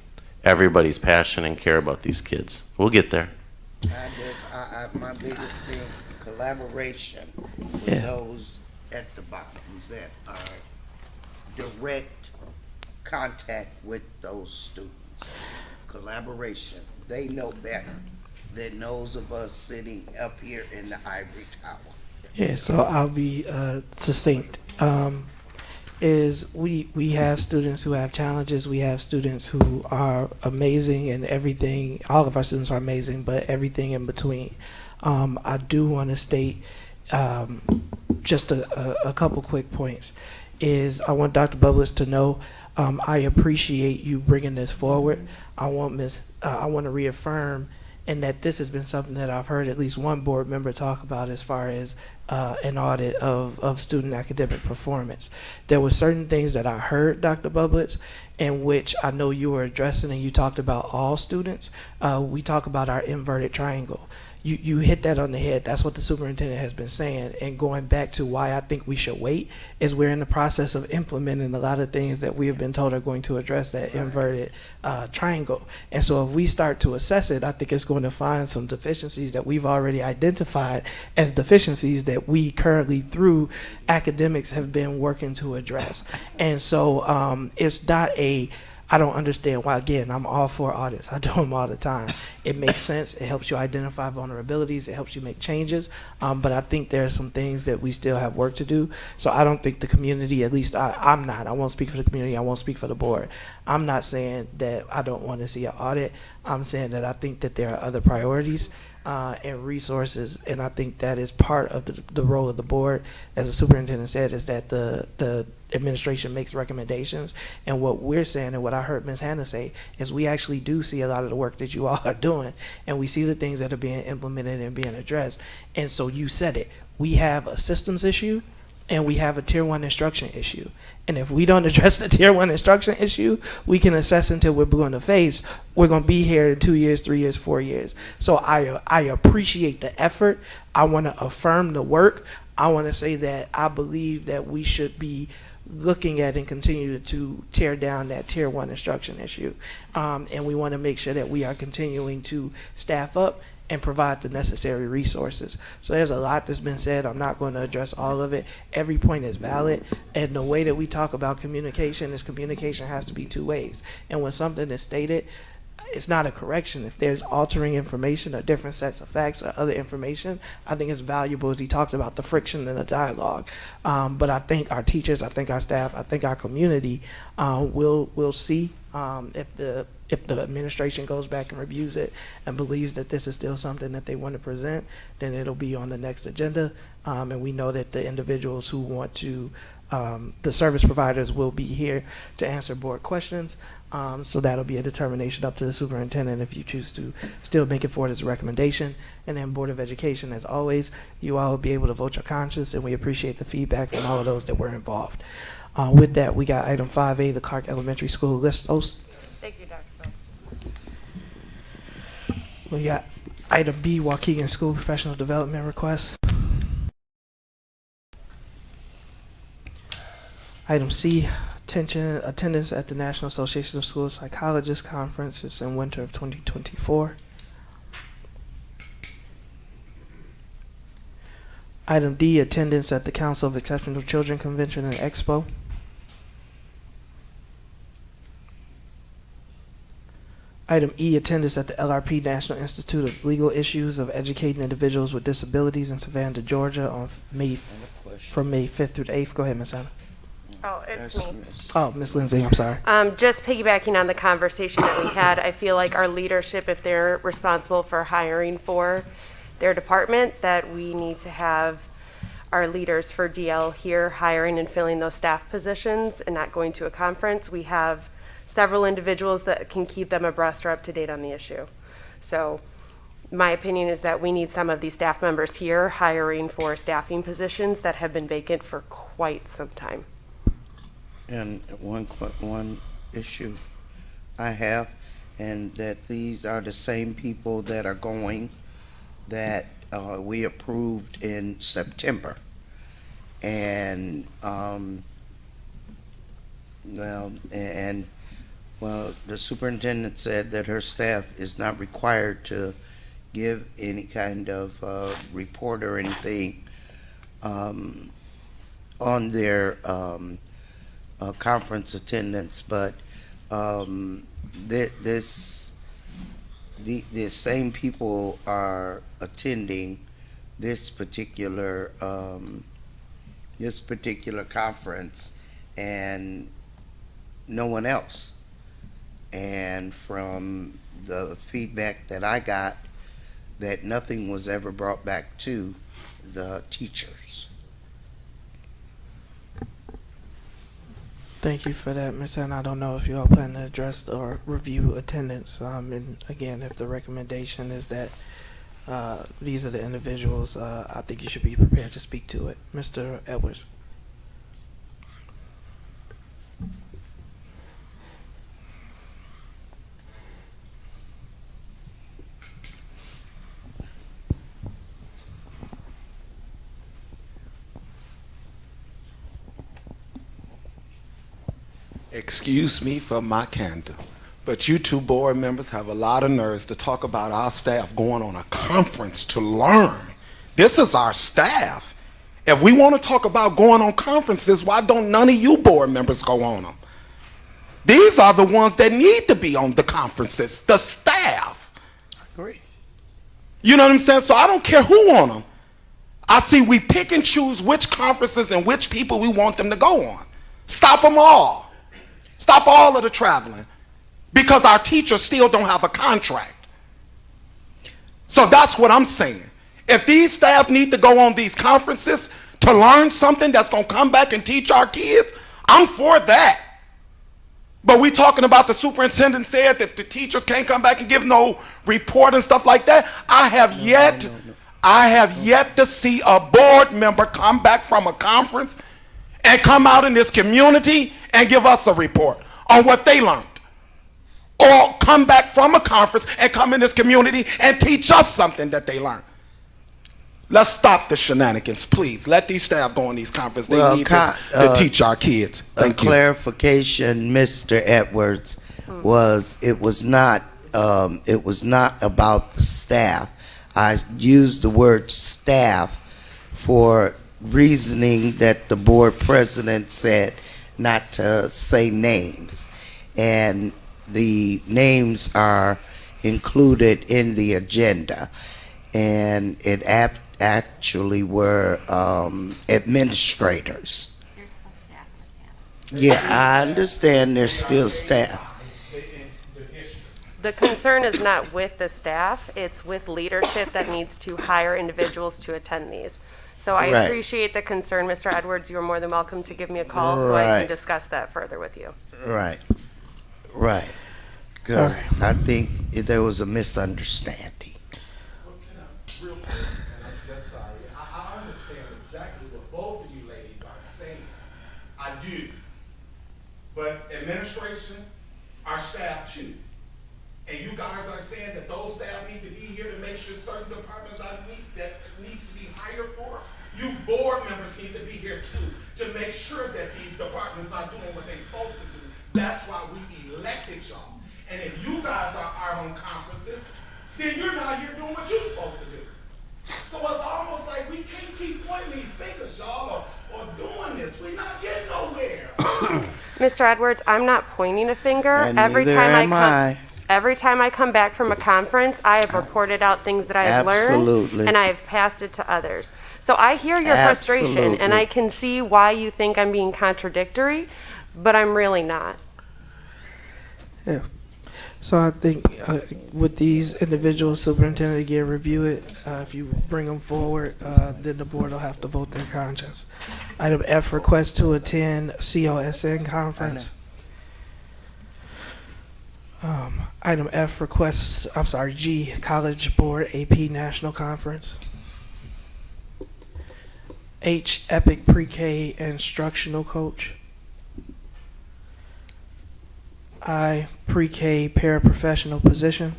everybody's passion and care about these kids. We'll get there. My biggest thing, collaboration with those at the bottom that are direct contact with those students. Collaboration. They know better than those of us sitting up here in the ivory tower. Yeah, so I'll be succinct. We have students who have challenges. We have students who are amazing and everything. All of our students are amazing, but everything in between. I do want to state just a couple quick points. I want Dr. Bubbles to know I appreciate you bringing this forward. I want to reaffirm and that this has been something that I've heard at least one board member talk about as far as an audit of student academic performance. There were certain things that I heard, Dr. Bublitz, in which I know you were addressing, and you talked about all students. We talk about our inverted triangle. You hit that on the head. That's what the superintendent has been saying. And going back to why I think we should wait is we're in the process of implementing a lot of things that we have been told are going to address that inverted triangle. And so if we start to assess it, I think it's going to find some deficiencies that we've already identified as deficiencies that we currently through academics have been working to address. And so it's not I don't understand why. Again, I'm all for audits. I do them all the time. It makes sense. It helps you identify vulnerabilities. It helps you make changes. But I think there are some things that we still have work to do. So I don't think the community, at least I'm not. I won't speak for the community. I won't speak for the board. I'm not saying that I don't want to see an audit. I'm saying that I think that there are other priorities and resources, and I think that is part of the role of the board. As the superintendent said, is that the administration makes recommendations, and what we're saying and what I heard Ms. Hannah say is we actually do see a lot of the work that you all are doing, and we see the things that are being implemented and being addressed. And so you said it, we have a systems issue and we have a tier 1 instruction issue. And if we don't address the tier 1 instruction issue, we can assess until we're blue in the face. We're going to be here in 2 years, 3 years, 4 years. So I appreciate the effort. I want to affirm the work. I want to say that I believe that we should be looking at and continue to tear down that tier 1 instruction issue. And we want to make sure that we are continuing to staff up and provide the necessary resources. So there's a lot that's been said. I'm not going to address all of it. Every point is valid. And the way that we talk about communication is communication has to be 2 ways. And when something is stated, it's not a correction. If there's altering information or different sets of facts or other information, I think it's valuable, as he talked about, the friction in the dialogue. But I think our teachers, I think our staff, I think our community will see if the administration goes back and reviews it and believes that this is still something that they want to present, then it'll be on the next agenda. And we know that the individuals who want to, the service providers will be here to answer board questions. So that'll be a determination up to the superintendent if you choose to still make it forward as a recommendation. And then Board of Education, as always, you all will be able to vote your conscience, and we appreciate the feedback from all of those that were involved. With that, we got item 5A, the Clark Elementary School list. Thank you, Dr. Bell. We got item B, Waukegan School Professional Development Request. Item C, attendance at the National Association of School Psychologists Conference. It's in winter of 2024. Item D, attendance at the Council of Exceptional Children Convention and Expo. Item E, attendance at the LRP National Institute of Legal Issues of Educating Individuals with Disabilities in Savannah, Georgia on from May 5th through the 8th. Go ahead, Ms. Anna. Oh, it's me. Oh, Ms. Lindsay, I'm sorry. Just piggybacking on the conversation that we had, I feel like our leadership, if they're responsible for hiring for their department, that we need to have our leaders for DL here hiring and filling those staff positions and not going to a conference. We have several individuals that can keep them abreast or up to date on the issue. So my opinion is that we need some of these staff members here hiring for staffing positions that have been vacant for quite some time. And one issue I have, and that these are the same people that are going that we approved in September. And well, the superintendent said that her staff is not required to give any kind of report or anything on their conference attendance, but the same people are attending this particular conference and no one else. And from the feedback that I got, that nothing was ever brought back to the teachers. Thank you for that, Ms. Hannah. I don't know if you all plan to address or review attendance. And again, if the recommendation is that these are the individuals, I think you should be prepared to speak to it. Mr. Edwards. Excuse me for my candor, but you two board members have a lot of nerves to talk about our staff going on a conference to learn. This is our staff. If we want to talk about going on conferences, why don't none of you board members go on them? These are the ones that need to be on the conferences, the staff. I agree. You know what I'm saying? So I don't care who on them. I see we pick and choose which conferences and which people we want them to go on. Stop them all. Stop all of the traveling, because our teachers still don't have a contract. So that's what I'm saying. If these staff need to go on these conferences to learn something that's going to come back and teach our kids, I'm for that. But we talking about the superintendent said that the teachers can't come back and give no report and stuff like that. I have yet to see a board member come back from a conference and come out in this community and give us a report on what they learned. Or come back from a conference and come in this community and teach us something that they learned. Let's stop the shenanigans, please. Let these staff go on these conferences. They need this to teach our kids. Thank you. Clarification, Mr. Edwards, was it was not about the staff. I used the word staff for reasoning that the board president said not to say names, and the names are included in the agenda, and it actually were administrators. There's some staff in the Yeah, I understand there's still staff. The concern is not with the staff, it's with leadership that needs to hire individuals to attend these. So I Right. appreciate the concern, Mr. Edwards. You're more than welcome to give me a call so I Right. can discuss that further with you. Right, right. Because I think there was a misunderstanding. Real quick, and I'm just sorry. I understand exactly what both of you ladies are saying. I do. But administration, our staff too. And you guys are saying that those staff need to be here to make sure certain departments that needs to be hired for. You board members need to be here too, to make sure that these departments are doing what they're supposed to do. That's why we elected y'all. And if you guys are on conferences, then you're not here doing what you're supposed to do. So it's almost like we can't keep pointing these fingers, y'all, or doing this. We're not getting nowhere. Mr. Edwards, I'm not pointing a finger. And neither am I. Every time I come back from a conference, I have reported out things that I have Absolutely. learned, and I have passed it to others. So I hear your frustration, and Absolutely. I can see why you think I'm being contradictory, but I'm really not. Yeah. So I think with these individuals, superintendent again review it. If you bring them forward, then the board will have to vote their conscience. Item F, request to attend COSN conference. Item F, G, College Board AP National Conference. H, Epic Pre-K Instructional Coach. I, Pre-K Paraprofessional Position.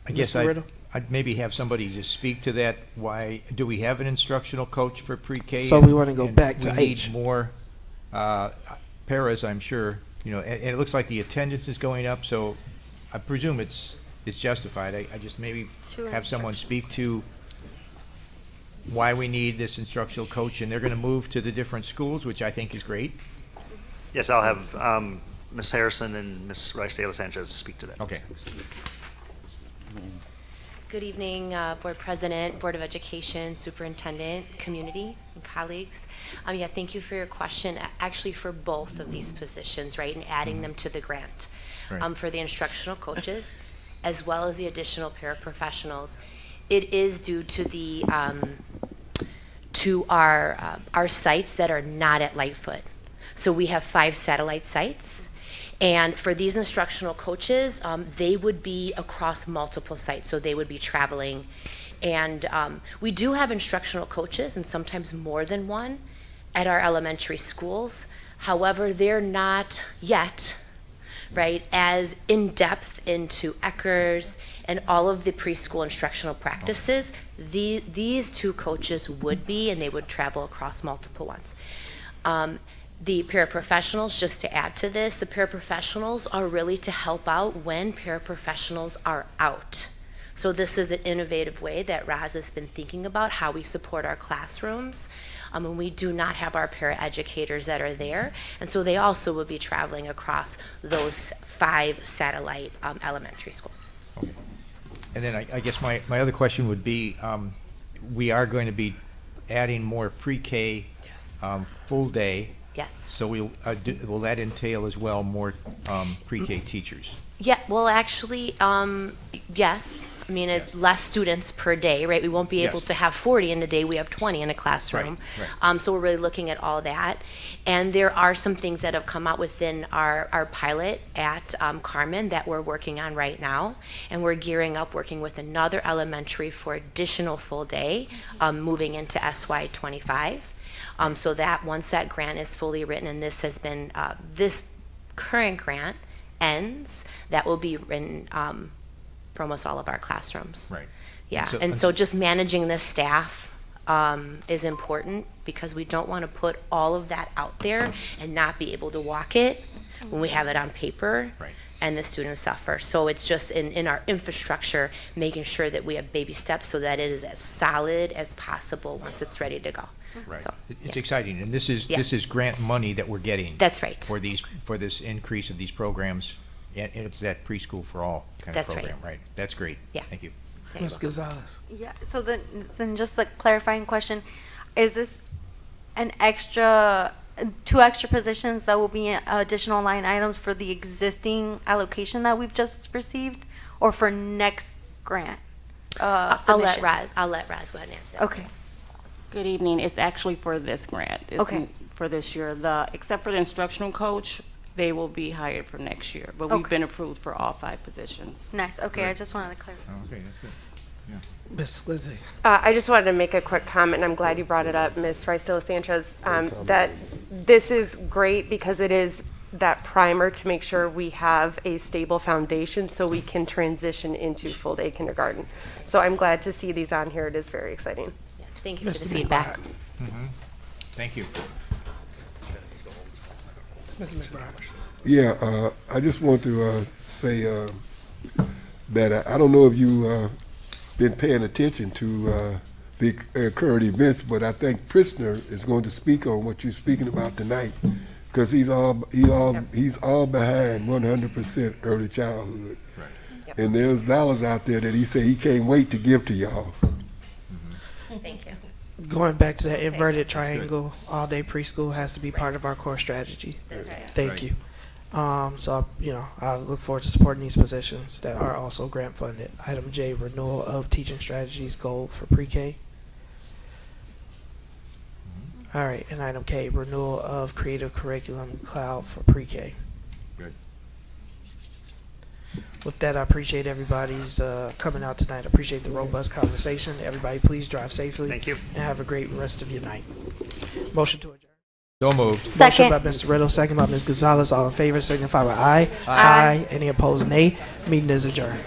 I guess Mr. Riddle? I'd maybe have somebody just speak to that. Why, do we have an instructional coach for pre-K? So we wanna go And back to we need H. more paras, I'm sure, and it looks like the attendance is going up, so I presume it's justified. I just maybe have someone speak to why we need this instructional coach, and they're gonna move to the different schools, which I think is great. Yes, I'll have Ms. Harrison and Ms. Rice de la Sanchez speak to that. Okay. Good evening, Board President, Board of Education, Superintendent, community, and colleagues. Thank you for your question. Actually, for both of these positions, right, and adding them to the grant. Right. For the instructional coaches, as well as the additional paraprofessionals. It is due to the to our sites that are not at Lightfoot. So we have 5 satellite sites. And for these instructional coaches, they would be across multiple sites. So they would be traveling. And we do have instructional coaches, and sometimes more than one, at our elementary schools. However, they're not yet, right, as in-depth into ECHRS and all of the preschool instructional practices. These 2 coaches would be, and they would travel across multiple ones. The paraprofessionals, just to add to this, the paraprofessionals are really to help out when paraprofessionals are out. So this is an innovative way that Raz has been thinking about how we support our classrooms. And we do not have our paraeducators that are there. And so they also will be traveling across those 5 satellite elementary schools. Okay. And then I guess my other question would be, we are going to be adding more pre-K full day. Yes. So will that entail as well more pre-K teachers? Yeah, well, actually, yes. I mean, less students per day, right? We won't be able to have 40 in a day. We have 20 in a classroom. Right. So we're really looking at all that. And there are some things that have come out within our pilot at Carmen that we're working on right now. And we're gearing up, working with another elementary for additional full day, moving into SY25. So that once that grant is fully written, and this has been, this current grant ends, that will be written for almost all of our classrooms. Right. Yeah, and so just managing the staff is important, because we don't want to put all of that out there and not be able to walk it when we have it on paper. Right. And the students suffer. So it's just in our infrastructure, making sure that we have baby steps so that it is as solid as possible once it's ready to go. Right. So, It's exciting, and this is grant money that we're getting. That's right. For this increase of these programs, and it's that preschool for all kind That's of program, right. That's great. Yeah. Thank you. Ms. Gonzalez. Yeah, so then just a clarifying question, is this an extra, 2 extra positions that will be additional line items for the existing allocation that we've just received, or for next grant I'll let submission? Raz go ahead and answer that. Okay. Good evening. It's actually for this grant. It's Okay. For this year. Except for the instructional coach, they will be hired for next year. But we've Okay. been approved for all 5 positions. Nice, okay, I just wanted to clarify. Okay, that's it. Ms. Lizzie. I just wanted to make a quick comment, and I'm glad you brought it up, Ms. Trice-de-Los-Sanchez, that this is great because it is that primer to make sure we have a stable foundation so we can transition into full-day kindergarten. So I'm glad to see these on here. It is very exciting. Yeah, thank you for the feedback. Mm-hmm. Thank you. Mr. McBride. Yeah, I just want to say that I don't know if you been paying attention to the current events, but I think Prisoner is going to speak on what you're speaking about tonight, because he's all behind 100% early childhood. Right. Yep. And there's dollars out there that he said he can't wait to give to y'all. Thank you. Going back to that inverted triangle, all-day preschool has to be part of our core strategy. That's right. Thank you. So, I look forward to supporting these positions that are also grant funded. Item J, renewal of teaching strategies goal for pre-K. All right, and item K, renewal of creative curriculum cloud for pre-K. Good. With that, I appreciate everybody's coming out tonight. I appreciate the robust conversation. Everybody, please drive safely. Thank you. And have a great rest of your night. Motion to adjourn. So moved. Motion Second. by Mr. Riddle, second by Ms. Gonzalez. All in favor, signify by aye. Aye. Any opposed, nay. Meeting is adjourned.